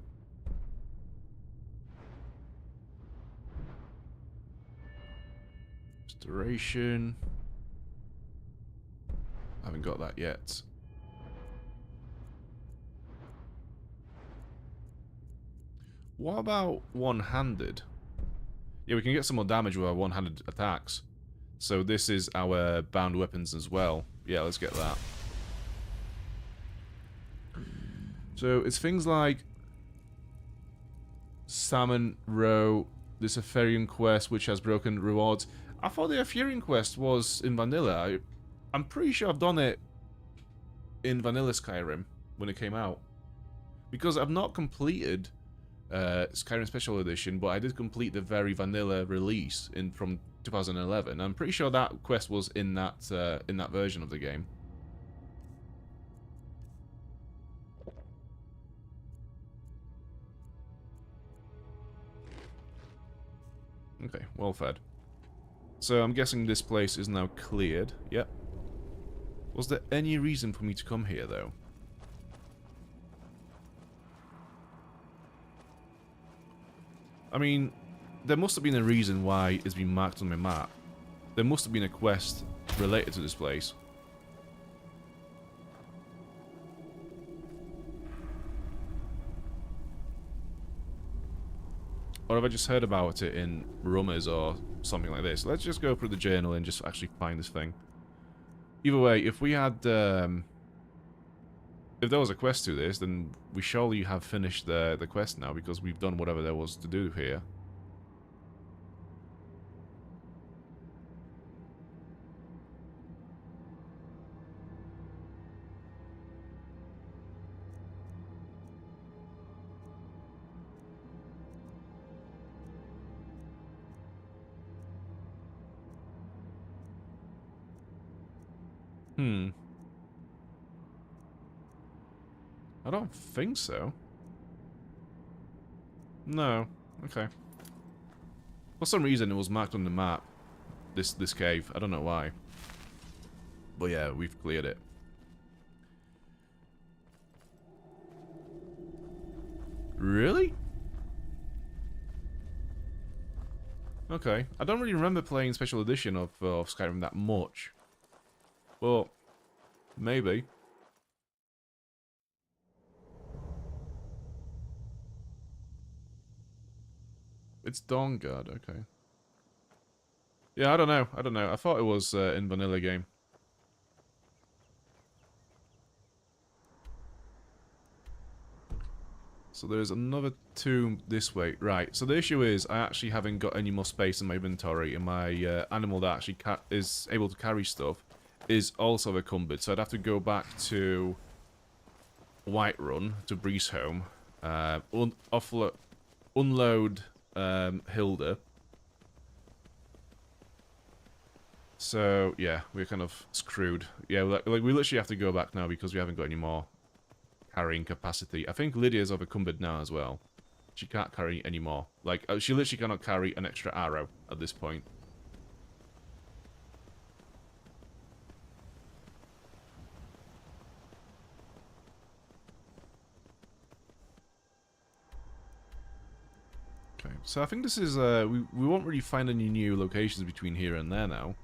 Restoration. Haven't got that yet. What about one-handed? Yeah, we can get some more damage with our one-handed attacks. So this is our bound weapons as well. Yeah, let's get that. So it's things like Salmon Row, the Safarian quest, which has broken rewards. I thought the Arthurian quest was in vanilla. I'm pretty sure I've done it in vanilla Skyrim when it came out. Because I've not completed Skyrim Special Edition, but I did complete the very vanilla release from 2011. I'm pretty sure that quest was in that version of the game. Okay, well fed. So I'm guessing this place is now cleared. Yep. Was there any reason for me to come here, though? I mean, there must have been a reason why it's been marked on my map. There must have been a quest related to this place. Or have I just heard about it in rumours or something like this? Let's just go through the journal and just actually find this thing. Either way, if we had... if there was a quest to this, then we surely have finished the quest now, because we've done whatever there was to do here. I don't think so. No. Okay. For some reason, it was marked on the map. This cave. I don't know why. But yeah, we've cleared it. Really? Okay. I don't really remember playing Special Edition of Skyrim that much. Well, maybe. It's Dawnguard, okay. Yeah, I don't know. I don't know. I thought it was in vanilla game. So there's another tomb this way. Right, so the issue is I actually haven't got any more space in my inventory, and my animal that actually is able to carry stuff is also encumbered. So I'd have to go back to Whiterun, to Breezeholm, unload Hilda. So yeah, we're kind of screwed. Yeah, like we literally have to go back now because we haven't got any more carrying capacity. I think Lydia's overcumbered now as well. She can't carry any more. Like, she literally cannot carry an extra arrow at this point. Okay, so I think this is, we won't really find any new locations between here and there now.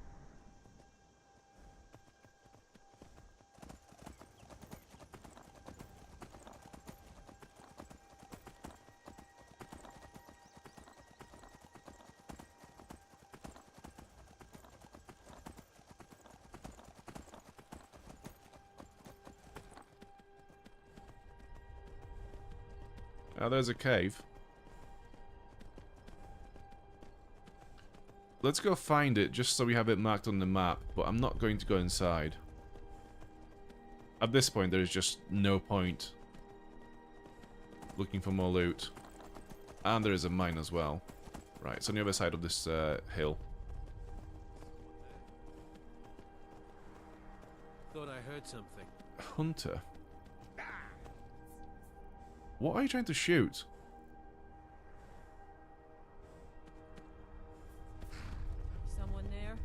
Oh, there's a cave. Let's go find it, just so we have it marked on the map, but I'm not going to go inside. At this point, there is just no point looking for more loot. And there is a mine as well. Right, it's on the other side of this hill. Thought I heard something. Hunter. What are you trying to shoot? Someone there?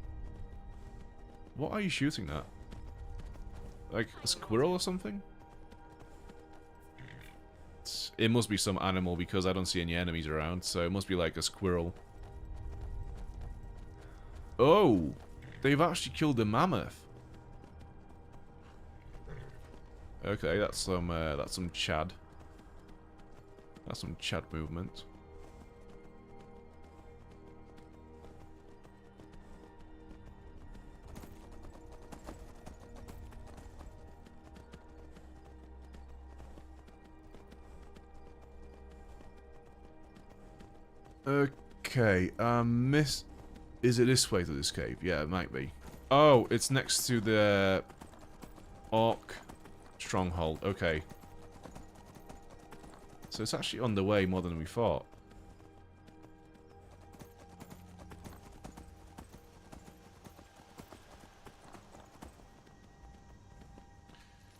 What are you shooting at? Like a squirrel or something? It must be some animal because I don't see any enemies around, so it must be like a squirrel. Oh! They've actually killed the mammoth. Okay, that's some Chad. That's some Chad movement. Okay, is it this way to this cave? Yeah, it might be. Oh, it's next to the Orc stronghold. Okay. So it's actually on the way more than we thought.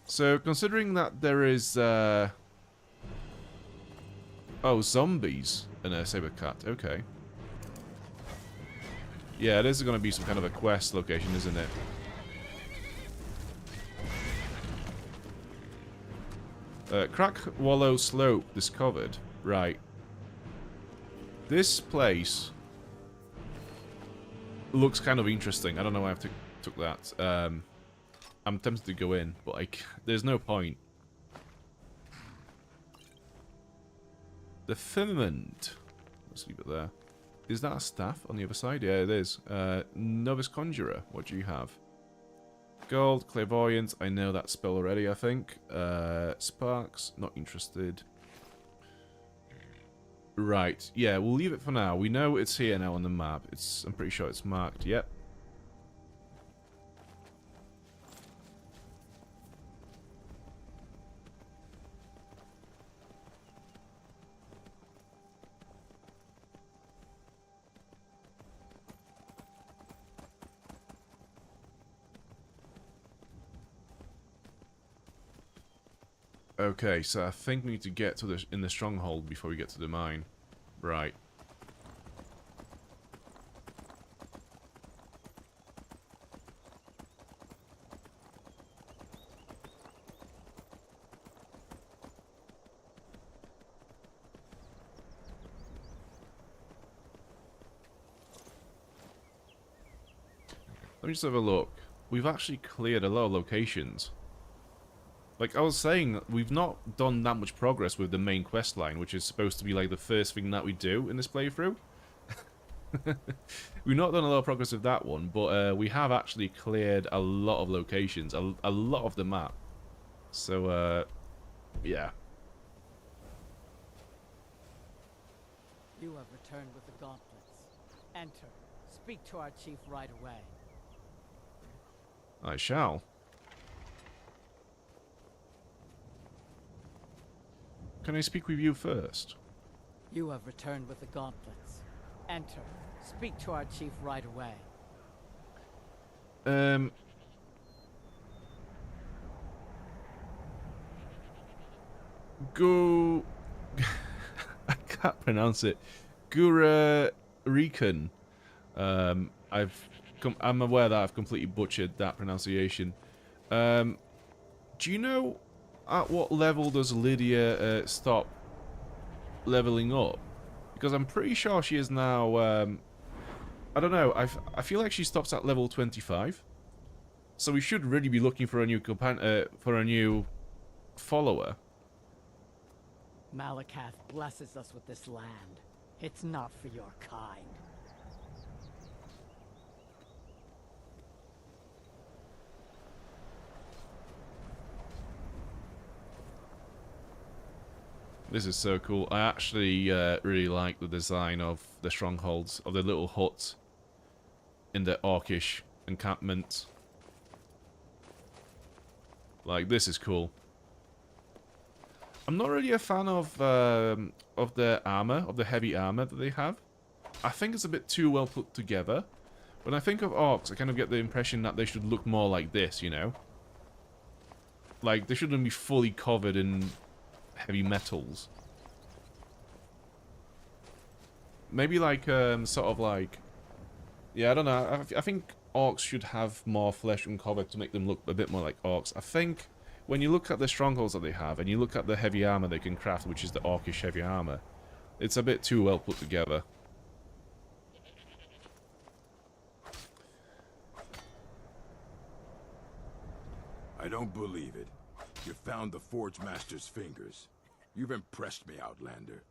So, considering that there is, oh, zombies and a saber cat. Okay. Yeah, this is going to be some kind of a quest location, isn't it? Crack Wallow Slope discovered. Right. This place looks kind of interesting. I don't know why I took that. I'm tempted to go in, but there's no point. The firmament. Let's leave it there. Is that a staff on the other side? Yeah, it is. Novice Conjurer. What do you have? Gold, Clairvoyance. I know that spell already, I think. Sparks. Not interested. Right. Yeah, we'll leave it for now. We know it's here now on the map. I'm pretty sure it's marked. Yep. Okay, so I think we need to get to in the stronghold before we get to the mine. Right. Let me just have a look. We've actually cleared a lot of locations. Like I was saying, we've not done that much progress with the main quest line, which is supposed to be like the first thing that we do in this playthrough. We've not done a lot of progress with that one, but we have actually cleared a lot of locations, a lot of the map. So, yeah. You have returned with the gauntlets. Enter. Speak to our chief right away. I shall. Can I speak with you first? You have returned with the gauntlets. Enter. Speak to our chief right away. Go... I can't pronounce it. Gura Rican. I'm aware that I've completely butchered that pronunciation. Do you know at what level does Lydia stop leveling up? Because I'm pretty sure she is now, I don't know, I feel like she stops at level 25. So we should really be looking for a new for a new follower. Malakath blesses us with this land. It's not for your kind. This is so cool. I actually really like the design of the strongholds, of the little huts in the orcish encampment. Like, this is cool. I'm not really a fan of the armor, of the heavy armor that they have. I think it's a bit too well put together. When I think of orcs, I kind of get the impression that they should look more like this, you know? Like, they shouldn't be fully covered in heavy metals. Maybe like, sort of like... Yeah, I don't know. I think orcs should have more flesh uncovered to make them look a bit more like orcs. I think when you look at the strongholds that they have, and you look at the heavy armor they can craft, which is the orcish heavy armor, it's a bit too well put together. I don't believe it. You found the Forge Master's fingers. You've impressed me, Outlander.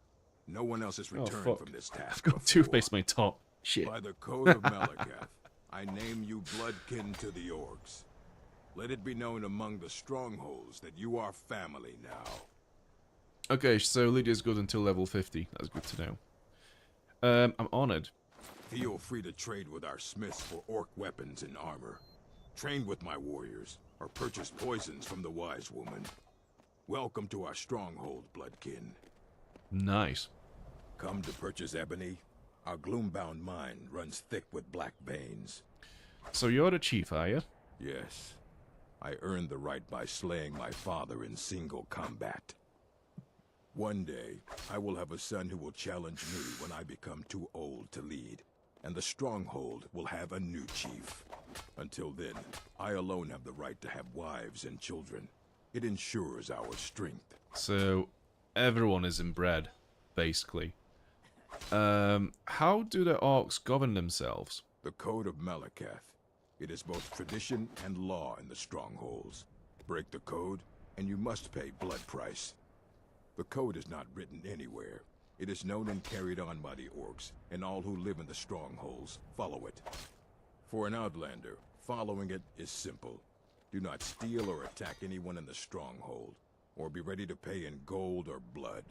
No one else has returned from this task before. Toothpaste my top. Shit. By the code of Malakath, I name you bloodkin to the orcs. Let it be known among the strongholds that you are family now. Okay, so Lydia's good until level 50. That's good to know. I'm honored. Feel free to trade with our smiths for orc weapons and armor. Train with my warriors, or purchase poisons from the wise woman. Welcome to our stronghold, bloodkin. Nice. Come to purchase ebony? Our gloom-bound mine runs thick with black veins. So you're the chief, are you? Yes. I earned the right by slaying my father in single combat. One day, I will have a son who will challenge me when I become too old to lead, and the stronghold will have a new chief. Until then, I alone have the right to have wives and children. It ensures our strength. So everyone is inbred, basically. How do the orcs govern themselves? The Code of Malakath. It is both tradition and law in the strongholds. Break the code, and you must pay blood price. The code is not written anywhere. It is known and carried on by the orcs, and all who live in the strongholds follow it. For an outlander, following it is simple. Do not steal or attack anyone in the stronghold, or be ready to pay in gold or blood.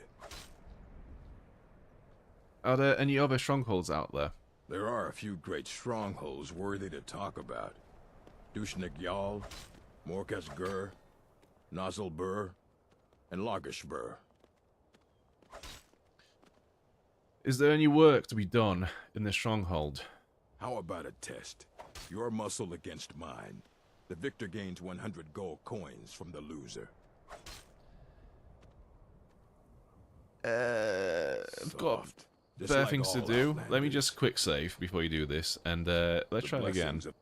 Are there any other strongholds out there? There are a few great strongholds worthy to talk about. Dushnik Yal, Morkas Gur, Nozzlebur, and Lagashbur. Is there any work to be done in this stronghold? How about a test? Your muscle against mine. The victor gains 100 gold coins from the loser. I've got Just better like things to all do. Outlanders. Let me just quick save before you do this, and let's try it again. Blessings of-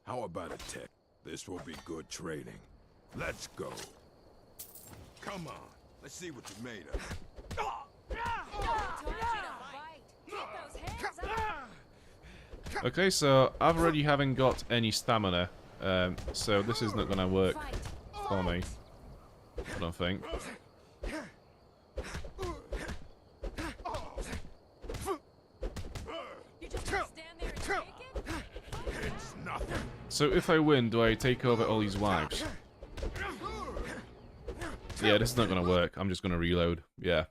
How about a test? This will be good training. Let's go. Come on. Let's see what you're made of. Okay, so I've already haven't got any stamina, so this is not gonna work for me. I don't think. It's nothing. So if I win, do I take over all these wives? Yeah, this is not gonna work. I'm just gonna reload. Yeah.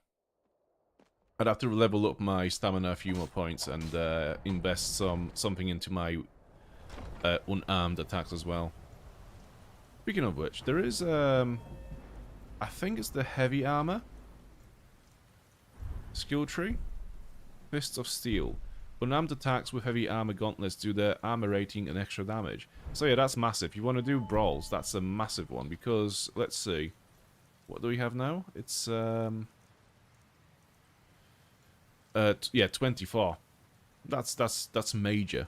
I'd have to level up my stamina a few more points and invest something into my unarmed attacks as well. Speaking of which, there is I think it's the heavy armor skill tree. Fists of Steel. Unarmed attacks with heavy armor gauntlets do their armor rating and extra damage. So yeah, that's massive. If you want to do brawls, that's a massive one because let's see. What do we have now? It's yeah, 24. That's major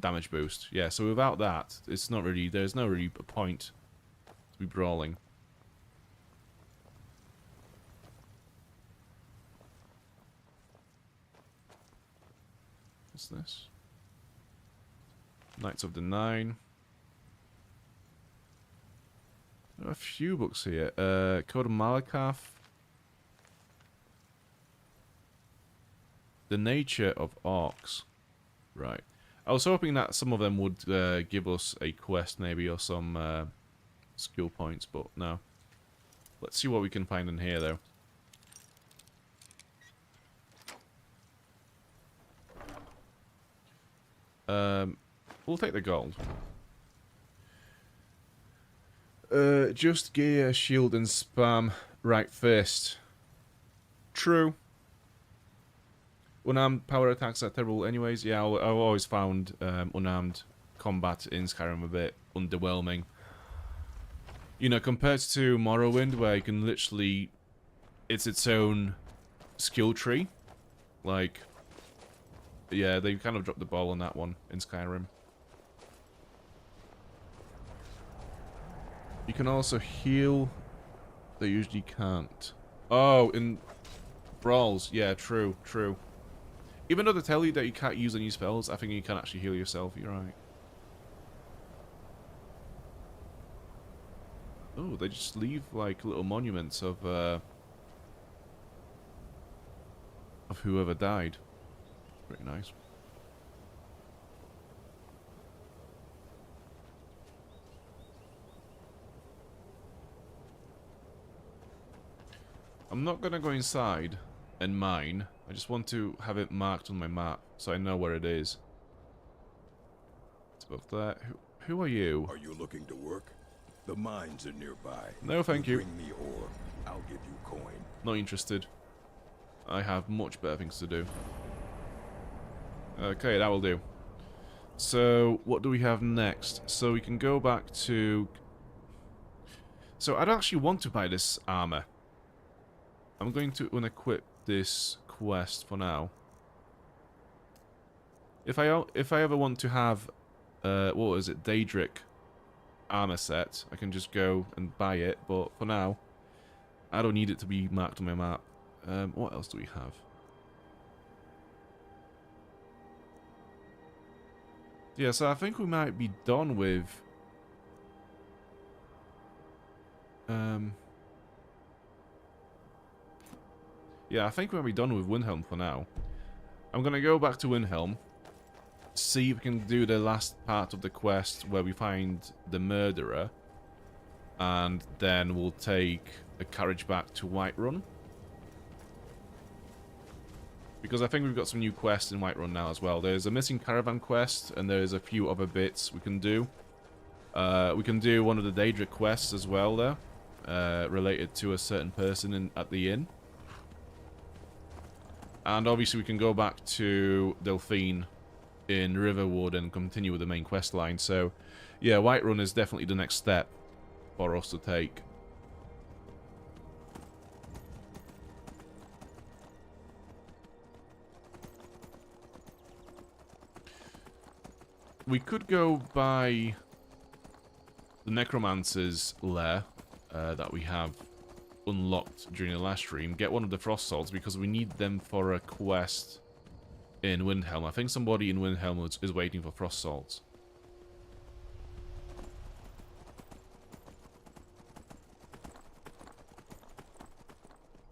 damage boost. Yeah, so without that, it's not really there's no really a point to be brawling. What's this? Knights of the Nine. There are a few books here. Code of Malakath. The Nature of Orcs. Right. I was hoping that some of them would give us a quest maybe or some skill points, but no. Let's see what we can find in here though. We'll take the gold. Just gear, shield, and spam right fist. True. Unarmed power attacks are terrible anyways. Yeah, I've always found unarmed combat in Skyrim a bit underwhelming. You know, compared to Morrowind, where you can literally... It's its own skill tree. Like... Yeah, they kind of dropped the ball on that one in Skyrim. You can also heal. They usually can't. Oh, in brawls. Yeah, true, true. Even though they tell you that you can't use any spells, I think you can actually heal yourself. You're right. Oh, they just leave like little monuments of whoever died. Pretty nice. I'm not gonna go inside and mine I just want to have it marked on my map so I know where it is. It's above there. Who are you? Are you looking to work? The mines are nearby. No, thank you. Bring me ore. I'll give you coin. Not interested. I have much better things to do. Okay, that will do. So, what do we have next? So we can go back to... So, I don't actually want to buy this armor. I'm going to unequip this quest for now. If I ever want to have, what was it, Daedric armor set, I can just go and buy it. But for now, I don't need it to be marked on my map. What else do we have? Yeah, so I think we might be done with... Yeah, I think we'll be done with Windhelm for now. I'm going to go back to Windhelm, see if we can do the last part of the quest where we find the murderer, and then we'll take a carriage back to Whiterun. Because I think we've got some new quests in Whiterun now as well. There's a missing caravan quest, and there's a few other bits we can do. We can do one of the Daedric quests as well there, related to a certain person at the inn. And obviously we can go back to Delphine in Riverwood and continue with the main quest line. So, yeah, Whiterun is definitely the next step for us to take. We could go by the Necromancer's lair that we have unlocked during the last stream, get one of the frost salts because we need them for a quest in Windhelm. I think somebody in Windhelm is waiting for frost salts.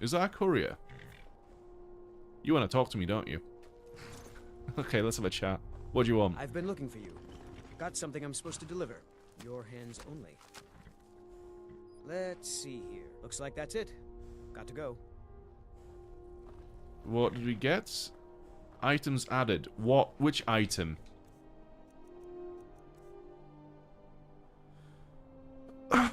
Is that a courier? You want to talk to me, don't you? Okay, let's have a chat. What do you want? I've been looking for you. Got something I'm supposed to deliver. Your hands only. Let's see here. Looks like that's it. Got to go. What did we get? Items added. What? Which item? I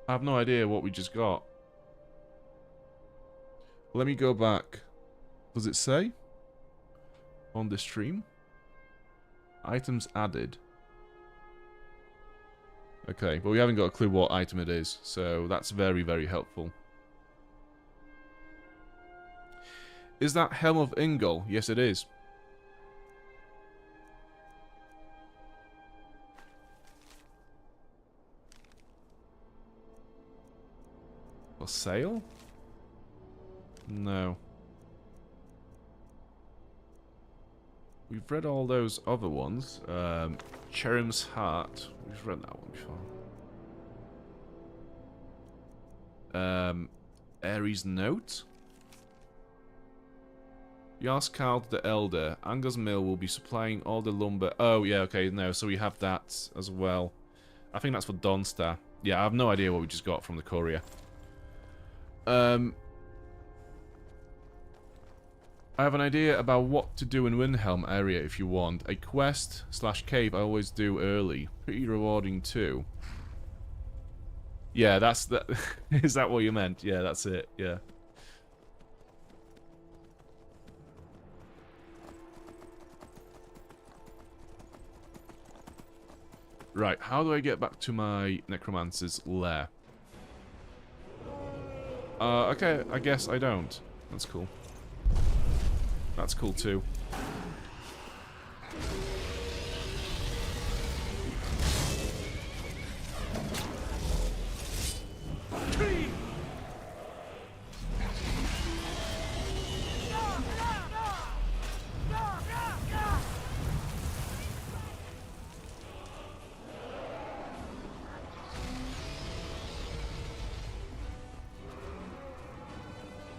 have no idea what we just got. Let me go back. Does it say? On the stream? Items added. Okay, but we haven't got a clue what item it is, so that's very, very helpful. Is that Helm of Ingol? Yes, it is. For sale? No. We've read all those other ones. Cherim's Heart. We've read that one before. Ares' Note. Yarscald the Elder. Anger's Mill will be supplying all the lumber. Oh, yeah, okay, no, so we have that as well. I think that's for Donstar. Yeah, I have no idea what we just got from the courier. I have an idea about what to do in Windhelm area if you want. A quest / cave I always do early. Pretty rewarding too. Yeah, that's that. Is that what you meant? Yeah, that's it. Yeah. Right, how do I get back to my Necromancer's lair? Okay, I guess I don't. That's cool. That's cool too.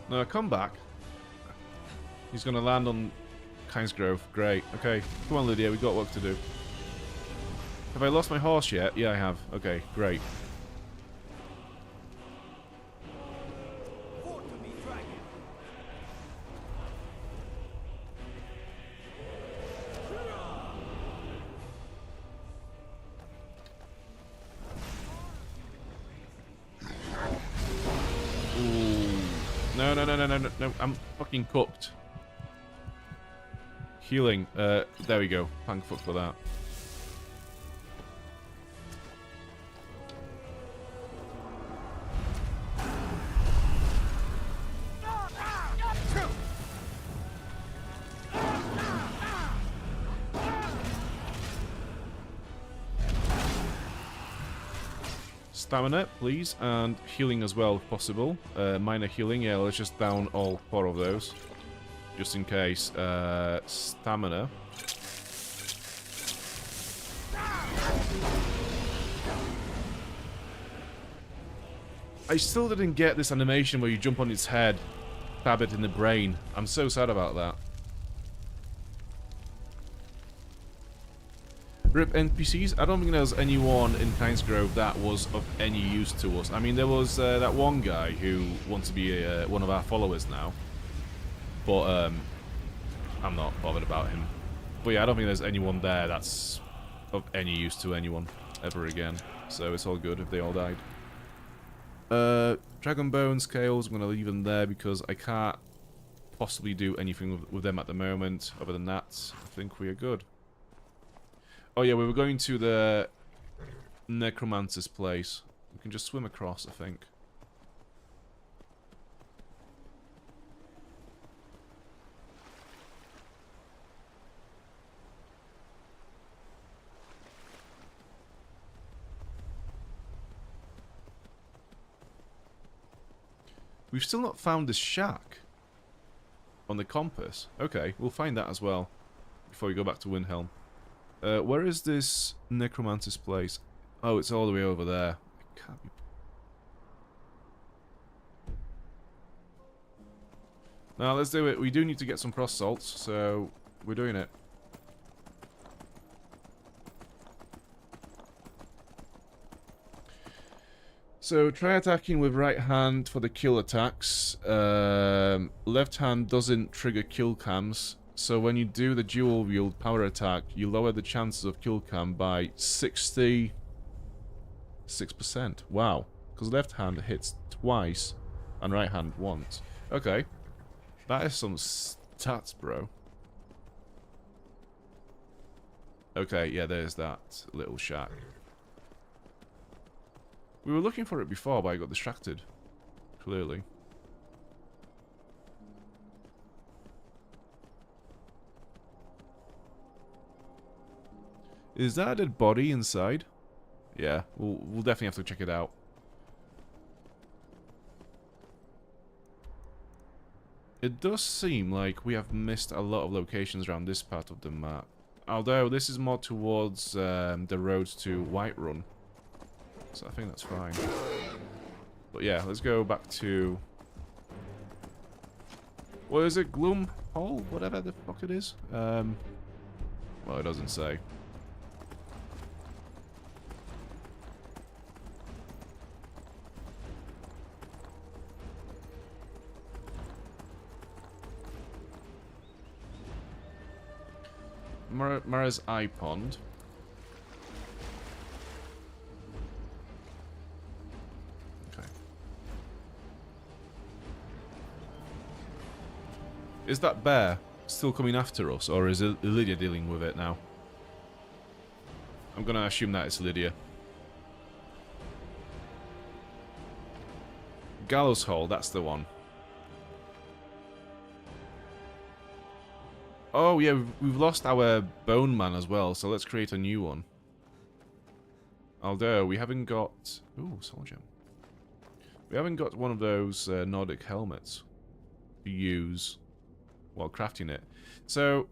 No, come back. He's going to land on Kingsgrove. Great. Okay. Come on, Lydia. We've got work to do. Have I lost my horse yet? Yeah, I have. Okay, great. No, no, no, no, no, no, no, I'm fucking cooked. Healing, there we go. Thank fuck for that. Stamina, please, and healing as well, if possible. Minor healing, yeah, let's just down all 4 of those. Just in case. Stamina. I still didn't get this animation where you jump on its head, stab it in the brain. I'm so sad about that. RIP NPCs, I don't think there was anyone in Kinesgrove that was of any use to us. I mean, there was that one guy who wants to be one of our followers now. But, I'm not bothered about him. But yeah, I don't think there's anyone there that's of any use to anyone ever again. So it's all good if they all died. Dragon Bone Scales, I'm going to leave them there because I can't possibly do anything with them at the moment. Other than that, I think we are good. Oh yeah, we were going to the Necromancer's place. We can just swim across, I think. We've still not found this shack on the compass. Okay, we'll find that as well before we go back to Windhelm. Where is this Necromancer's place? Oh, it's all the way over there. It can't be... Now, let's do it. We do need to get some frost salts, so we're doing it. So, try attacking with right hand for the kill attacks. Left hand doesn't trigger kill cams. So when you do the dual wield power attack, you lower the chances of kill cam by 66%. Wow. Because left hand hits twice and right hand once. Okay. That is some stats, bro. Okay, yeah, there's that little shack. We were looking for it before, but I got distracted. Clearly. Is that a dead body inside? Yeah, we'll definitely have to check it out. It does seem like we have missed a lot of locations around this part of the map. Although this is more towards the road to Whiterun. So I think that's fine. But yeah, let's go back to... What is it? Gloom Hole? Whatever the fuck it is. Well, it doesn't say. Mara's Eye Pond. Okay. Is that bear still coming after us, or is Lydia dealing with it now? I'm gonna assume that it's Lydia. Gallows Hole, that's the one. Oh yeah, we've lost our Bone Man as well, so let's create a new one. Although we haven't got... Ooh, Soul Gem. We haven't got one of those Nordic helmets to use while crafting it. So,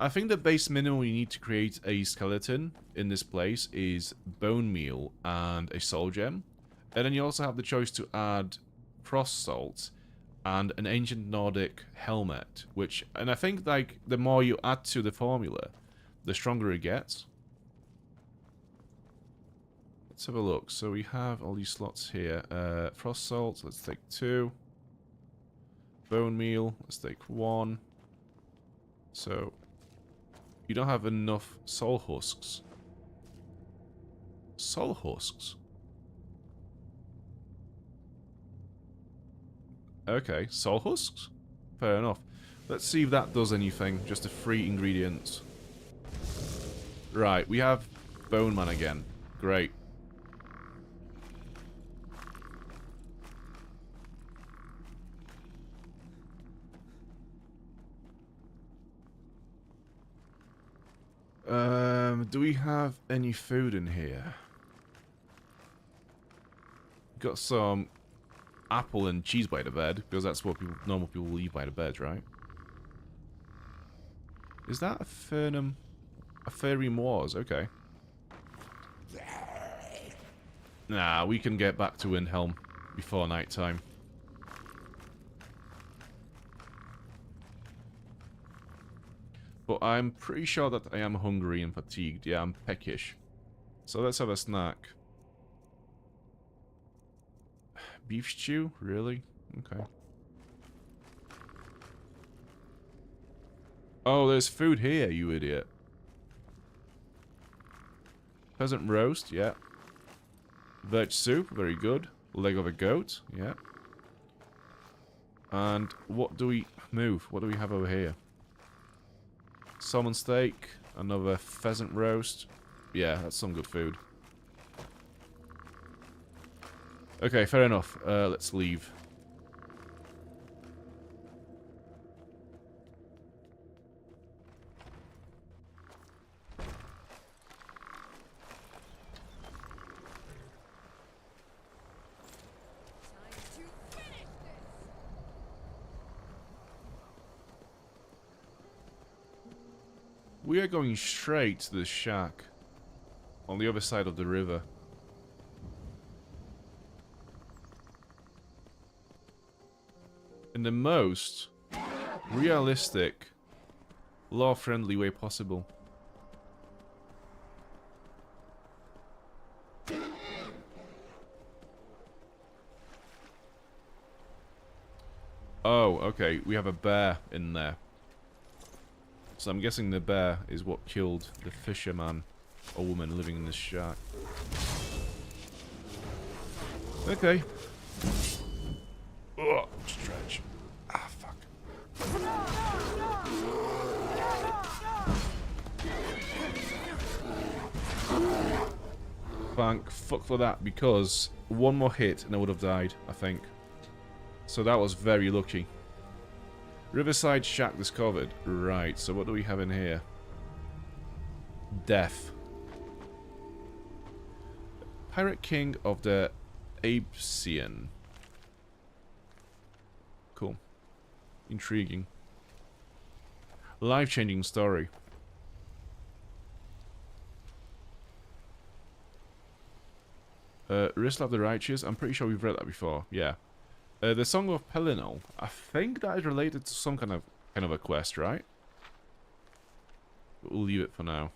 I think the base minimum you need to create a skeleton in this place is bone meal and a Soul Gem. And then you also have the choice to add frost salt and an ancient Nordic helmet, which, and I think like the more you add to the formula, the stronger it gets. Let's have a look. So we have all these slots here. Frost salt, let's take 2. Bone meal, let's take 1. So, you don't have enough soul husks. Soul husks? Okay, soul husks? Fair enough. Let's see if that does anything. Just a free ingredient. Right, we have Bone Man again. Great. Do we have any food in here? Got some apple and cheese by the bed, because that's what normal people leave by the bed, right? Is that a Fernum? A Ferium Wars, okay. Nah, we can get back to Windhelm before night time. But I'm pretty sure that I am hungry and fatigued. Yeah, I'm peckish. So let's have a snack. Beef stew? Really? Okay. Oh, there's food here, you idiot. Peasant roast, yeah. Veg soup, very good. Leg of a goat, yeah. And what do we move? What do we have over here? Salmon steak, another pheasant roast. Yeah, that's some good food. Okay, fair enough. Let's leave. We are going straight to the shack on the other side of the river. In the most realistic, law-friendly way possible. Oh, okay, we have a bear in there. So I'm guessing the bear is what killed the fisherman or woman living in this shack. Okay. Ugh, stretch. Ah, fuck. Thank fuck for that, because one more hit and I would have died, I think. So that was very lucky. Riverside shack discovered. Right, so what do we have in here? Death. Pirate King of the Abyssian. Cool. Intriguing. Life-changing story. Rislav the Righteous. I'm pretty sure we've read that before. Yeah. The Song of Pelinal. I think that is related to some kind of a quest, right? But we'll leave it for now.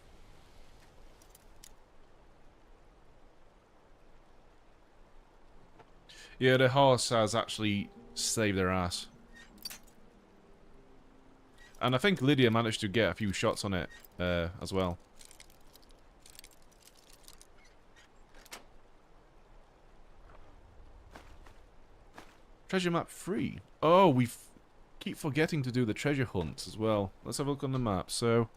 Yeah, the horse has actually saved their ass. And I think Lydia managed to get a few shots on it as well. Treasure map free. Oh, we keep forgetting to do the treasure hunts as well. Let's have a look on the map. So,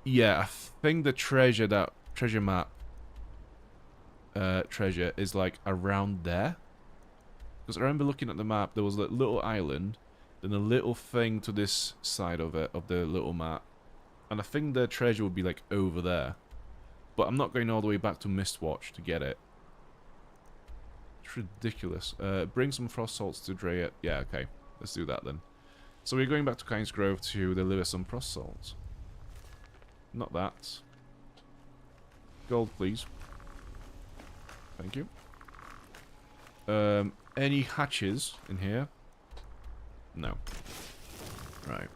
yeah, I think the treasure map treasure is like around there. Because I remember looking at the map, there was a little island, then a little thing to this side of it, of the little map. And I think the treasure would be like over there. But I'm not going all the way back to Mistwatch to get it. It's ridiculous. Bring some frost salts to Drea. Yeah, okay. Let's do that then. So we're going back to Kynes Grove to deliver some frost salts. Not that. Gold, please. Thank you. Any hatches in here? No. Right.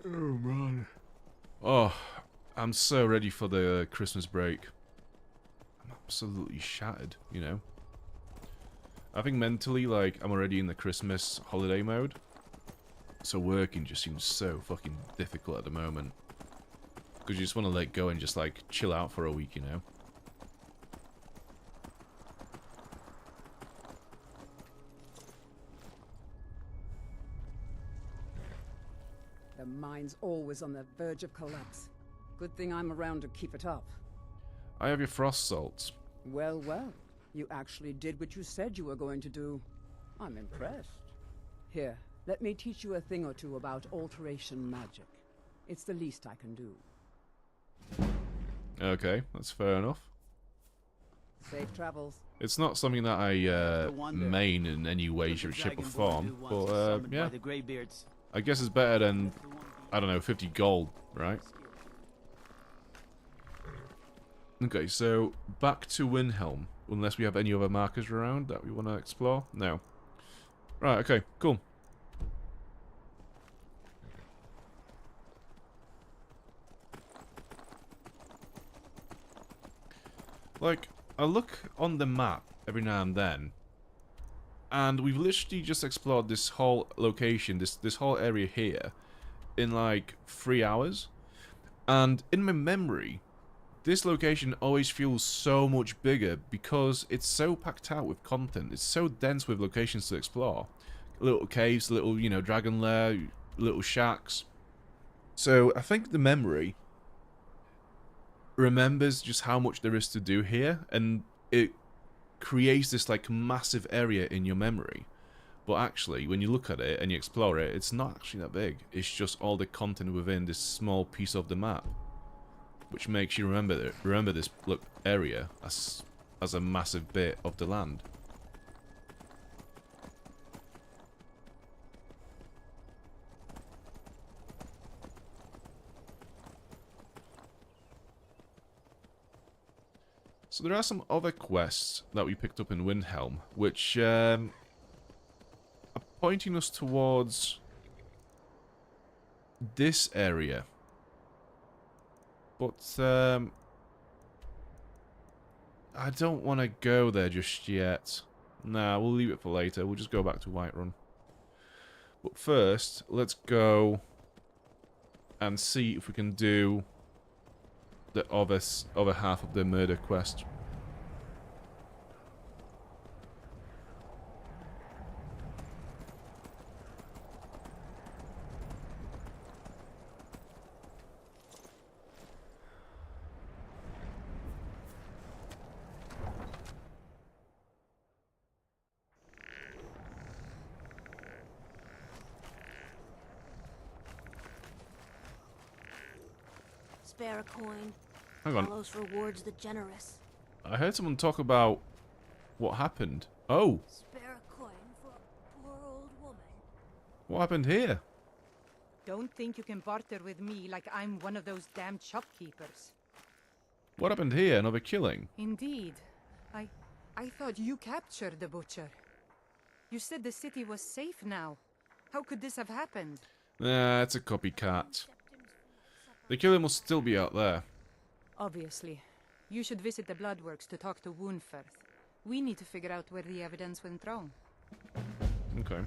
Oh, man. Oh, I'm so ready for the Christmas break. I'm absolutely shattered, you know. I think mentally, like, I'm already in the Christmas holiday mode. So working just seems so fucking difficult at the moment. Because you just want to let go and just, like, chill out for a week, you know. The mine's always on the verge of collapse. Good thing I'm around to keep it up. I have your frost salts. Well, well. You actually did what you said you were going to do. I'm impressed. Here, let me teach you a thing or two about alteration magic. It's the least I can do. Okay, that's fair enough. Safe travels. It's not something that I main in any way, shape, or form, but yeah. I guess it's better than, I don't know, 50 gold, right? Okay, so back to Windhelm, unless we have any other markers around that we want to explore. No. Right, okay, cool. Like, I look on the map every now and then, and we've literally just explored this whole location, this whole area here, in like 3 hours. And in my memory, this location always feels so much bigger because it's so packed out with content. It's so dense with locations to explore. Little caves, little, you know, dragon lair, little shacks. So I think the memory remembers just how much there is to do here, and it creates this like massive area in your memory. But actually, when you look at it and you explore it, it's not actually that big. It's just all the content within this small piece of the map, which makes you remember this area as a massive bit of the land. So there are some other quests that we picked up in Windhelm, which are pointing us towards this area. But I don't want to go there just yet. Nah, we'll leave it for later. We'll just go back to Whiterun. But first, let's go and see if we can do the other half of the murder quest. Spare a coin. Hang on. Follows rewards the generous. I heard someone talk about what happened. Oh! Spare a coin for a poor old woman. What happened here? Don't think you can barter with me like I'm one of those damned shopkeepers. What happened here? Another killing? Indeed. I thought you captured the butcher. You said the city was safe now. How could this have happened? Nah, it's a copycat. The killer must still be out there. Obviously. You should visit the Bloodworks to talk to Woundfirth. We need to figure out where the evidence went wrong. Okay.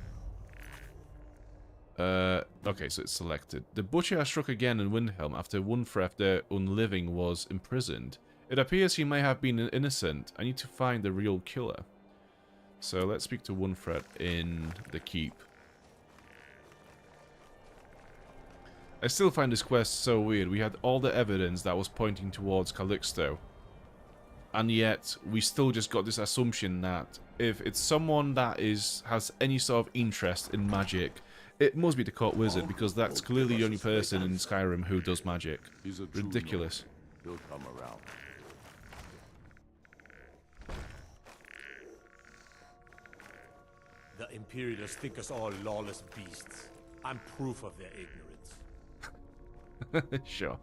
Okay, so it's selected. The butcher has struck again in Windhelm after Woundfirth the Unliving was imprisoned. It appears he may have been innocent. I need to find the real killer. So let's speak to Woundfirth in the keep. I still find this quest so weird. We had all the evidence that was pointing towards Calixto. And yet, we still just got this assumption that if it's someone that has any sort of interest in magic, it must be the court wizard, because that's clearly the only person in Skyrim who does magic. Ridiculous. He'll come around. The Imperialists think us all lawless beasts. I'm proof of their ignorance. Sure.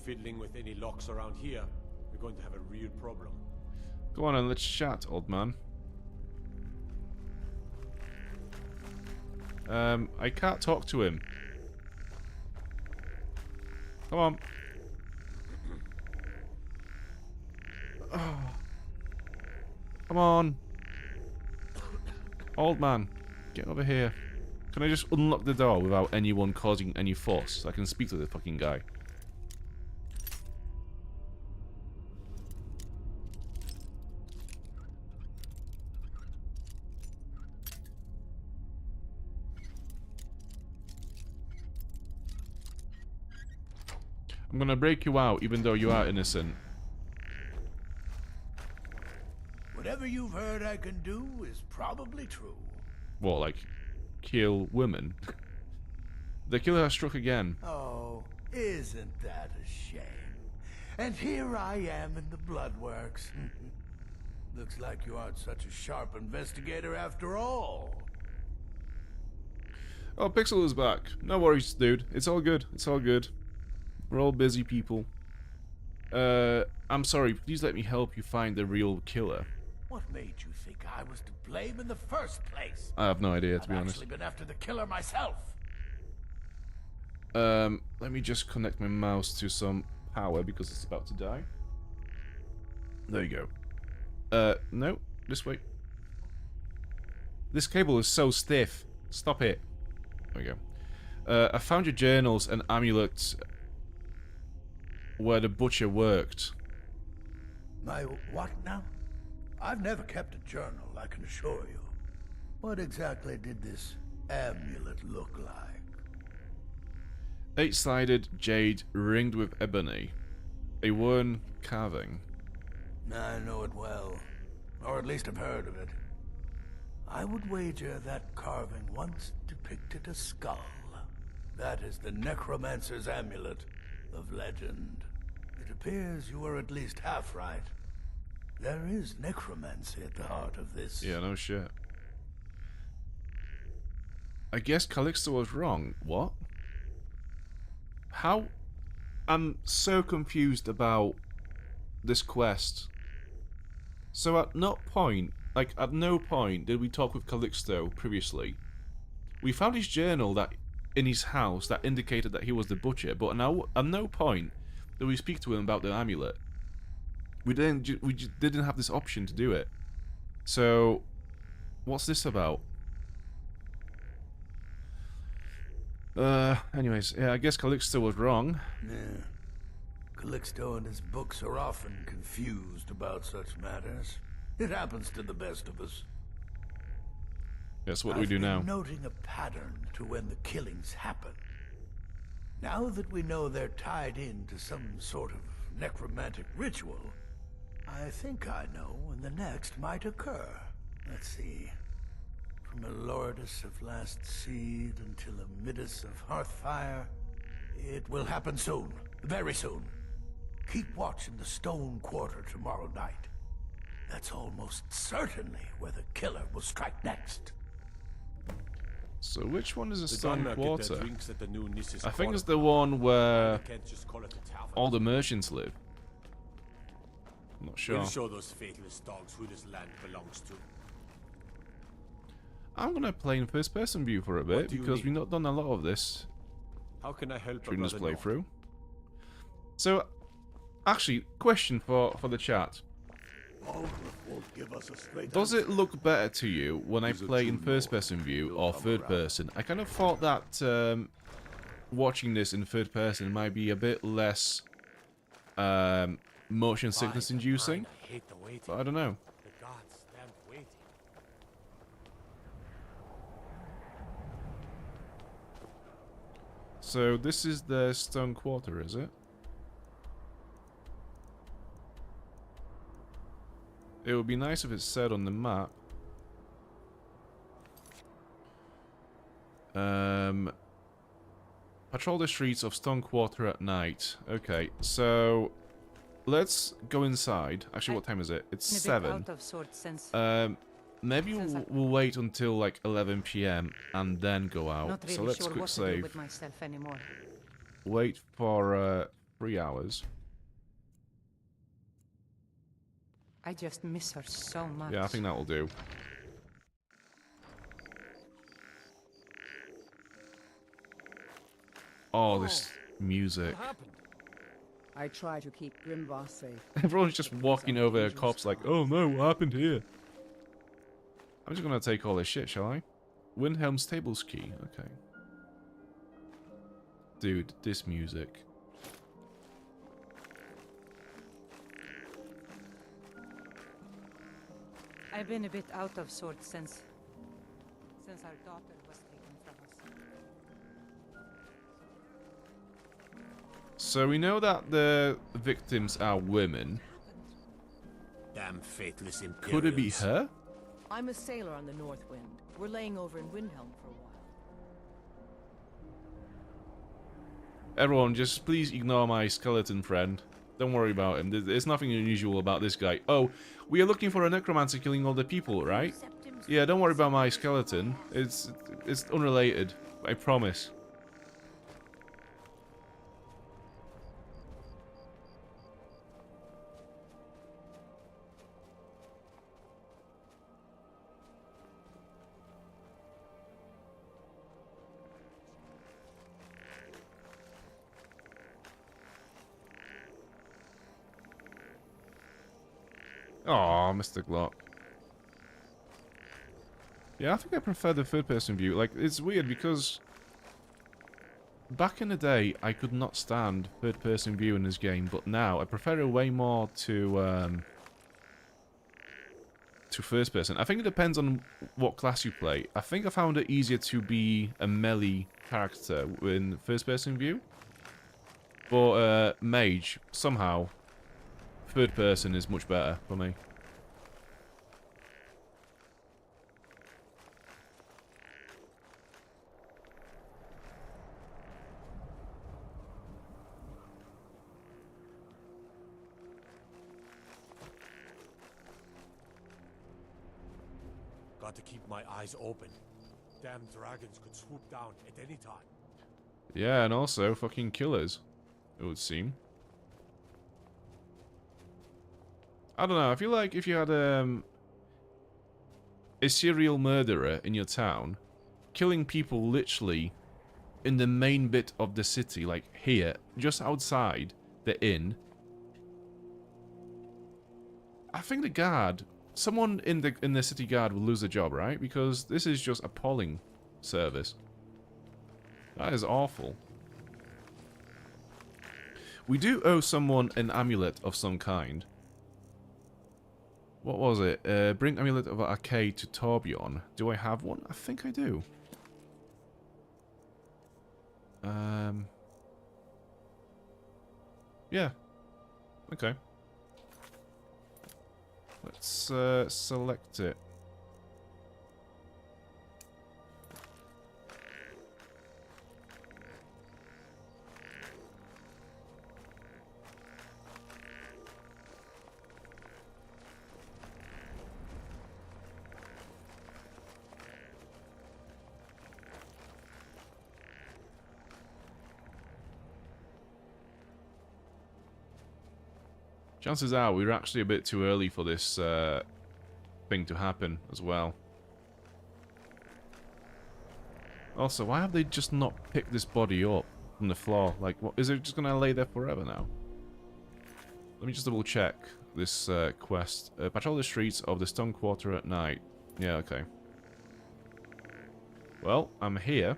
fiddling with any locks around here, we're going to have a real problem. Go on and let's chat, old man. I can't talk to him. Come on. Oh. Come on. Old man, get over here. Can I just unlock the door without anyone causing any fuss so I can speak to the fucking guy? I'm gonna break you out even though you are innocent. Whatever you've heard I can do is probably true. What, like kill women? The killer has struck again. Oh, isn't that a shame? And here I am in the bloodworks. Looks like you aren't such a sharp investigator after all. Oh, Pixel is back. No worries, dude. It's all good. It's all good. We're all busy people. I'm sorry. Please let me help you find the real killer. What made you think I was to blame in the first place? I have no idea, to be honest. I've actually been after the killer myself. Let me just connect my mouse to some power because it's about to die. There you go. No, this way. This cable is so stiff. Stop it. There we go. I found your journals and amulets where the butcher worked. My what now? I've never kept a journal, I can assure you. What exactly did this amulet look like? 8-sided jade ringed with ebony. A worn carving. I know it well. Or at least I've heard of it. I would wager that carving once depicted a skull. That is the necromancer's amulet of legend. It appears you were at least half right. There is necromancy at the heart of this. Yeah, no shit. I guess Calixto was wrong. What? How? I'm so confused about this quest. So at no point did we talk with Calixto previously. We found his journal that in his house that indicated that he was the butcher, but now at no point did we speak to him about the amulet. We just didn't have this option to do it. So, what's this about? Anyways, yeah, I guess Calixto was wrong. Yeah. Calixto and his books are often confused about such matters. It happens to the best of us. That's what we do now. I've been noting a pattern to when the killings happen. Now that we know they're tied into some sort of necromantic ritual, I think I know when the next might occur. Let's see. From a Lordus of Last Seed until a Midas of Hearthfire. It will happen soon. Very soon. Keep watch in the Stone Quarter tomorrow night. That's almost certainly where the killer will strike next. So which one is a Stone Donner Quarter? get their drinks at the new Nissus I think it's Quarter. the one where You can't just call it a tavern. all the merchants live. I'm not sure. We'll show those faithless dogs who this land belongs to. I'm gonna play in first-person view for a bit do you because need? we've not done a lot of this How can I help during a this brother know? playthrough. So, actually, question for the chat: Won't give us a straight does it look better to you when I play in first-person view or third-person? I kind of thought that watching this in third-person might be a bit less motion sickness-inducing, I hate the waiting. but I don't know. The gods stand waiting. So this is the Stone Quarter, is it? It would be nice if it said on the map. Patrol the streets of Stone Quarter at night. Okay, so let's go inside. Actually, what time is it? It's 7. Out of sorts since Maybe we'll wait until like 11 PM and then go out. not really So let's sure quick what to do save. with myself anymore. Wait for 3 hours. I just miss her so much. Yeah, I think that will do. Oh, this music. I try to keep Grimvar safe. Everyone's just walking over a corpse like, oh no, what happened here? I'm just gonna take all this shit, shall I? Windhelm's table's key, okay. Dude, this music. I've been a bit out of sorts since our daughter was taken from us. So we know that the victims are women. Damn faithless Imperials. Could it be her? I'm a sailor on the North Wind. We're laying over in Windhelm for a while. Everyone, just please ignore my skeleton friend. Don't worry about him. There's nothing unusual about this guy. Oh, we are looking for a necromancer killing all the people, right? Yeah, don't worry about my skeleton. It's unrelated. I promise. Aw, Mr. Glock. Yeah, I think I prefer the third-person view. Like, it's weird because back in the day, I could not stand third-person view in this game, but now I prefer it way more to first-person. I think it depends on what class you play. I think I found it easier to be a melee character in first-person view, but mage, somehow, third-person is much better for me. Got to keep my eyes open. Damn dragons could swoop down at any time. Yeah, and also fucking killers, it would seem. I don't know, I feel like if you had a serial murderer in your town, killing people literally in the main bit of the city, like here, just outside the inn, I think the guard, someone in the city guard will lose a job, right? Because this is just appalling service. That is awful. We do owe someone an amulet of some kind. What was it? Bring amulet of arcade to Torbjorn. Do I have one? I think I do. Yeah. Okay. Let's select it. Chances are we're actually a bit too early for this thing to happen as well. Also, why have they just not picked this body up from the floor? Like, what, is it just going to lay there forever now? Let me just double check this quest. Patrol the streets of the Stone Quarter at night. Yeah, okay. Well, I'm here.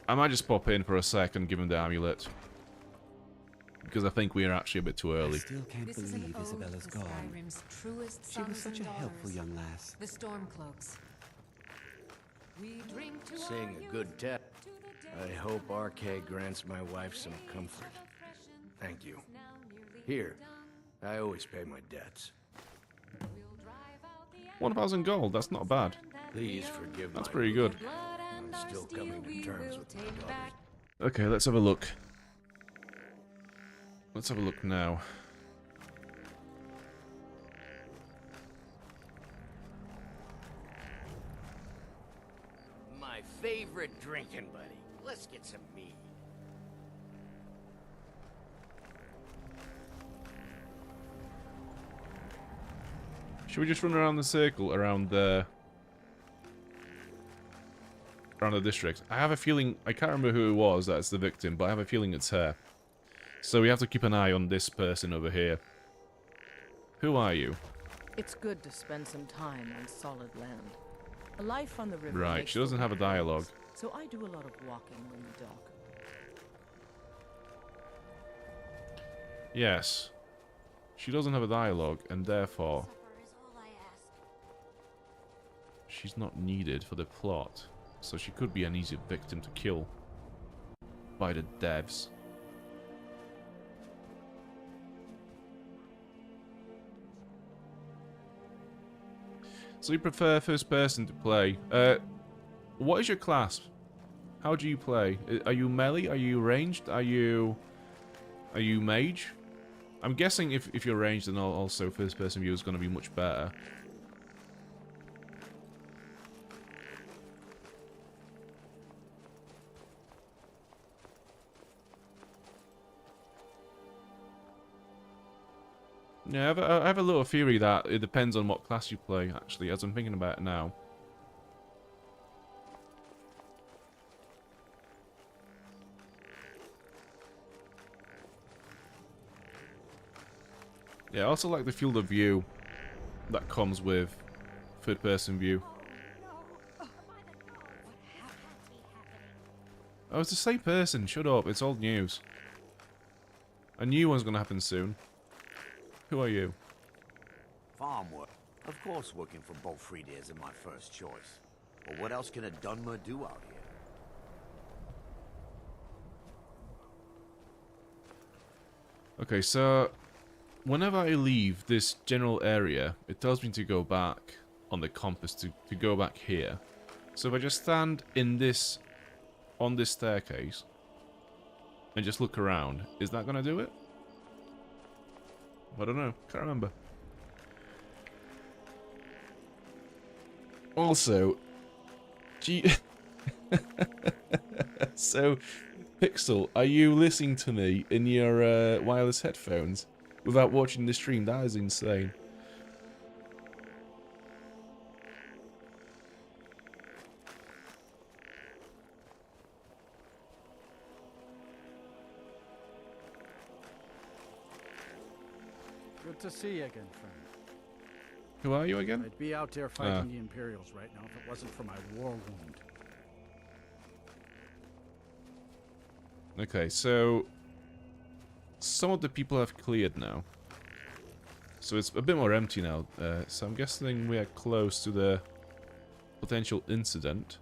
I might just pop in for a sec and give him the amulet. Because I think we are actually a bit too early. I still can't believe Isabella's gone. She was such a helpful young lass. The Stormcloaks. We drink to Sing a good tale. I hope Arcade grants my wife some comfort. Thank you. Here, I always pay my debts. 1,000 gold, that's not bad. Please forgive That's my pretty good. I'm still coming to terms with my daughters. Okay, let's have a look. Let's have a look now. favorite drinking buddy. Let's get some mead. Should we just run around the circle around the district? I have a feeling, I can't remember who it was that's the victim, but I have a feeling it's her. So we have to keep an eye on this person over here. Who are you? It's good to spend some time on solid land. A life on the river. Right, she doesn't have a dialogue. So I do a lot of walking when we dock. Yes. She doesn't have a dialogue, and therefore she's not needed for the plot. So she could be an easy victim to kill by the devs. So you prefer first person to play. What is your class? How do you play? Are you melee? Are you ranged? Are you mage? I'm guessing if you're ranged, then also first person view is going to be much better. Yeah, I have a little theory that it depends on what class you play, actually, as I'm thinking about it now. Yeah, I also like the field of view that comes with third-person view. Oh, it's the same person. Shut up. It's old news. A new one's gonna happen soon. Who are you? Farm work. Of course working for Bolfried isn't my first choice. But what else can a Dunmer do out here? Okay, so whenever I leave this general area, it tells me to go back on the compass to go back here. So if I just stand in this, on this staircase, and just look around, is that gonna do it? I don't know. Can't remember. Also, so, Pixel, are you listening to me in your wireless headphones without watching the stream? That is insane. Good to see you again, friend. Who are you again? I'd be out there fighting the Imperials right now if it wasn't for my war wound. Okay, so some of the people have cleared now. So it's a bit more empty now. So I'm guessing we are close to the potential incident.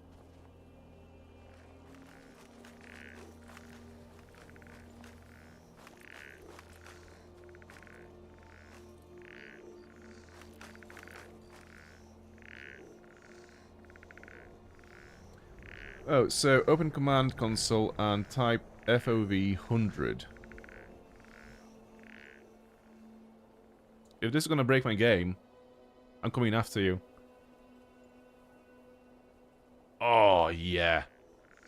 Oh, so open command console and type FOV 100. If this is gonna break my game, I'm coming after you. Oh, yeah.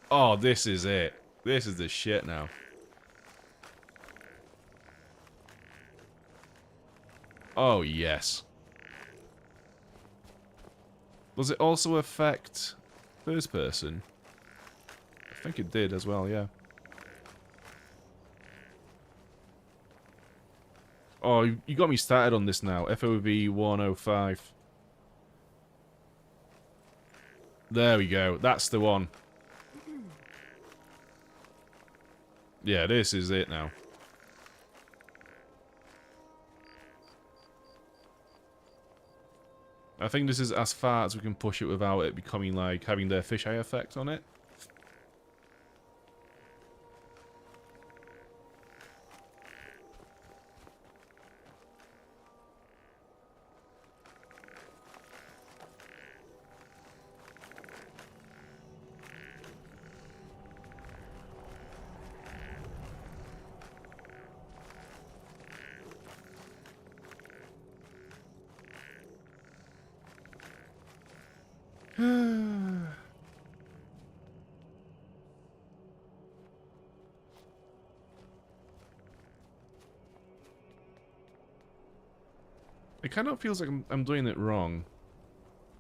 Oh, this is it. This is the shit now. Oh, yes. Does it also affect first person? I think it did as well, yeah. Oh, you got me started on this now. FOV 105. There we go. That's the one. Yeah, this is it now. I think this is as far as we can push it without it becoming like having the fisheye effect on it. It kind of feels like I'm doing it wrong.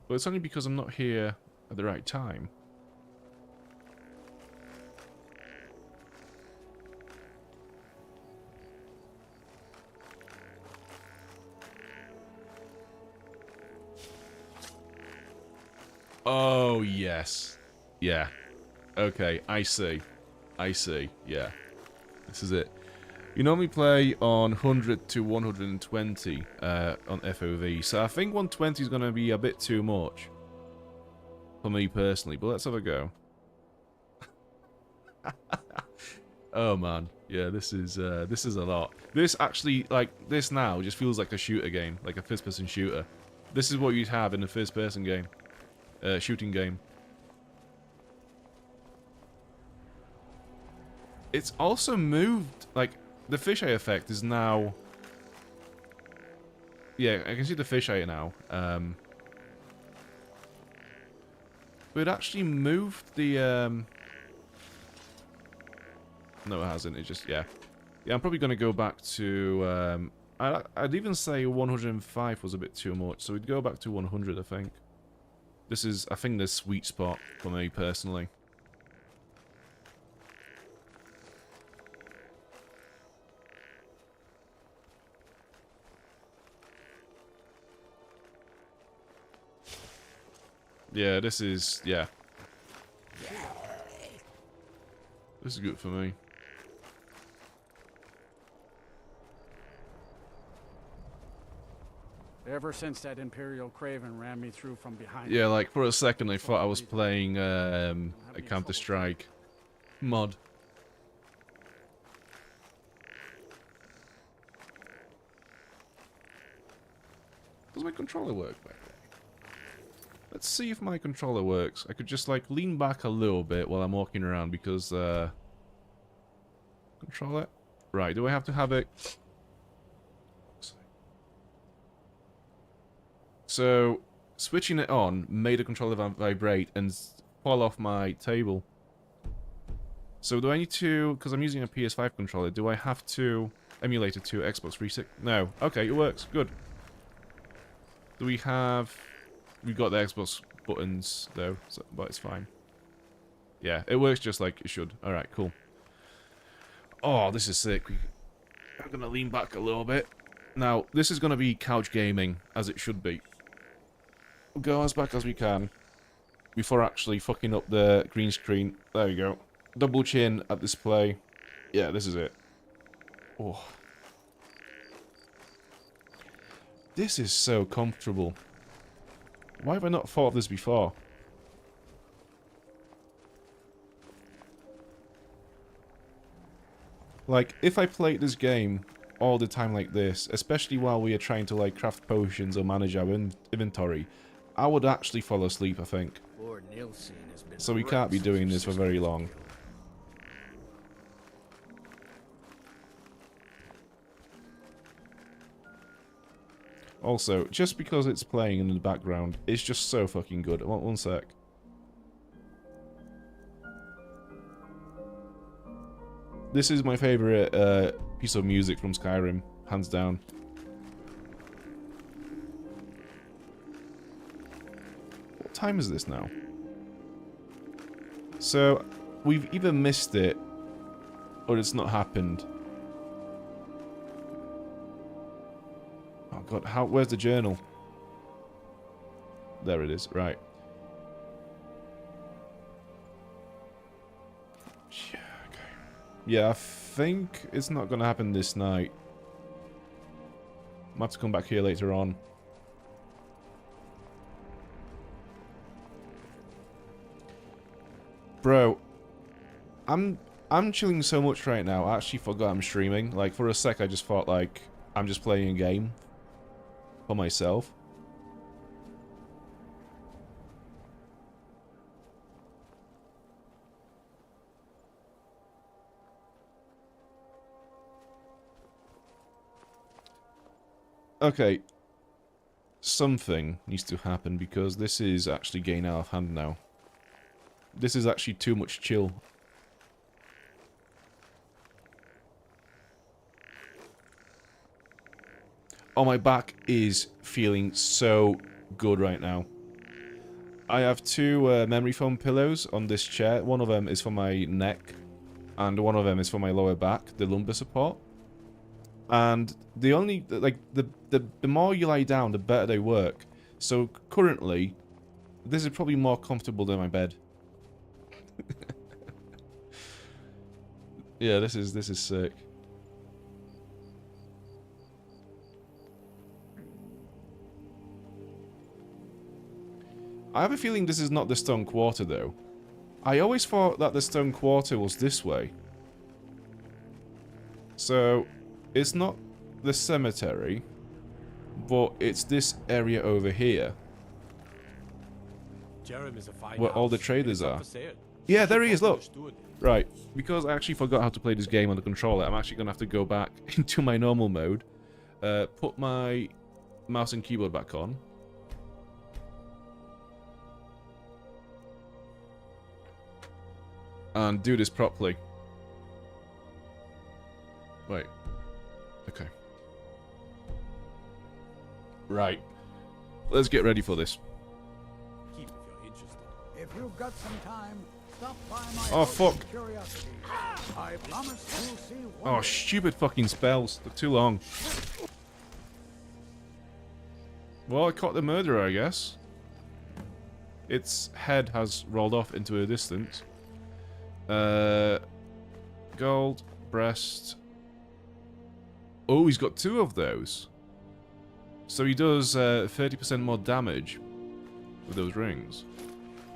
But it's only because I'm not here at the right time. Oh, yes. Yeah. Okay, I see. I see. Yeah. This is it. You normally play on 100 to 120 on FOV, so I think 120 is going to be a bit too much for me personally, but let's have a go. Oh man, yeah, this is a lot. This actually, like, this now just feels like a shooter game, like a first-person shooter. This is what you'd have in a first-person game, shooting game. It's also moved, like, the fisheye effect is now... Yeah, I can see the fisheye now. But it actually moved the... No, it hasn't. It just... Yeah. Yeah, I'm probably going to go back to... I'd even say 105 was a bit too much, so we'd go back to 100, I think. This is, I think, the sweet spot for me, personally. Yeah, this is... Yeah. This is good for me. Ever since that Imperial Craven ran me through from behind. Yeah, like, for a second I thought I was playing a Counter-Strike mod. Does my controller work back there? Let's see if my controller works. I could just, like, lean back a little bit while I'm walking around because, controller? Right, do I have to have it... So, switching it on made the controller vibrate and fall off my table. So do I need to, because I'm using a PS5 controller, do I have to emulate it to Xbox 360? No. Okay, it works. Good. Do we have... We've got the Xbox buttons, though, so, but it's fine. Yeah, it works just like it should. Alright, cool. Oh, this is sick. I'm going to lean back a little bit. Now, this is going to be couch gaming, as it should be. We'll go as back as we can before actually fucking up the green screen. There we go. Double chin at display. Yeah, this is it. Oh. This is so comfortable. Why have I not thought of this before? Like, if I played this game all the time like this, especially while we are trying to, like, craft potions or manage our inventory, I would actually fall asleep, I think. So we can't be doing this for very long. Also, just because it's playing in the background, it's just so fucking good. One sec. This is my favourite piece of music from Skyrim, hands down. What time is this now? So, we've either missed it, or it's not happened. Oh god, where's the journal? There it is, right. Yeah, okay. Yeah, I think it's not gonna happen this night. Might have to come back here later on. Bro, I'm chilling so much right now, I actually forgot I'm streaming. Like, for a sec I just thought, like, I'm just playing a game for myself. Okay. Something needs to happen because this is actually getting out of hand now. This is actually too much chill. Oh, my back is feeling so good right now. I have two memory foam pillows on this chair. One of them is for my neck, and one of them is for my lower back, the lumbar support. And the only, like, the more you lie down, the better they work. So currently, this is probably more comfortable than my bed. Yeah, this is sick. I have a feeling this is not the stone quarter, though. I always thought that the stone quarter was this way. So, it's not the cemetery, but it's this area over here. Where all the traders are. Yeah, there he is, look! Right, because I actually forgot how to play this game on the controller, I'm actually going to have to go back into my normal mode. Put my mouse and keyboard back on. And do this properly. Wait. Okay. Right. Let's get ready for this. If you've got some time, stop by my Oh, house fuck. of curiosity. I promise you'll see Oh, wonders. stupid fucking spells. They're too long. Well, I caught the murderer, I guess. Its head has rolled off into a distance. Gold, breast. Oh, he's got two of those. So he does 30% more damage with those rings.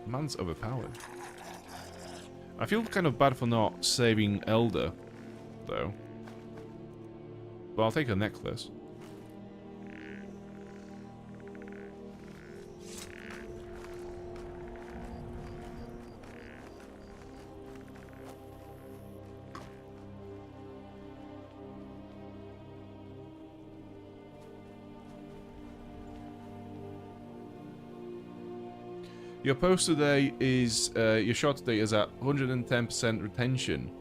Man's overpowered. I feel kind of bad for not saving Elder, though. But I'll take a necklace. Your post today is, your shot today is at 110% retention.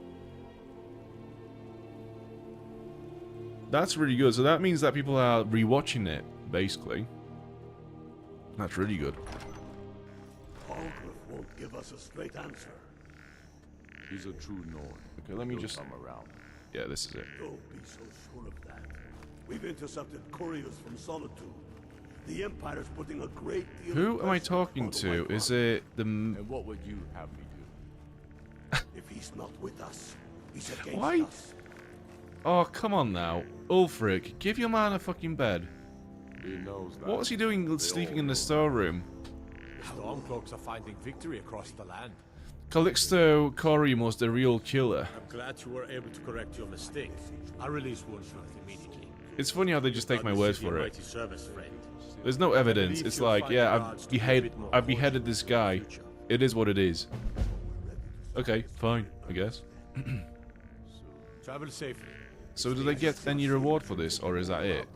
That's really good. So that means that people are rewatching it, basically. That's really good. Hallgriff won't give us a straight answer. He's a true Norn. Okay, let me He'll just... come around. Yeah, this is it. Don't be so sure of that. We've intercepted couriers from Solitude. The Empire's putting a great deal Who of am I pressure talking on the to? White Is Run. it the... And what would you have me do? If he's not with us, he's against Why? us. Oh, come on now. Ulfric, give your man a fucking bed. He knows that. What was he doing sleeping in the storeroom? Stormcloaks are finding victory across the land. Calixto Corium was the real killer. I'm glad you were able to correct your mistake. I release Wordsworth immediately. It's funny how they just take my word for it. Mighty service, friend. There's no evidence. It's like, yeah, I've beheaded this guy. It is what it is. Okay, fine, I guess. Travel safely. So do they get any reward for this, or is that it?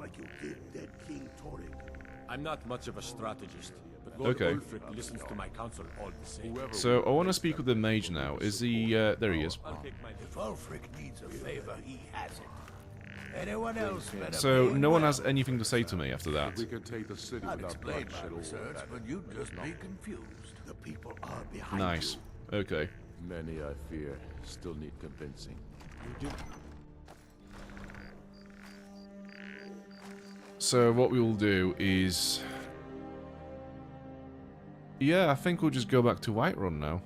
I'm not much of a strategist, but Lord Okay. Ulfric listens to my counsel all the same. So I want to speak with the mage now. Is he, there he is. If Ulfric needs a favor, he has it. Anyone else better So be no one well. has anything to say to me after that. We could take the city I've without explained bloodshed my or research, that. but you'd just be confused. The people are behind Nice. Okay. Many, I fear, still need convincing. You do. So what we will do is... Yeah, I think we'll just go back to Whiterun now.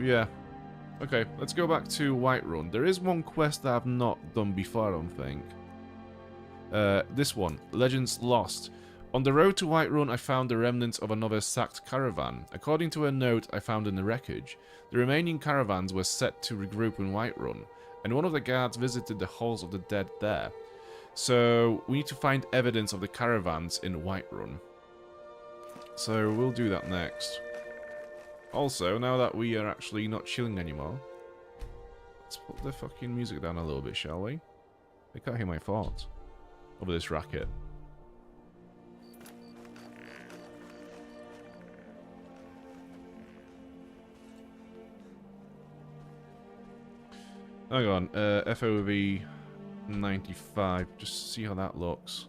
Yeah. Okay, let's go back to Whiterun. There is one quest that I've not done before, I don't think. This one, Legends Lost. On the road to Whiterun, I found the remnants of another sacked caravan. According to a note I found in the wreckage, the remaining caravans were set to regroup in Whiterun, and one of the guards visited the halls of the dead there. So, we need to find evidence of the caravans in Whiterun. So, we'll do that next. Also, now that we are actually not chilling anymore, let's put the fucking music down a little bit, shall we? They can't hear my thoughts over this racket. Hang on, FOV 95. Just see how that looks.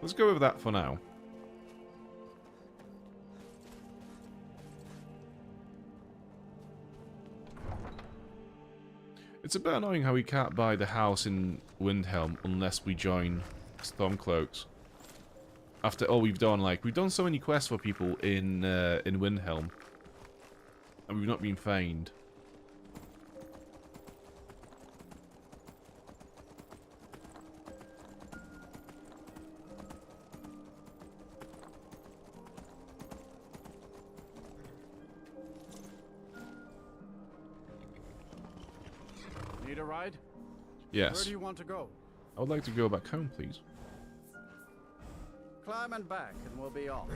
Let's go with that for now. It's a bit annoying how we can't buy the house in Windhelm unless we join Stormcloaks. After all we've done, like, we've done so many quests for people in Windhelm. And we've not been feigned. Need a ride? Yes. Where do you want to go? I would like to go back home, please. Climb and back, and we'll be off. You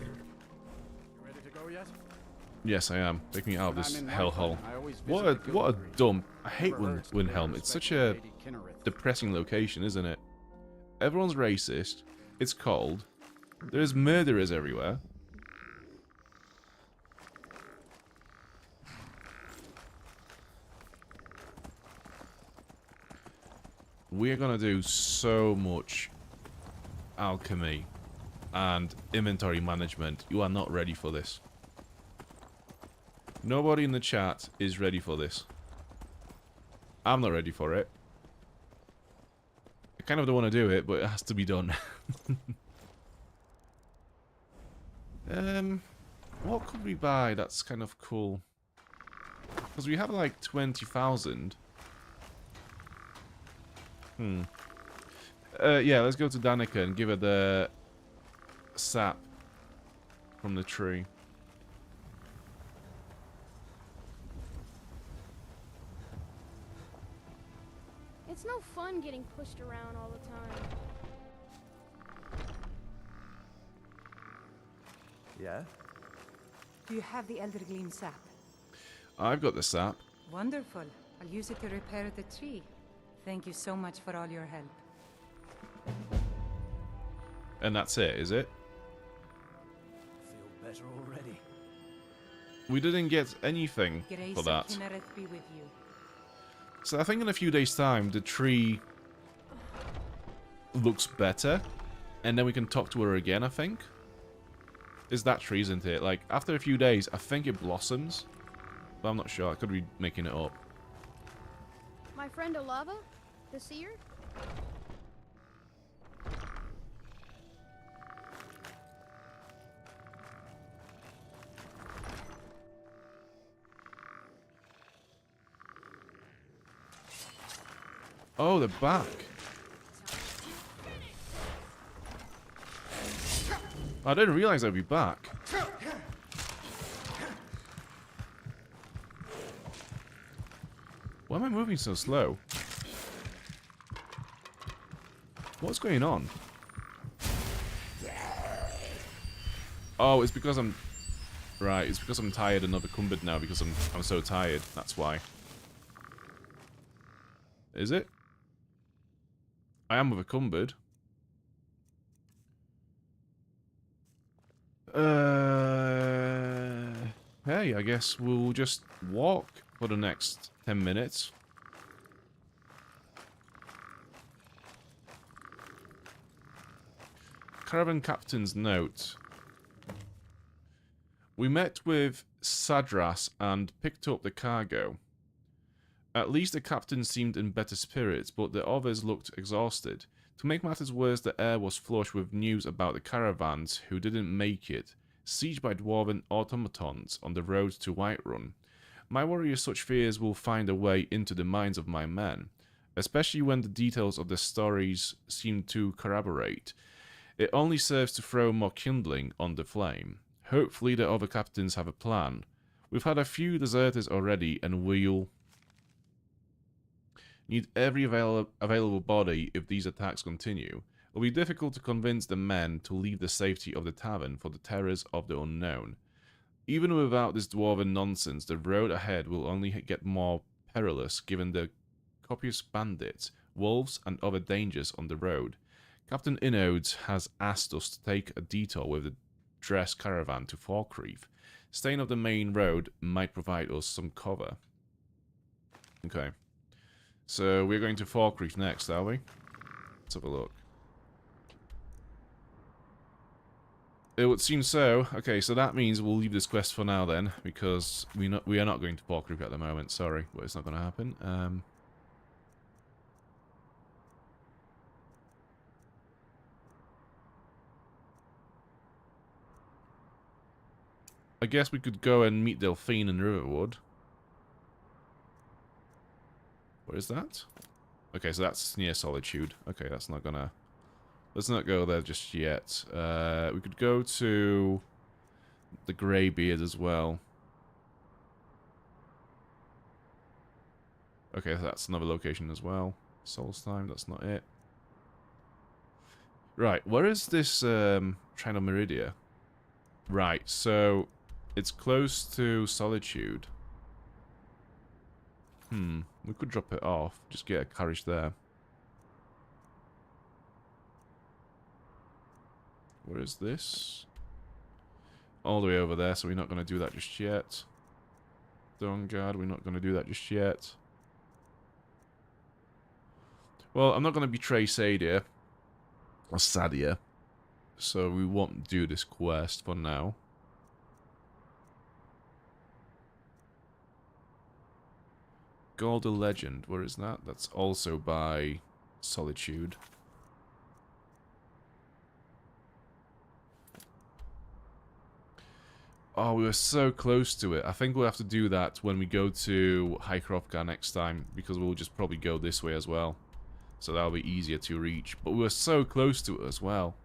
ready to go yet? Yes, I am. Take me out of this hellhole. What visit the a Guild dump. I hate Never heard Windhelm. It's such a depressing location, isn't it? Everyone's racist. It's cold. There's murderers everywhere. We're gonna do so much alchemy and inventory management. You are not ready for this. Nobody in the chat is ready for this. I'm not ready for it. I kind of don't want to do it, but it has to be done. What could we buy that's kind of cool? Because we have like 20,000. Yeah, let's go to Danica and give her the sap from the tree. It's no fun getting pushed around all the time. Yeah? Do you have the Elder Gleam sap? I've got the sap. Wonderful. I'll use it to repair the tree. Thank you so much for all your help. And that's it, is it? Feel better already. We didn't get anything Grace for that. of Kinnereth be with you. So I think in a few days' time, the tree looks better. And then we can talk to her again, I think. Is that tree, isn't it? Like, after a few days, I think it blossoms. But I'm not sure. I could be making it up. My friend Olava, the seer? Oh, they're back. I didn't realize they'd be back. Why am I moving so slow? What's going on? Oh, it's because I'm... Right, it's because I'm tired and not encumbered now because I'm so tired. That's why. Is it? I am encumbered. Hey, I guess we'll just walk for the next 10 minutes. Caravan Captain's note. We met with Sadras and picked up the cargo. At least the captain seemed in better spirits, but the others looked exhausted. To make matters worse, the air was flush with news about the caravans who didn't make it, sieged by dwarven automatons on the road to Whiterun. My worry is such fears will find a way into the minds of my men, especially when the details of the stories seem to corroborate. It only serves to throw more kindling on the flame. Hopefully the other captains have a plan. We've had a few deserters already, and we'll need every available body if these attacks continue. It'll be difficult to convince the men to leave the safety of the tavern for the terrors of the unknown. Even without this dwarven nonsense, the road ahead will only get more perilous given the copious bandits, wolves, and other dangers on the road. Captain Inodes has asked us to take a detour with the dress caravan to Falkreath. Staying off the main road might provide us some cover. Okay. So we're going to Falkreath next, are we? Let's have a look. It would seem so. Okay, so that means we'll leave this quest for now then, because we are not going to Falkreath at the moment. Sorry, but it's not going to happen. I guess we could go and meet Delphine in Riverwood. What is that? Okay, so that's near Solitude. Okay, that's not gonna... Let's not go there just yet. We could go to the Greybeard as well. Okay, so that's another location as well. Solstheim, that's not it. Right, where is this Trinomeridia? Right, so it's close to Solitude. We could drop it off. Just get a carriage there. Where is this? All the way over there, so we're not going to do that just yet. Dawnguard, we're not going to do that just yet. Well, I'm not going to betray Sadia. Or Sadia. So we won't do this quest for now. Golden Legend, where is that? That's also by Solitude. Oh, we were so close to it. I think we'll have to do that when we go to Hrothgar next time, because we'll just probably go this way as well. So that'll be easier to reach. But we were so close to it as well.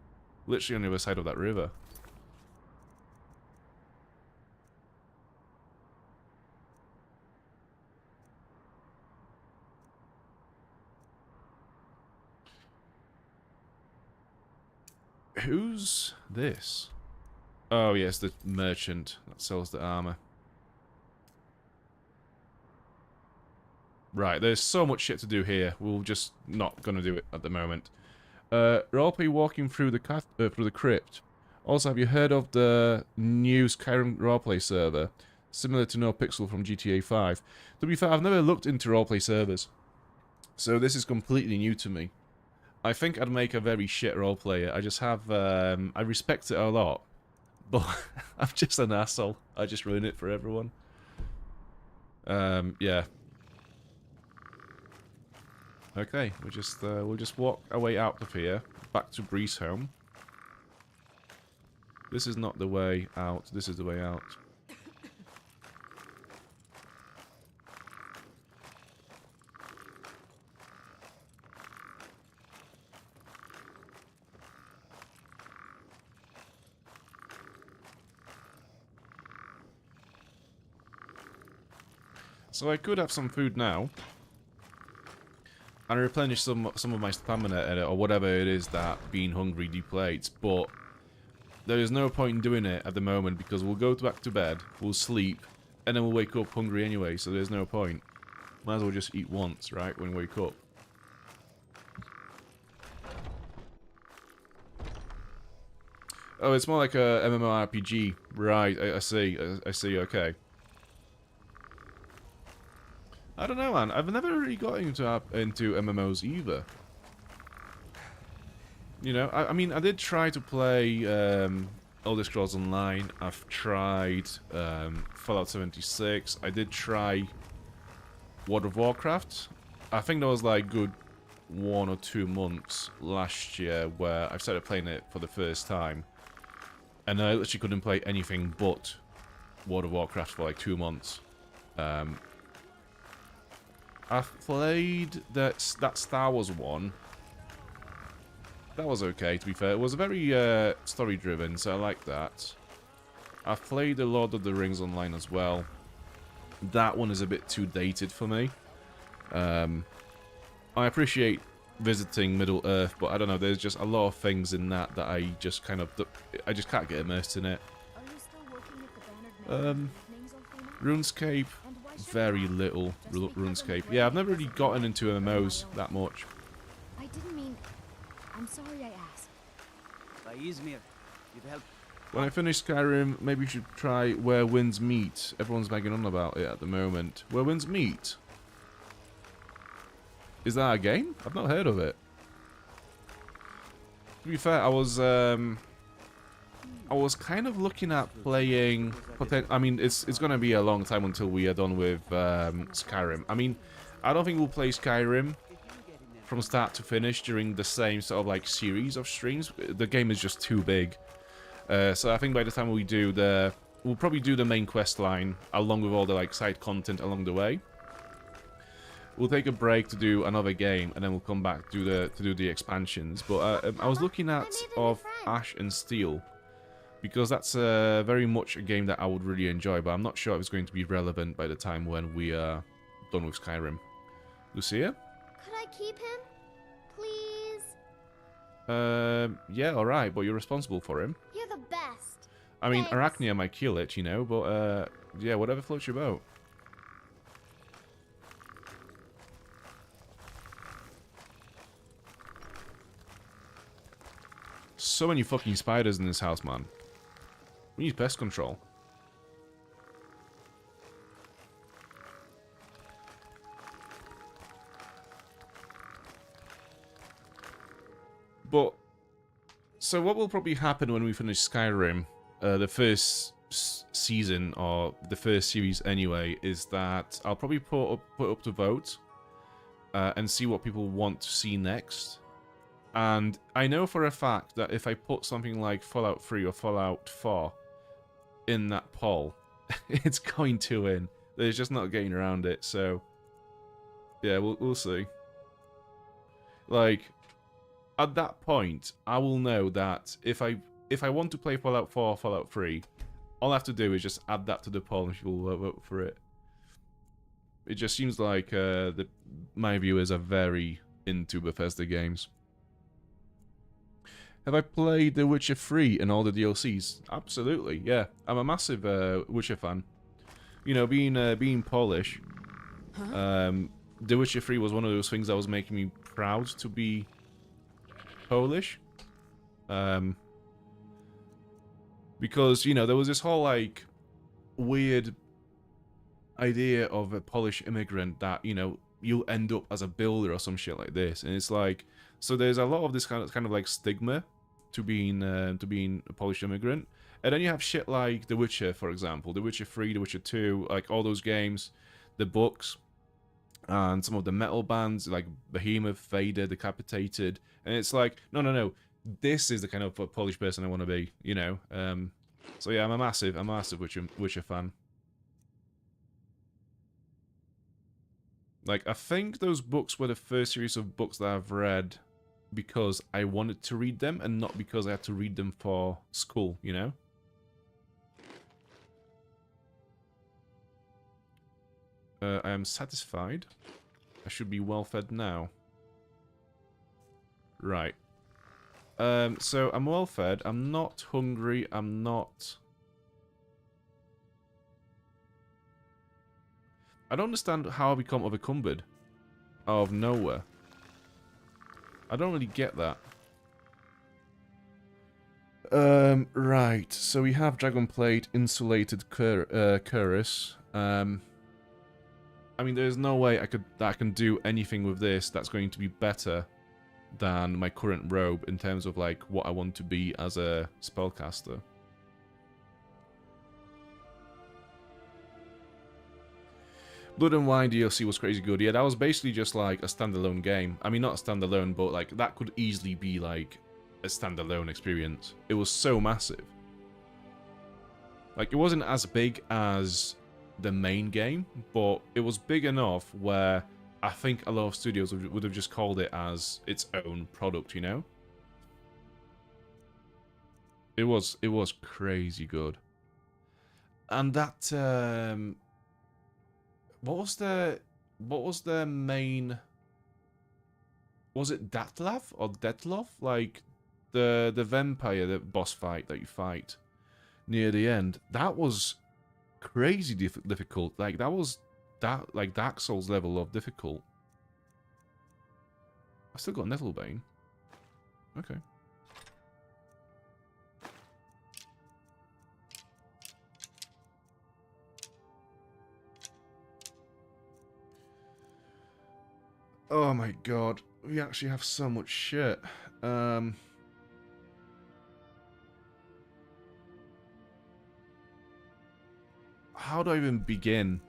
Literally on the other side of that river. Who's this? Oh, yes, the merchant that sells the armor. Right, there's so much shit to do here. We're just not gonna do it at the moment. Roleplay walking through the crypt. Also, have you heard of the new Skyrim roleplay server? Similar to NoPixel from GTA 5. To be fair, I've never looked into roleplay servers. So this is completely new to me. I think I'd make a very shit roleplayer. I just have, I respect it a lot. But I'm just an asshole. I just ruin it for everyone. Yeah. Okay, we'll just walk our way out of here, back to Breezeholm. This is not the way out. This is the way out. So I could have some food now, and replenish some of my stamina or whatever it is that being hungry depletes, but there is no point in doing it at the moment because we'll go back to bed, we'll sleep, and then we'll wake up hungry anyway, so there's no point. Might as well just eat once, right, when we wake up. Oh, it's more like a MMORPG. Right, I see, okay. I don't know, man. I've never really got into MMOs either. You know, I mean, I did try to play Elder Scrolls Online. I've tried Fallout 76. I did try World of Warcraft. I think there was like good 1 or 2 months last year where I started playing it for the first time. And I literally couldn't play anything but World of Warcraft for like 2 months. I've played that Star Wars one. That was okay, to be fair. It was very story-driven, so I like that. I've played the Lord of the Rings Online as well. That one is a bit too dated for me. I appreciate visiting Middle-earth, but I don't know, there's just a lot of things in that I just kind of... I just can't get immersed in it. RuneScape... Very little RuneScape. Yeah, I've never really gotten into MMOs that much. I didn't mean... I'm sorry I asked. By Izmir, you've helped When I finish Skyrim, maybe we should try Where Winds Meet. Everyone's banging on about it at the moment. Where Winds Meet? Is that a game? I've not heard of it. To be fair, I was kind of looking at playing... I mean, it's going to be a long time until we are done with Skyrim. I mean, I don't think we'll play Skyrim from start to finish during the same sort of like series of streams. The game is just too big. So I think by the time we do we'll probably do the main quest line along with all the like side content along the way. We'll take a break to do another game, and then we'll come back to do the expansions. But I was looking at Ash and Steel, because that's very much a game that I would really enjoy, but I'm not sure if it's going to be relevant by the time when we are done with Skyrim. Lucia? Could I keep him? Please? Yeah, alright, but you're responsible for him. You're the best. I mean, Thanks. Arachnia might kill it, you know, but yeah, whatever floats your boat. So many fucking spiders in this house, man. We need pest control. But, so what will probably happen when we finish Skyrim, the first season, or the first series anyway, is that I'll probably put up to vote, and see what people want to see next. And I know for a fact that if I put something like Fallout 3 or Fallout 4 in that poll, it's going to win. There's just not getting around it, so... yeah, we'll see. Like, at that point, I will know that if I want to play Fallout 4 or Fallout 3, all I have to do is just add that to the poll and people will vote for it. It just seems like my viewers are very into Bethesda games. Have I played The Witcher 3 and all the DLCs? Absolutely, yeah. I'm a massive Witcher fan. You know, being Polish, The Witcher 3 was one of those things that was making me proud to be Polish. Because, you know, there was this whole, like, weird idea of a Polish immigrant that, you know, you'll end up as a builder or some shit like this. And it's like, so there's a lot of this kind of like stigma to being a Polish immigrant. And then you have shit like The Witcher, for example, The Witcher 3, The Witcher 2, like all those games, the books, and some of the metal bands like Behemoth, Vader, Decapitated, and it's like, no, this is the kind of Polish person I want to be, you know. So yeah, I'm a massive Witcher fan. Like, I think those books were the first series of books that I've read because I wanted to read them and not because I had to read them for school, you know? I am satisfied. I should be well fed now. Right. So I'm well fed. I'm not hungry. I'm not... I don't understand how I become overcumbered out of nowhere. I don't really get that. Right. So we have Dragon Plate, Insulated Cuirass. I mean, there's no way I can do anything with this that's going to be better than my current robe in terms of like what I want to be as a spellcaster. Blood and Wine DLC was crazy good. Yeah, that was basically just like a standalone game. I mean, not a standalone, but like that could easily be like a standalone experience. It was so massive. Like, it wasn't as big as the main game, but it was big enough where I think a lot of studios would have just called it as its own product, you know? It was crazy good. And that what was the main... Was it Datlav or Detlov? Like the vampire, the boss fight that you fight near the end. That was crazy difficult. Like that was like Dark Souls level of difficult. I've still got Nettlebane. Okay. Oh my god. We actually have so much shit. How do I even begin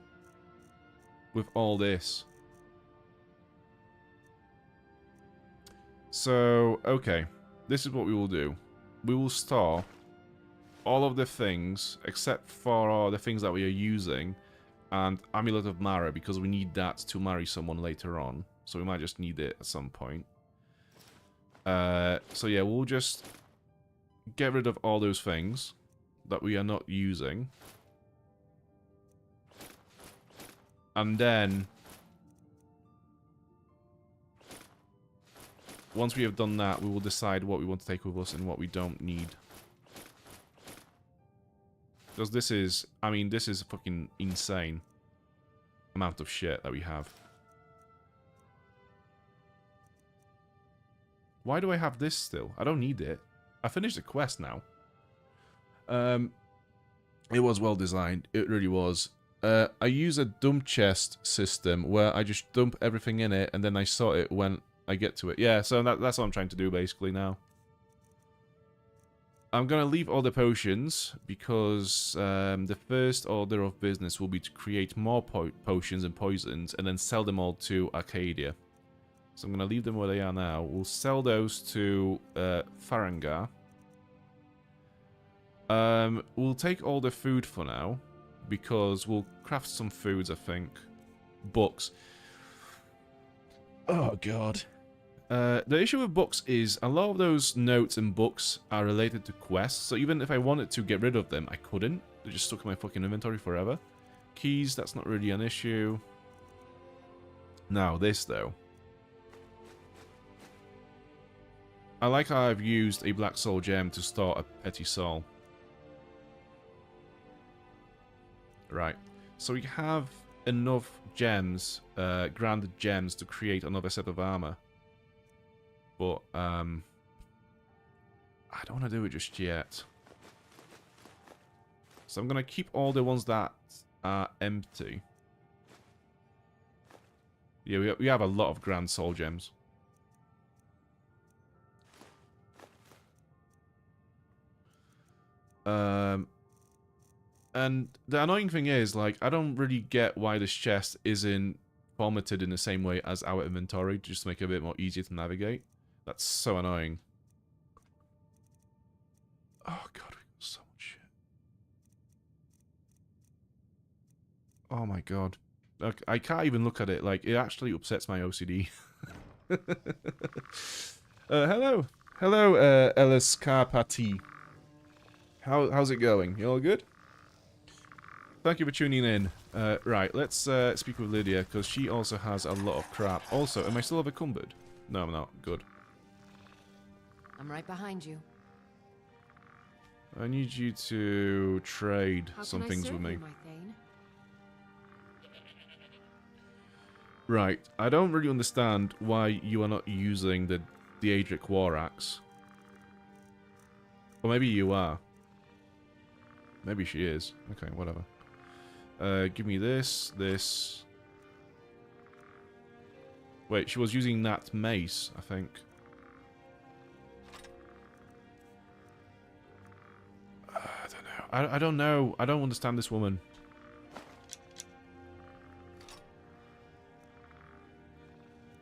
with all this? So, okay. This is what we will do. We will store all of the things, except for the things that we are using, and Amulet of Mara, because we need that to marry someone later on. So we might just need it at some point. So yeah, we'll just get rid of all those things that we are not using. And then, once we have done that, we will decide what we want to take with us and what we don't need. Because this is, I mean, this is a fucking insane amount of shit that we have. Why do I have this still? I don't need it. I finished the quest now. It was well designed. It really was. I use a dump chest system where I just dump everything in it and then I sort it when I get to it. Yeah, so that's what I'm trying to do basically now. I'm going to leave all the potions because the first order of business will be to create more potions and poisons and then sell them all to Arcadia. So I'm going to leave them where they are now. We'll sell those to Farangar. We'll take all the food for now because we'll craft some foods, I think. Books. Oh, God. The issue with books is a lot of those notes and books are related to quests, so even if I wanted to get rid of them, I couldn't. They're just stuck in my fucking inventory forever. Keys, that's not really an issue. Now, this, though. I like how I've used a Black Soul Gem to store a Petty Soul. Right. So we have enough gems, grounded gems, to create another set of armor. But, I don't want to do it just yet. So I'm going to keep all the ones that are empty. Yeah, we have a lot of Grand Soul Gems. And the annoying thing is, like, I don't really get why this chest isn't formatted in the same way as our inventory, just to make it a bit more easier to navigate. That's so annoying. Oh god, we got so much shit. Oh my god. Like, I can't even look at it, like, it actually upsets my OCD. Hello. Hello, Ellis Carpati. How's it going? You all good? Thank you for tuning in. Right, let's speak with Lydia, because she also has a lot of crap. Also, am I still encumbered? No, I'm not. Good. I'm right behind you. I need you to trade some things with me. You, my Thane? Right, I don't really understand why you are not using the Daedric War Axe. Or maybe you are. Maybe she is. Okay, whatever. Give me this, this. Wait, she was using that mace, I think. I don't know. I don't know. I don't understand this woman.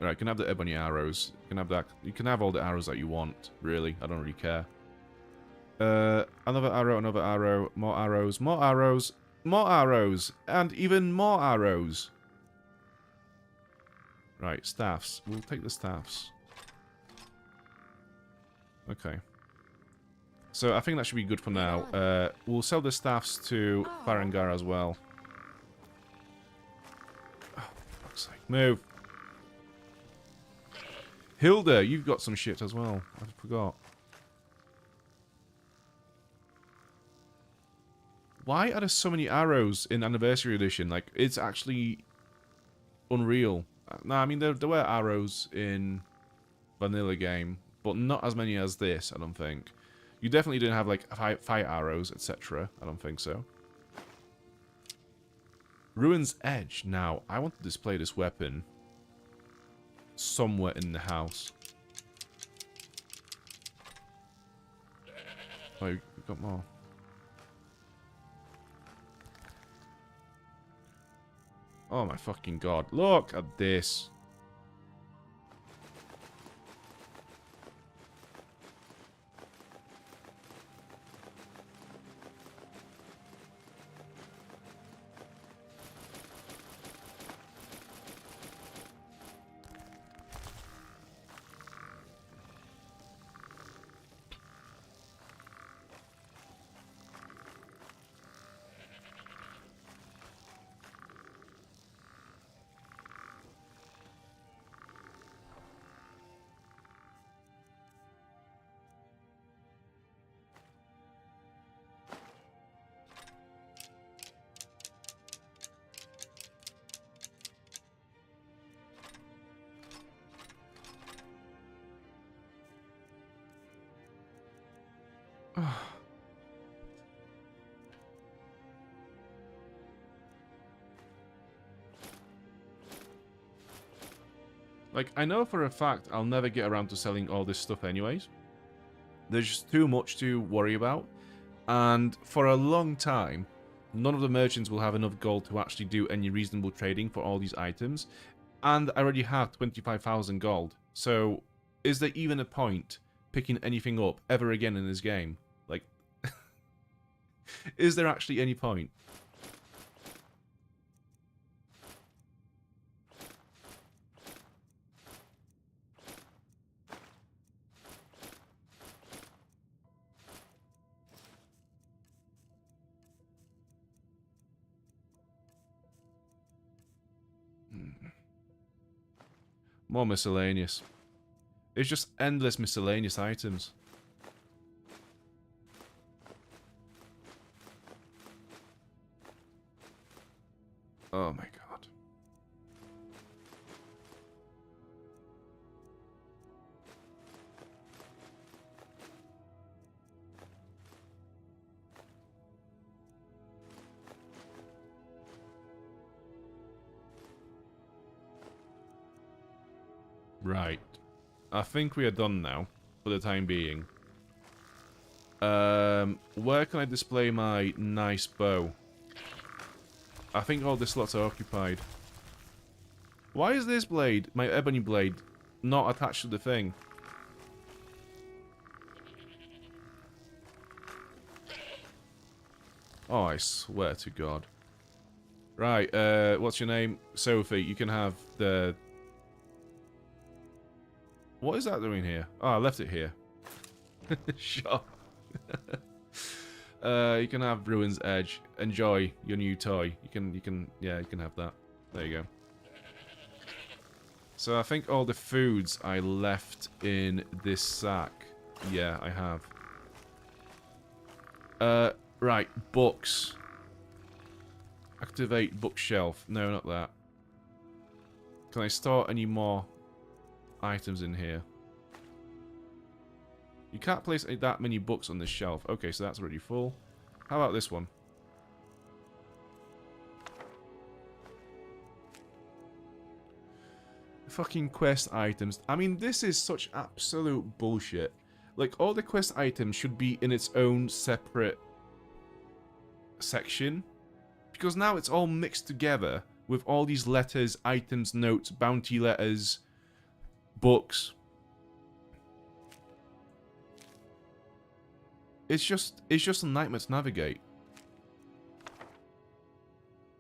Right, you can have the ebony arrows. You can have that. You can have all the arrows that you want. Really, I don't really care. Another arrow, more arrows, more arrows, more arrows, and even more arrows. Right, staffs. We'll take the staffs. Okay. So I think that should be good for now. We'll sell the staffs to Farangar as well. Oh, for fuck's sake. Move. Hilda, you've got some shit as well. I forgot. Why are there so many arrows in Anniversary Edition? Like, it's actually unreal. No, I mean, there were arrows in Vanilla game, but not as many as this, I don't think. You definitely didn't have, like, fire arrows, etc. I don't think so. Ruin's Edge. Now, I want to display this weapon. somewhere in the house. Oh, we've got more. Oh my fucking god. Look at this. Like, I know for a fact I'll never get around to selling all this stuff anyways. There's just too much to worry about. And for a long time, none of the merchants will have enough gold to actually do any reasonable trading for all these items. And I already have 25,000 gold. So, is there even a point picking anything up ever again in this game? Like, is there actually any point? More miscellaneous. It's just endless miscellaneous items. Oh my god. Right. I think we are done now, for the time being. Where can I display my nice bow? I think all the slots are occupied. Why is this blade, my ebony blade, not attached to the thing? Oh, I swear to God. Right, what's your name? Sophie, you can have the... What is that doing here? Oh, I left it here. Sure. You can have Ruin's Edge. Enjoy your new toy. You can have that. There you go. So I think all the foods I left in this sack. Yeah, I have. Right, books. Activate bookshelf. No, not that. Can I store any more items in here? You can't place that many books on this shelf. Okay, so that's already full. How about this one? Fucking quest items. I mean, this is such absolute bullshit. Like, all the quest items should be in its own separate section. Because now it's all mixed together with all these letters, items, notes, bounty letters, books. It's just a nightmare to navigate.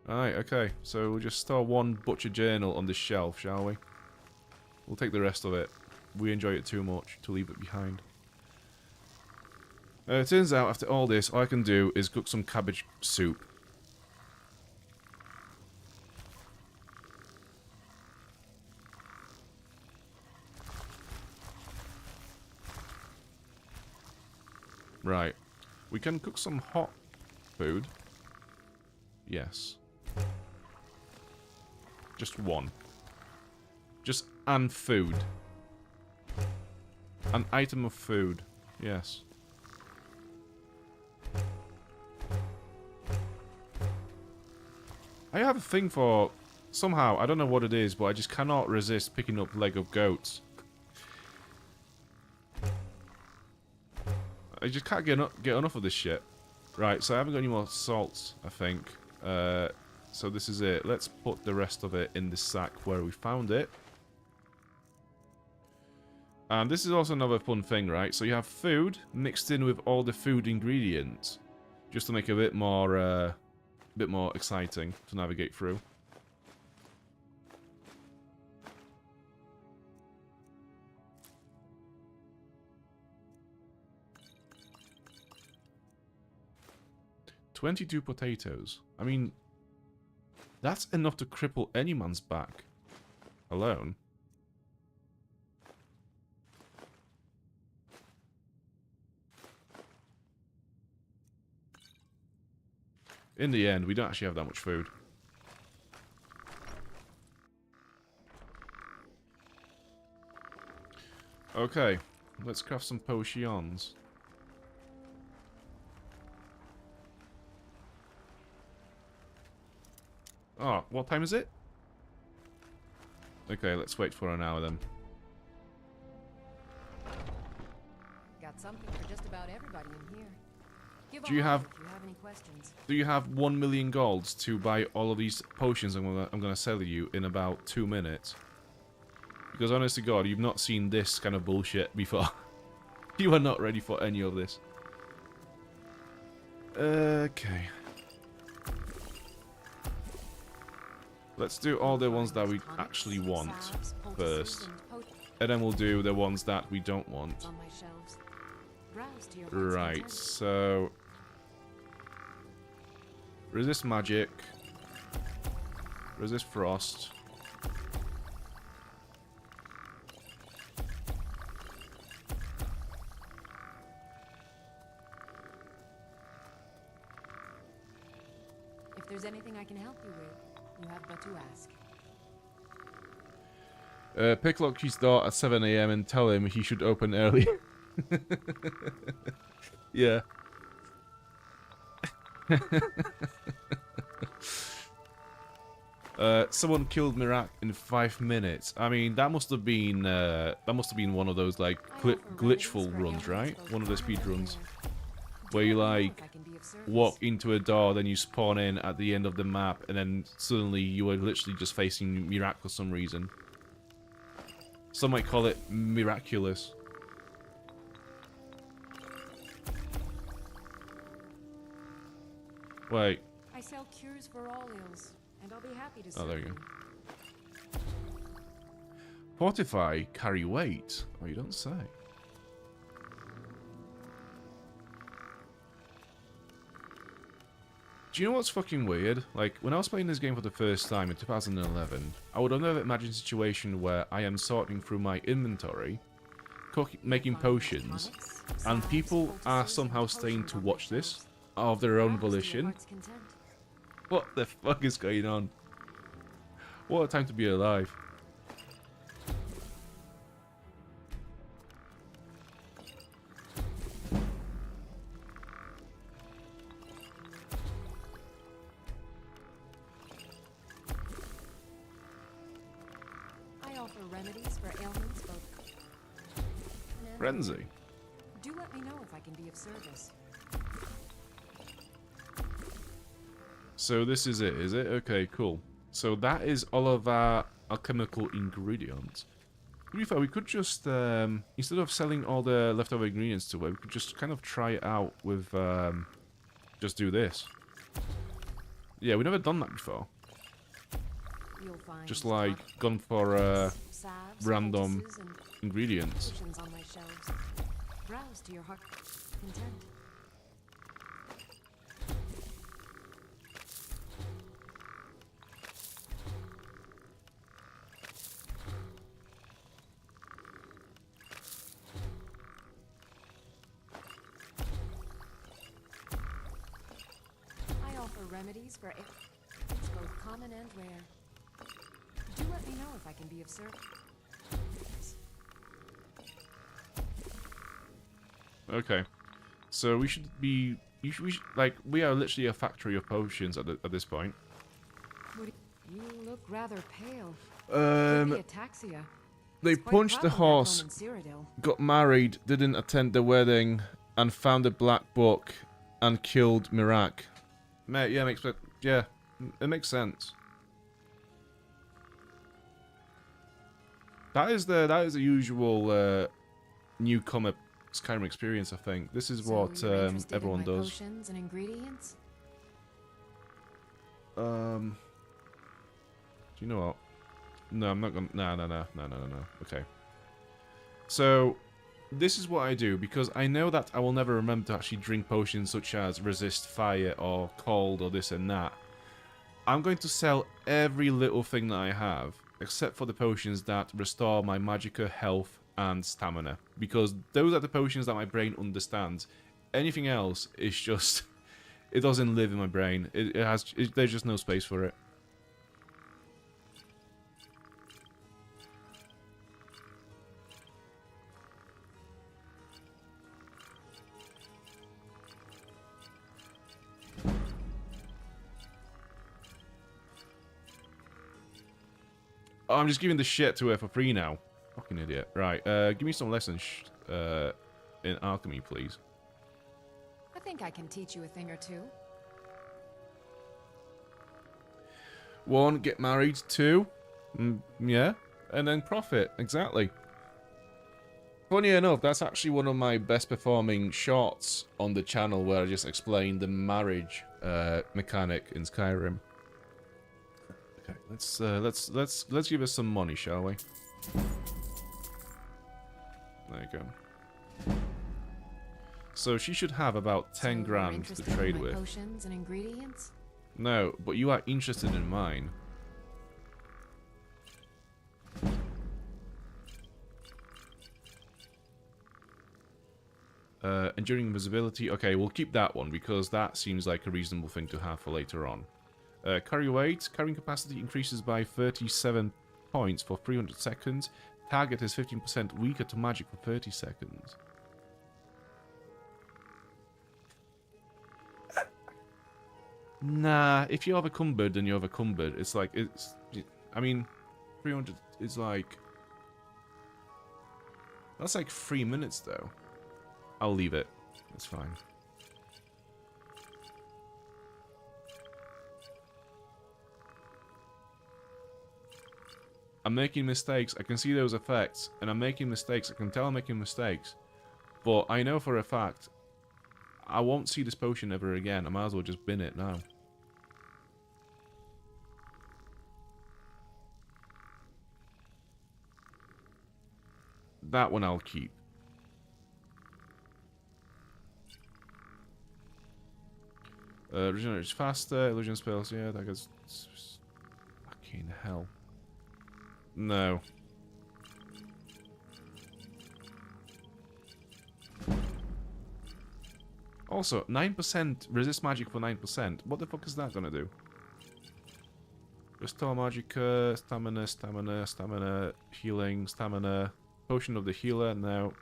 Alright, okay. So we'll just store one butcher journal on this shelf, shall we? We'll take the rest of it. We enjoy it too much to leave it behind. It turns out, after all this, all I can do is cook some cabbage soup. Right. We can cook some hot food. Yes. Just one. Just an food. An item of food. Yes. I have a thing for Somehow, I don't know what it is, but I just cannot resist picking up leg of goats. I just can't get enough of this shit. Right, so I haven't got any more salt, I think. So this is it. Let's put the rest of it in the sack where we found it. And this is also another fun thing, right? So you have food mixed in with all the food ingredients, just to make it a bit more exciting to navigate through. "22 potatoes. I mean, that's enough to cripple any man's back alone. In the end, we don't actually have that much food. Okay, let's craft some potions. Oh, what time is it? Okay, let's wait for an hour then. Got something for just about everybody in here. Do you have any questions? Do you have 1 million golds to buy all of these potions I'm gonna sell you in about 2 minutes? Because honest to God, you've not seen this kind of bullshit before. You are not ready for any of this. Okay. Let's do all the ones that we actually want first. And then we'll do the ones that we don't want. Right, so... resist magic. Resist frost. If there's anything I can help you with, you have but to ask. Pick Lockie's door at 7 AM and tell him he should open early. Yeah. Someone killed Mirak in 5 minutes. I mean, that must have been one of those like glitchful runs, right? One of the speed runs where you like walk into a door, then you spawn in at the end of the map, and then suddenly you are literally just facing Mirak for some reason. Some might call it miraculous. Wait. I sell cures for all ills, and I'll be happy to serve. Oh, there you go. Fortify, carry weight. Oh, you don't say. Do you know what's fucking weird? Like, when I was playing this game for the first time in 2011, I would have never imagined a situation where I am sorting through my inventory, making potions, and people are somehow staying to watch this of their own volition. What the fuck is going on? What a time to be alive. Remedies for ailments both. Frenzy. Do let me know if I can be of service. So this is it, is it? Okay, cool. So that is all of our alchemical ingredients. To be fair, we could just, instead of selling all the leftover ingredients to it, we could just kind of try it out with, just do this. Yeah, we've never done that before. Just like gone for random ingredients. On my shelves. Browse to your heart's content. I offer remedies for it's both common and rare. Do let me know if I can be of service. Okay, so we should be. We should, like, we are literally a factory of potions at this point. You look rather pale. Um, Could be ataxia. They It's quite punched the prevalent back home horse, in Cyrodiil. got married, didn't attend the wedding, and found a black book and killed Mirak. Mate, yeah, it makes sense. That is the usual newcomer Skyrim experience, I think. This is what everyone does. Potions and ingredients? Do you know what? No, I'm not gonna. No. Okay. So, this is what I do because I know that I will never remember to actually drink potions such as resist fire or cold or this and that. I'm going to sell every little thing that I have, except for the potions that restore my magicka, health, and stamina, because those are the potions that my brain understands. Anything else is just, it doesn't live in my brain. There's just no space for it. Oh, I'm just giving the shit to her for free now. Fucking idiot. Right, give me some lessons in alchemy, please. I think I can teach you a thing or two. 1, get married. 2, yeah, and then profit. Exactly. Funny enough, that's actually one of my best performing shorts on the channel, where I just explained the marriage mechanic in Skyrim. Okay, let's give us some money, shall we? There you go. So she should have about 10 grand to trade with. Potions and ingredients? No, but you are interested in mine. Enduring invisibility. Okay, we'll keep that one because that seems like a reasonable thing to have for later on. Carry weight. Carrying capacity increases by 37 points for 300 seconds. Target is 15% weaker to magic for 30 seconds. Nah, if you have a cumbered, then you have a cumbered. It's like, I mean, 300 is like... That's like 3 minutes, though. I'll leave it. It's fine. I'm making mistakes. I can see those effects, and I'm making mistakes. I can tell I'm making mistakes. But I know for a fact, I won't see this potion ever again. I might as well just bin it now. That one I'll keep. Regenerates faster. Illusion spells, yeah, that goes... Fucking hell. No. Also, 9% resist magic for 9%. What the fuck is that gonna do? Restore magicka, stamina, stamina, stamina, healing, stamina, potion of the healer. Now,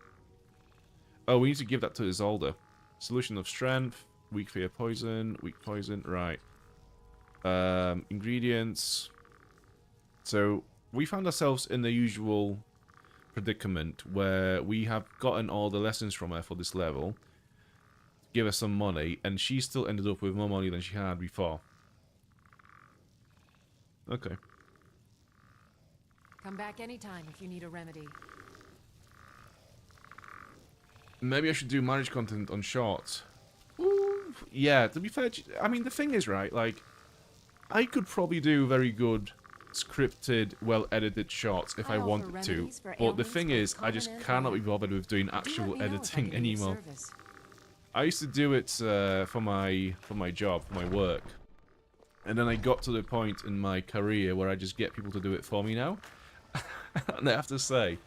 oh, we need to give that to Isolde. Solution of strength, weak fear poison, weak poison. Right. Ingredients. So we found ourselves in the usual predicament where we have gotten all the lessons from her for this level, give her some money, and she still ended up with more money than she had before. Okay. Come back anytime if you need a remedy. Maybe I should do marriage content on shorts. Ooh, yeah, to be fair, I mean, the thing is, right, like, I could probably do very good scripted, well-edited shorts if I wanted to, but the thing is, I just cannot be bothered with doing actual editing anymore. I used to do it for my job, for my work, and then I got to the point in my career where I just get people to do it for me now, and I have to say,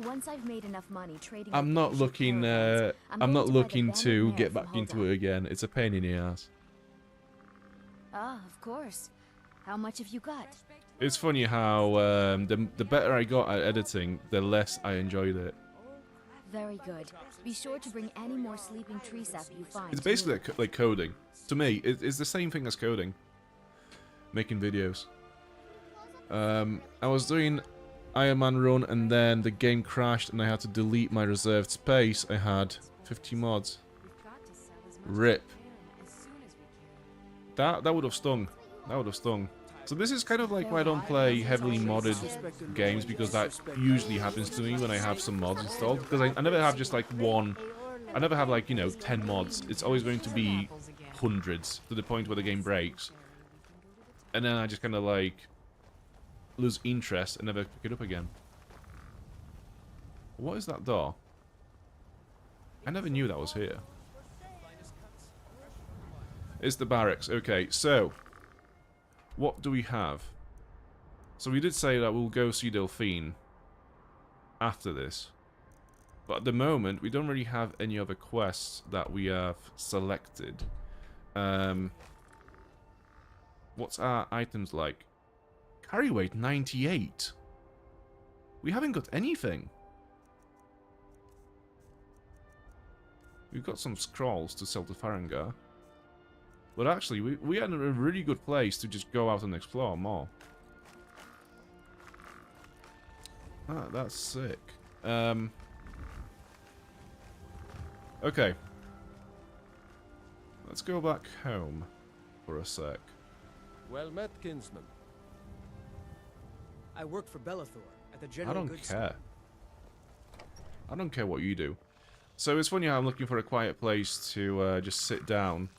once I've made enough money trading, I'm not looking to get back into it again. It's a pain in the ass. Ah, of course. How much have you got? It's funny how the better I got at editing, the less I enjoyed it. Very good. Be sure to bring any more sleeping tree sap you find. It's basically like coding. To me, it's the same thing as coding. Making videos. I was doing Iron Man run and then the game crashed and I had to delete my reserved space. I had 50 mods. RIP. That would have stung. That would have stung. So this is kind of like why I don't play heavily modded games, because that usually happens to me when I have some mods installed. Because I never have just like one. I never have like, you know, 10 mods. It's always going to be hundreds to the point where the game breaks. And then I just kind of like lose interest and never pick it up again. What is that door? I never knew that was here. It's the barracks. Okay, so what do we have? So we did say that we'll go see Delphine after this. But at the moment, we don't really have any other quests that we have selected. What's our items like? Carry weight 98. We haven't got anything. We've got some scrolls to sell to Farengar. But actually, we are in a really good place to just go out and explore more. Ah, that's sick. Okay. Let's go back home for a sec. Well met, kinsman. I work for Bellathor at the General I don't Goods care. I don't care what you do. So it's funny how I'm looking for a quiet place to just sit down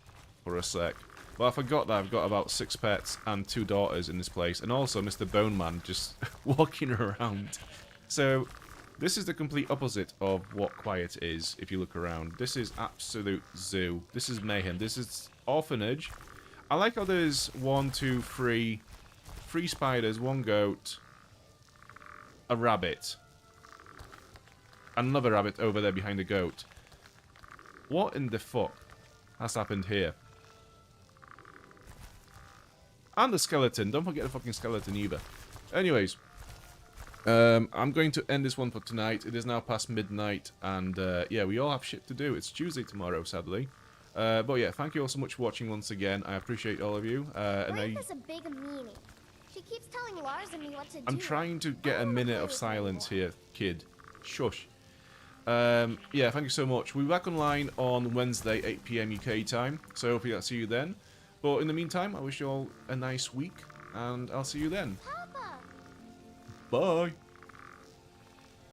for a sec. But I forgot that I've got about 6 pets and 2 daughters in this place. And also Mr. Bone Man just walking around. So this is the complete opposite of what quiet is, if you look around. This is absolute zoo. This is mayhem. This is orphanage. I like how there's 1, 2, 3 spiders, 1 goat, a rabbit, another rabbit over there behind the goat. What in the fuck has happened here? And the skeleton. Don't forget the fucking skeleton either. Anyways, I'm going to end this one for tonight. It is now past midnight, and yeah, we all have shit to do. It's Tuesday tomorrow, sadly. But yeah, thank you all so much for watching once again. I appreciate all of you. Life is a big meaning. She keeps telling Lars and me what to do. I'm trying to get a minute of silence here, kid. Shush. Yeah, thank you so much. We'll be back online on Wednesday, 8 PM UK time. So hopefully I'll see you then. But in the meantime, I wish you all a nice week, and I'll see you then. Papa! Bye.